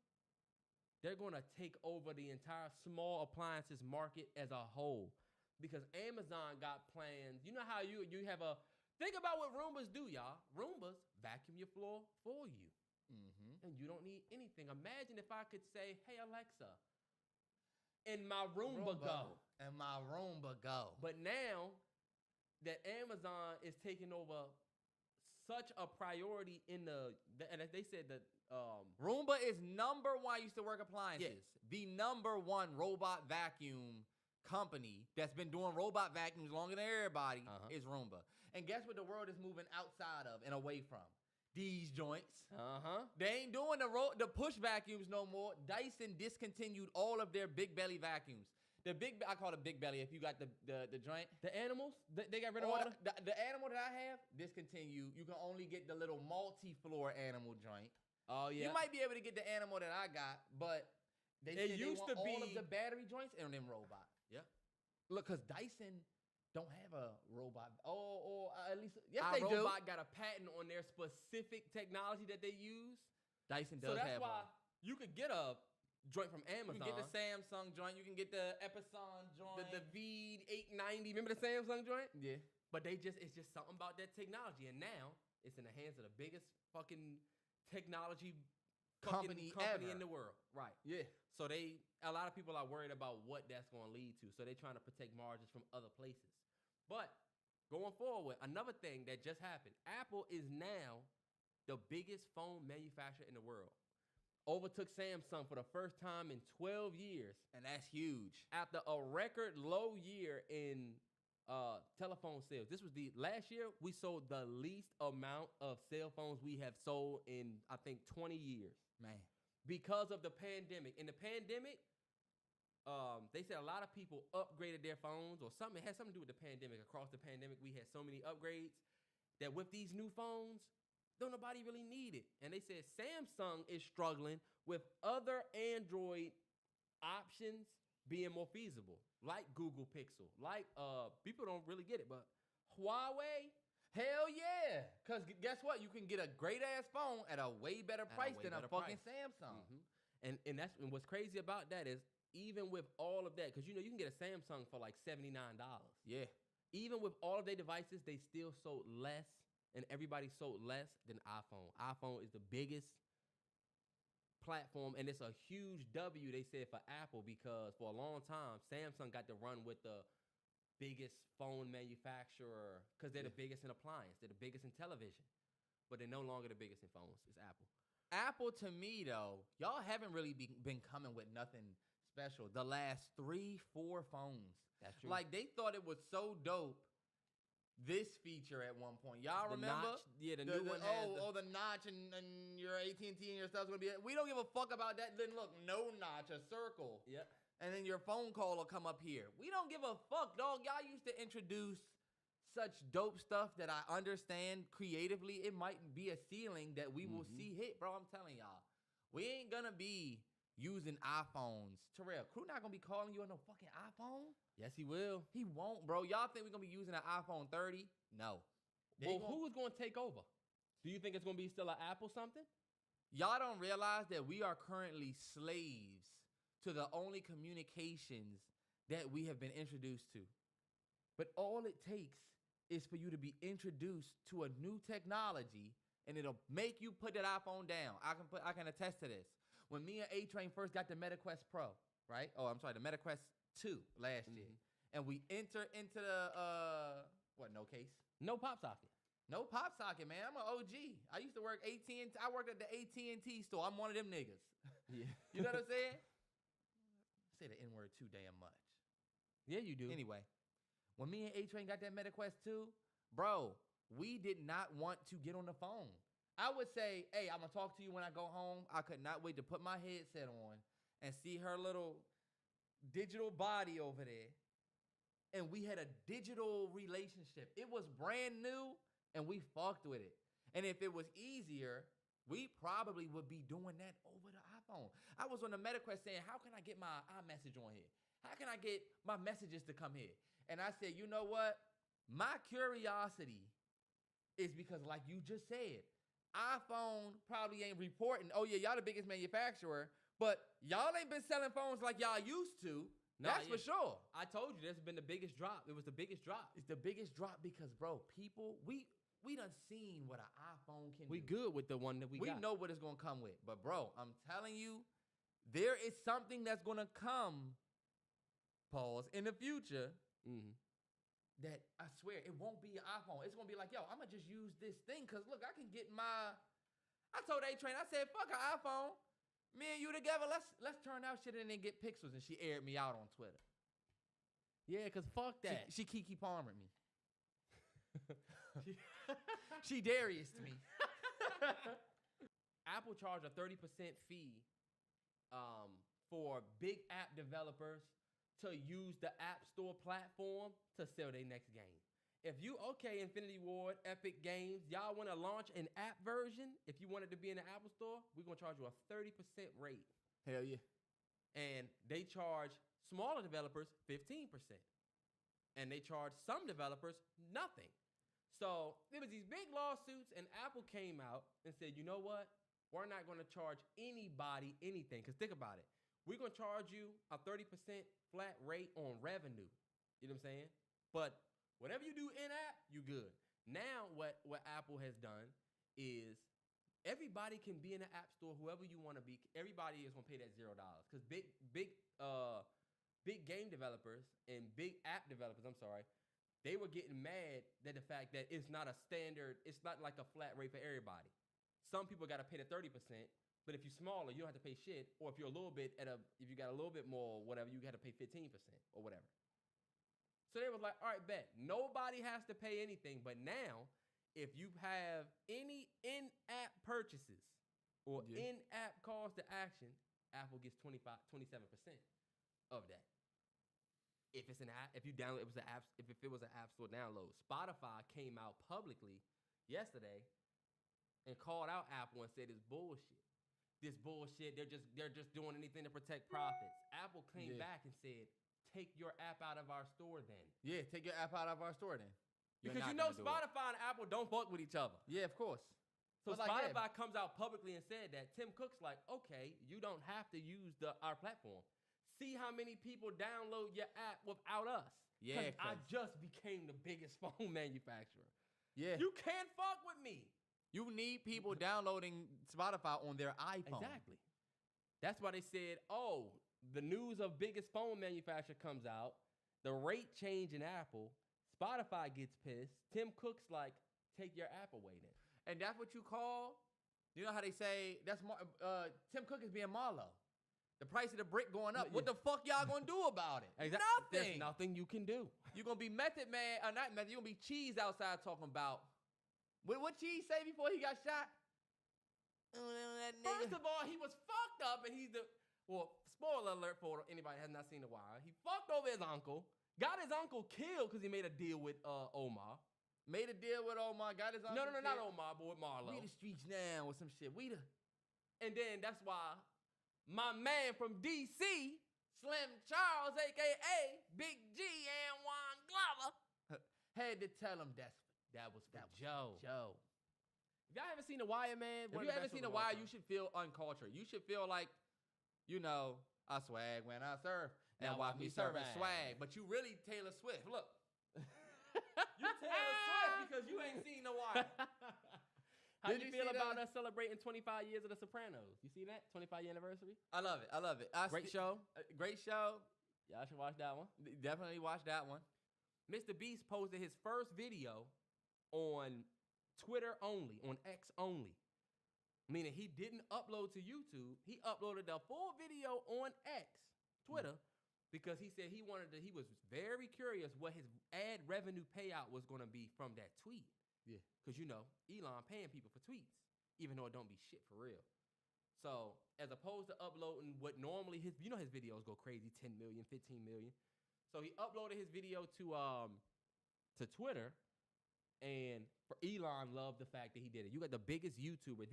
they're going to take over the entire small appliances market as a whole because Amazon got plans. You know how you have a think about what Roombas do, y'all. Roombas vacuum your floor for you. And you don't need anything. Imagine if I could say, hey, Alexa, in my Roomba go. And my Roomba go. But now that Amazon is taking over such a priority in and they said that Roomba is number one. I used to work appliances. Yeah. The number one robot vacuum company that's been doing robot vacuums longer than everybody is Roomba. And guess what the world is moving outside of and away from? These joints. They ain't doing the push vacuums no more. Dyson discontinued all of their big belly vacuums. I call it big belly if you got the joint. The animals, they got rid of all the animal that I have, discontinued. You can only get the little multi-floor animal joint. Oh, yeah. You might be able to get the animal that I got, but they used to be all of the battery joints and them robot. Yeah. Look, because Dyson don't have a robot. Or at least, yes, they do. Robot got a patent on their specific technology that they use. Dyson does have one. So that's why you could get a joint from Amazon. You can get the Samsung joint. You can get the Epson joint. The Veed 890. Remember the Samsung joint? Yeah. But it's just something about that technology. And now it's in the hands of the biggest fucking technology company in the world. Right. Yeah. So a lot of people are worried about what that's going to lead to. So they're trying to protect margins from other places. But going forward, another thing that just happened, Apple is now the biggest phone manufacturer in the world. Overtook Samsung for the first time in 12 years. And that's huge. After a record low year in telephone sales. This was last year we sold the least amount of cell phones we have sold in, I think, 20 years. Man. Because of the pandemic. In the pandemic, they said a lot of people upgraded their phones or something. It had something to do with the pandemic. Across the pandemic, we had so many upgrades that with these new phones, don't nobody really need it. And they said Samsung is struggling with other Android options being more feasible, like Google Pixel, like people don't really get it, but Huawei. Hell yeah. Because guess what? You can get a great-ass phone at a way better price than a fucking Samsung. And what's crazy about that is even with all of that, because you can get a Samsung for like $79. Yeah. Even with all of their devices, they still sold less, and everybody sold less than iPhone. iPhone is the biggest platform, and it's a huge W, they said, for Apple, because for a long time, Samsung got to run with the biggest phone manufacturer because they're the biggest in appliance. They're the biggest in television, but they're no longer the biggest in phones. It's Apple. Apple, to me, though, y'all haven't really been coming with nothing special the last 3-4 phones. That's true. Like, they thought it was so dope, this feature at one point. Y'all remember? Notch, yeah, the new one has the notch and your AT&T and your stuff's going to be... We don't give a fuck about that. Then look, no notch, a circle. Yep. And then your phone call will come up here. We don't give a fuck, dog. Y'all used to introduce such dope stuff that I understand creatively. It might be a ceiling that we will see hit, bro. I'm telling y'all. We ain't going to be using iPhones. Terrell, Crew not going to be calling you on no fucking iPhone? Yes, he will. He won't, bro. Y'all think we're going to be using an iPhone 30? No. Well, who is going to take over? Do you think it's going to be still an Apple something? Y'all don't realize that we are currently slaves to the only communications that we have been introduced to. But all it takes is for you to be introduced to a new technology, and it'll make you put that iPhone down. I can attest to this. When me and A-Train first got the MetaQuest Pro, right? Oh, I'm sorry, the MetaQuest 2 last year. And we enter into the, no case? No pop socket. No pop socket, man. I'm an OG. I used to work AT&T. I worked at the AT&T store. I'm one of them niggas. Yeah. You know what I'm saying? I say the N-word too damn much. Yeah, you do. Anyway, when me and A-Train got that MetaQuest 2, bro, we did not want to get on the phone. I would say, hey, I'm going to talk to you when I go home. I could not wait to put my headset on and see her little digital body over there. And we had a digital relationship. It was brand new, and we fucked with it. And if it was easier, we probably would be doing that over the iPhone. I was on the MetaQuest saying, how can I get my iMessage on here? How can I get my messages to come here? And I said, you know what? My curiosity is because, like you just said, iPhone probably ain't reporting, oh yeah, y'all the biggest manufacturer, but y'all ain't been selling phones like y'all used to. That's for sure. I told you this has been the biggest drop. It was the biggest drop. It's the biggest drop because, bro, people, we done seen what an iPhone can do. We good with the one that we got. We know what it's going to come with. But, bro, I'm telling you, there is something that's going to come, pause, in the future that I swear it won't be an iPhone. It's going to be like, yo, I'm going to just use this thing because, look, I can get my... I told A-Train, I said, fuck an iPhone. Me and you together, let's turn out shit and then get pixels. And she aired me out on Twitter. Yeah, because fuck that. She Kiki Palmer'd me. She Darius'd me. Apple charged a 30% fee for big app developers to use the App Store platform to sell their next game. If you, Infinity Ward, Epic Games, y'all want to launch an app version, if you want it to be in the Apple Store, we're going to charge you a 30% rate. Hell yeah. And they charge smaller developers 15%. And they charge some developers nothing. So there was these big lawsuits, and Apple came out and said, you know what? We're not going to charge anybody anything. Because think about it. We're going to charge you a 30% flat rate on revenue. You know what I'm saying? But whatever you do in-app, you good. Now, what Apple has done is everybody can be in the App Store, whoever you want to be. Everybody is going to pay that $0. Because big game developers and big app developers, they were getting mad at the fact that it's not a standard, it's not like a flat rate for everybody. Some people got to pay the 30%, but if you're smaller, you don't have to pay shit. Or if you're if you got a little bit more, whatever, you got to pay 15% or whatever. So they was like, all right, bet. Nobody has to pay anything. But now, if you have any in-app purchases or in-app calls to action, Apple gets 27% of that. If it's an app, if you download, if it was an App Store download. Spotify came out publicly yesterday and called out Apple and said it's bullshit. This bullshit. They're just doing anything to protect profits. Apple came back and said, take your app out of our store then. Yeah, take your app out of our store then. Because you know Spotify and Apple don't fuck with each other. Yeah, of course. So But like, Spotify comes out publicly and said that. Tim Cook's like, okay, you don't have to use our platform. See how many people download your app without us. Yeah, I just became the biggest phone manufacturer. Yeah. You can't fuck with me. You need people downloading Spotify on their iPhone. Exactly. That's why they said, oh, the news of biggest phone manufacturer comes out, the rate change in Apple, Spotify gets pissed. Tim Cook's like, take your app away then. And that's what you call, you know how they say, Tim Cook is being Marlo. The price of the brick going up. Yeah. What the fuck y'all gonna do about it? Exactly. Nothing. There's nothing you can do. You're gonna be Method Man, or not Method, you're gonna be Cheese outside talking about, what Cheese say before he got shot? First of all, he was fucked up and spoiler alert for anybody who has not seen The Wire. He fucked over his uncle, got his uncle killed because he made a deal with Omar. Made a deal with Omar, got his uncle No, killed. not Omar, but with Marlo. We the streets now or some shit. And then that's why my man from D.C., Slim Charles, a.k.a. Big G and Juan Glover, had to tell him that was for Joe. Joe. If y'all haven't seen The Wire, man, If you haven't seen The Wire, you should feel uncultured. You should feel like, I swag when I surf. Now watch me surf and swag. But you really Taylor Swift. Look. You Taylor Swift because you ain't seen The Wire. How you feel about us celebrating 25 years of The Sopranos? You see that? 25-year anniversary? I love it. Great show. Great show. Y'all should watch that one. Definitely watch that one. Mr. Beast posted his first video on Twitter only, on X only. Meaning he didn't upload to YouTube. He uploaded the full video on X, Twitter, because he said he was very curious what his ad revenue payout was going to be from that tweet. Yeah. Because, Elon paying people for tweets, even though it don't be shit for real. So, as opposed to uploading what normally his videos go crazy, 10 million, 15 million. So, he uploaded his video to Twitter, and Elon loved the fact that he did it. You got the biggest YouTuber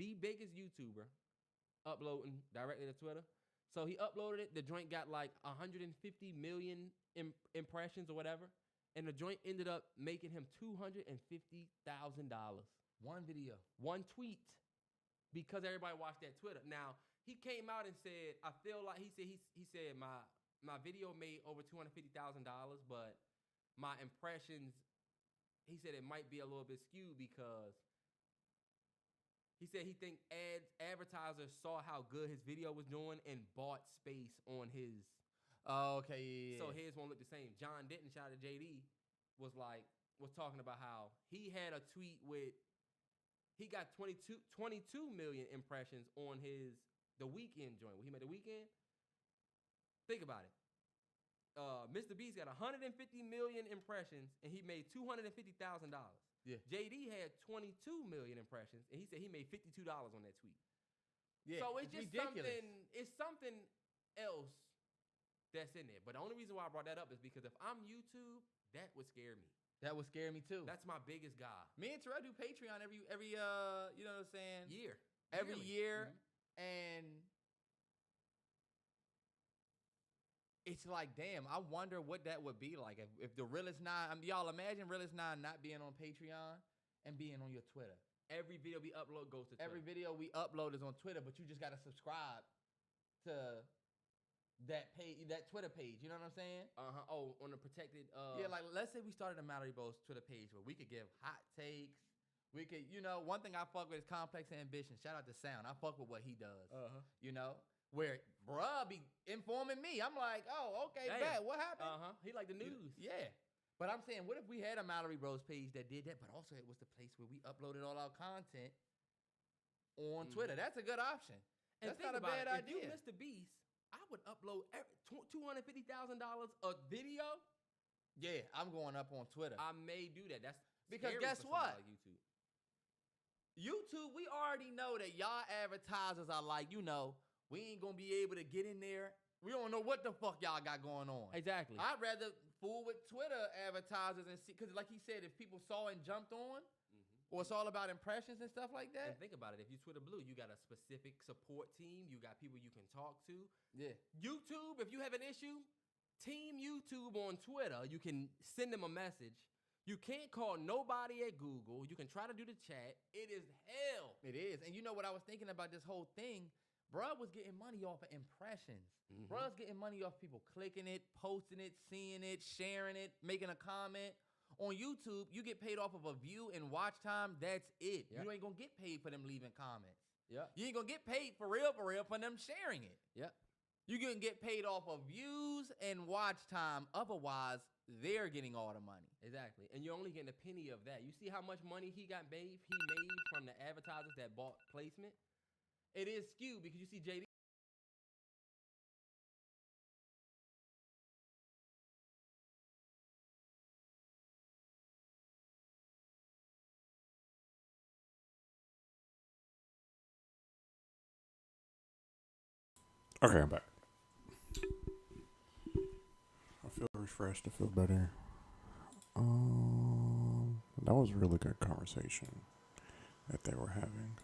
uploading directly to Twitter. So, he uploaded it. The joint got like 150 million impressions or whatever. And the joint ended up making him $250,000. One video. One tweet. Because everybody watched that Twitter. Now, he came out and said, I feel like, he said my video made over $250,000, but my impressions, he said it might be a little bit skewed because he said he think advertisers saw how good his video was doing and bought space on his. Oh, okay, yeah. So his won't look the same. John Denton, shout out to JD, was talking about how he had a tweet with, he got 22 million impressions on the Weeknd joint. When he made The Weeknd, think about it. Mr. Beast got 150 million impressions and he made $250,000. Yeah. JD had 22 million impressions and he said he made $52 on that tweet. Yeah. So it's just ridiculous. something else that's in there. But the only reason why I brought that up is because if I'm YouTube, that would scare me. That would scare me too. That's my biggest guy. Me and Terrell do Patreon every you know what I'm saying? Year. Every Yearly. year. Mhm. And it's like, damn, I wonder what that would be like if the Realest 9, y'all imagine Realest 9 not being on Patreon and being on your Twitter. Every video we upload goes to Twitter. Every video we upload is on Twitter, but you just got to subscribe to that page, that Twitter page. You know what I'm saying? Oh, on the protected. Yeah, like let's say we started a Mallory Bros Twitter page where we could give hot takes. We could, one thing I fuck with is Complex Ambition. Shout out to Sound. I fuck with what he does. Where bruh be informing me. I'm like, oh, okay, bet. What happened? He like the news. Yeah. But I'm saying, what if we had a Mallory Bros page that did that, but also it was the place where we uploaded all our content on Twitter? That's a good option. And that's not a bad idea. If you Mr. Beast, I would upload $250,000 a video. Yeah, I'm going up on Twitter. I may do that. That's because scary guess for what? like YouTube. YouTube, we already know that y'all advertisers are like, we ain't gonna be able to get in there. We don't know what the fuck y'all got going on. Exactly. I'd rather fool with Twitter advertisers and see, because like he said, if people saw and jumped on, or it's all about impressions and stuff like that. And think about it. If you Twitter Blue, you got a specific support team. You got people you can talk to. Yeah. YouTube, if you have an issue, Team YouTube on Twitter, you can send them a message. You can't call nobody at Google. You can try to do the chat. It is hell It is. And you know what I was thinking about this whole thing? Bruh was getting money off of impressions. Bruh's getting money off people clicking it, posting it, seeing it, sharing it, making a comment. On YouTube, you get paid off of a view and watch time. That's it. Yep. You ain't gonna get paid for them leaving comments. Yep. You ain't gonna get paid for real for them sharing it. Yep. You can get paid off of views and watch time. Otherwise, they're getting all the money. Exactly. And you're only getting a penny of that. You see how much money he made from the advertisers that bought placement? It is skewed because you see JD. Okay, I'm back. I feel refreshed. I feel better. That was a really good conversation that they were having.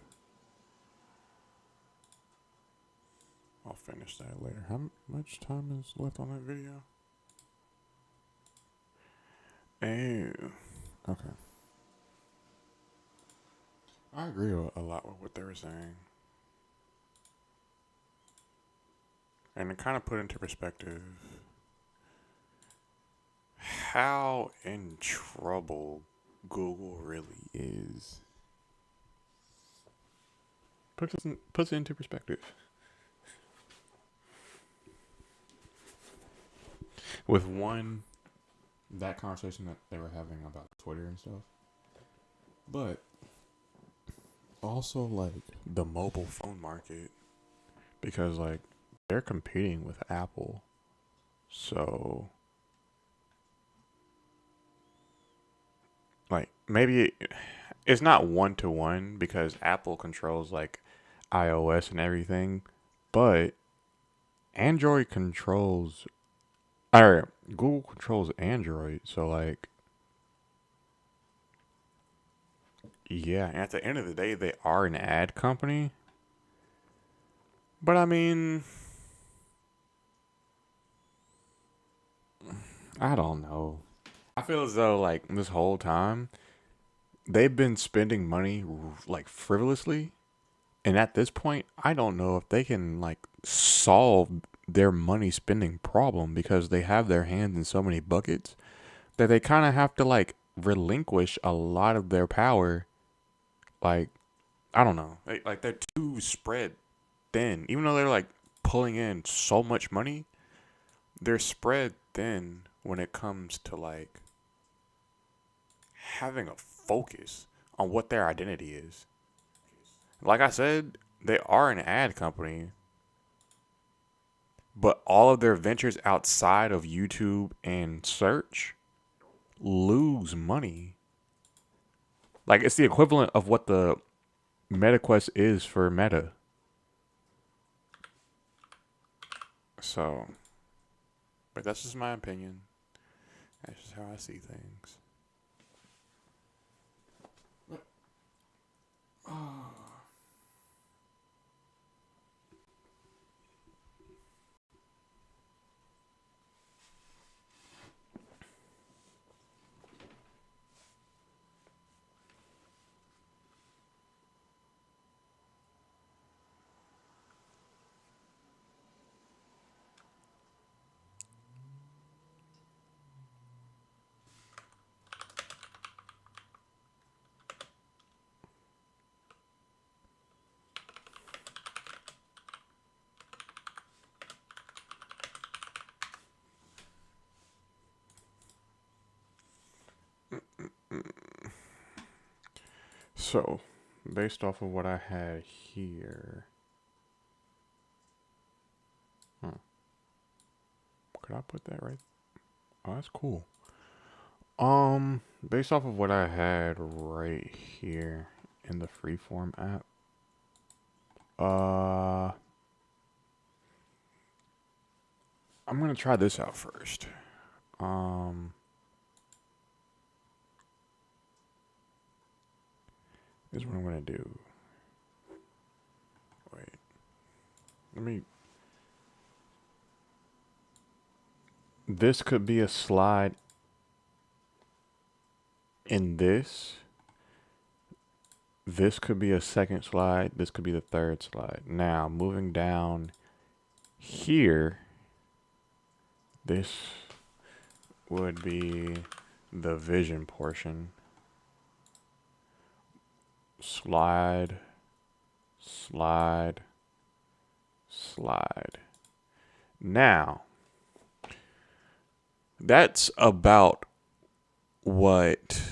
I'll finish that later. How much time is left on that video? Oh, okay. I agree a lot with what they were saying. And it kind of put into perspective how in trouble Google really is. Puts it into perspective. With that conversation that they were having about Twitter and stuff. But also like the mobile phone market. Because like they're competing with Apple. So like maybe it's not 1-to-1 because Apple controls like iOS and everything, but Android controls or Google controls Android. So like yeah, at the end of the day they are an ad company. But I mean I don't know. I feel as though like this whole time they've been spending money like frivolously, and at this point, I don't know if they can like solve their money spending problem because they have their hands in so many buckets that they kind of have to like relinquish a lot of their power. Like I don't know, like they're too spread thin. Even though they're like pulling in so much money, they're spread thin when it comes to like having a focus on what their identity is. Like I said, they are an ad company, but all of their ventures outside of YouTube and search lose money. Like it's the equivalent of what the MetaQuest is for Meta. So, but that's just my opinion. That's just how I see things. So, based off of what I had here, could I put that right? Oh, that's cool. Based off of what I had right here in the Freeform app, I'm gonna try this out first. This is what I'm gonna do. Wait, let me. This could be a slide in this. This could be a second slide. This could be the third slide. Now, moving down here, this would be the vision portion. Slide, slide, slide. Now, that's about what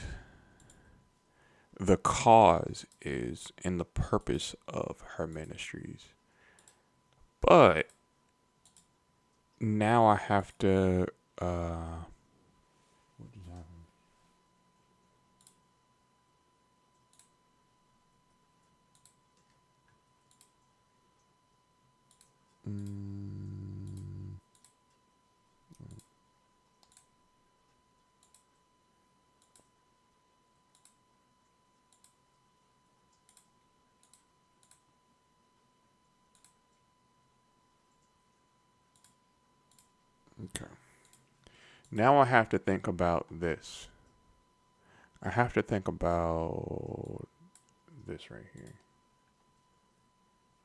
the cause is and the purpose of her ministries. But now I have to what just happened? Okay. Now I have to think about this. I have to think about this right here.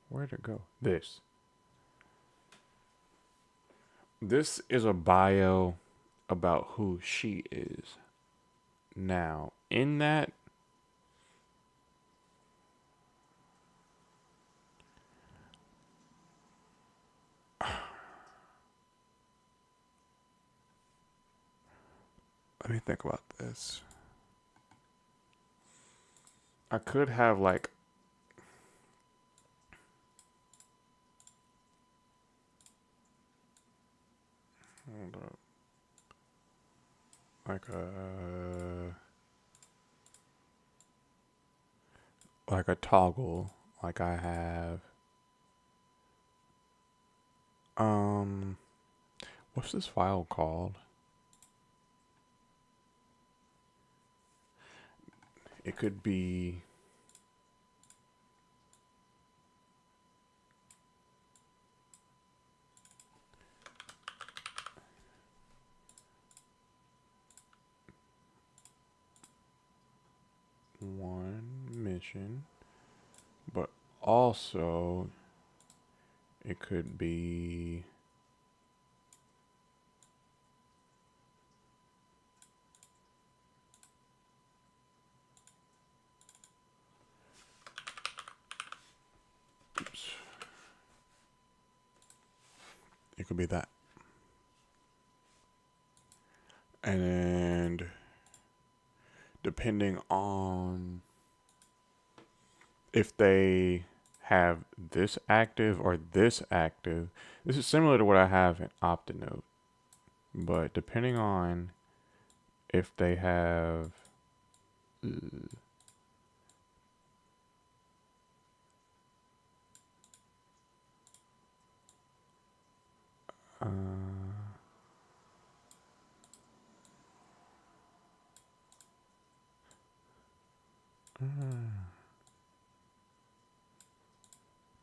Where'd it go? This. This is a bio about who she is. Now, in that, let me think about this. I could have like hold up. Like a toggle like I have what's this file called? It could be one mission, but also it could be oops. It could be that. And depending on if they have this active or this active, this is similar to what I have in OptiNote, but depending on if they have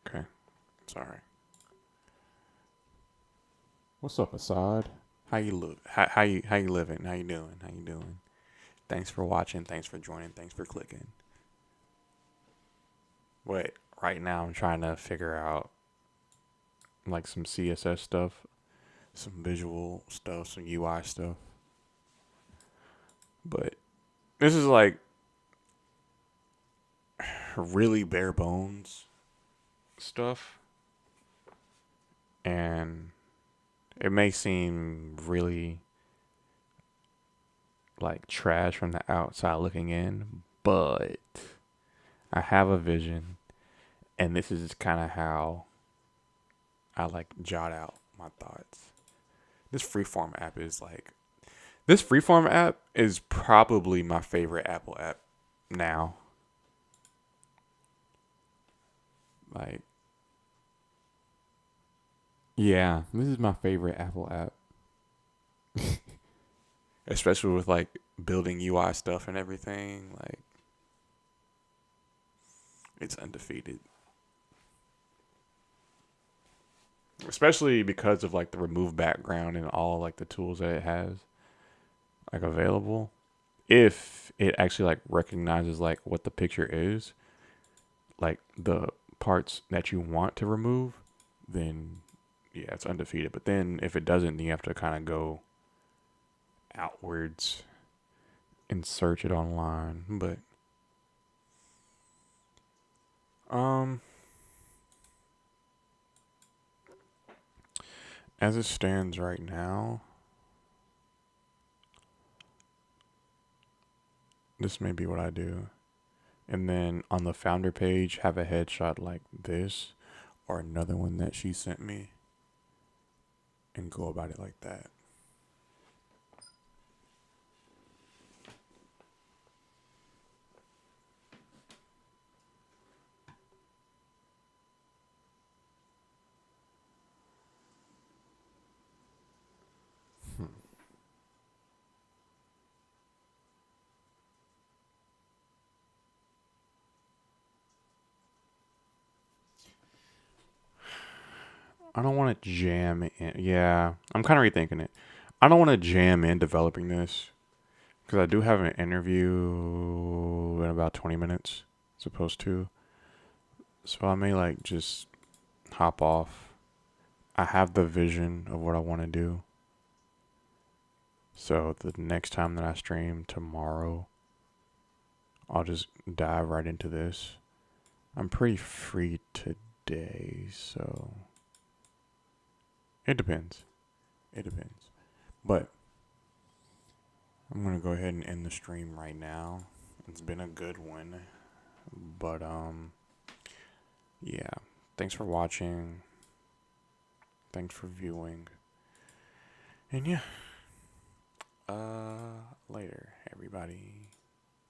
okay, sorry. What's up, Assad? How you look? How you living? How you doing? How you doing? Thanks for watching. Thanks for joining. Thanks for clicking. Wait, right now I'm trying to figure out like some CSS stuff, some visual stuff, some UI stuff. But this is like really bare bones stuff, and it may seem really like trash from the outside looking in, but I have a vision, and this is kind of how I like jot out my thoughts. This Freeform app is probably my favorite Apple app now. Like, yeah, this is my favorite Apple app. Especially with like building UI stuff and everything. Like, it's undefeated. Especially because of like the remove background and all like the tools that it has like available. If it actually like recognizes like what the picture is, like the parts that you want to remove, then yeah, it's undefeated. But then if it doesn't, then you have to kind of go outwards and search it online. But um, as it stands right now, this may be what I do. And then on the founder page, have a headshot like this or another one that she sent me and go about it like that. I don't want to jam in. Yeah, I'm kind of rethinking it. I don't want to jam in developing this because I do have an interview in about 20 minutes, supposed to. So I may like just hop off. I have the vision of what I want to do. So the next time that I stream tomorrow, I'll just dive right into this. I'm pretty free today, so it depends. It depends. But I'm going to go ahead and end the stream right now. It's been a good one. But yeah. Thanks for watching. Thanks for viewing. And yeah. Later, everybody.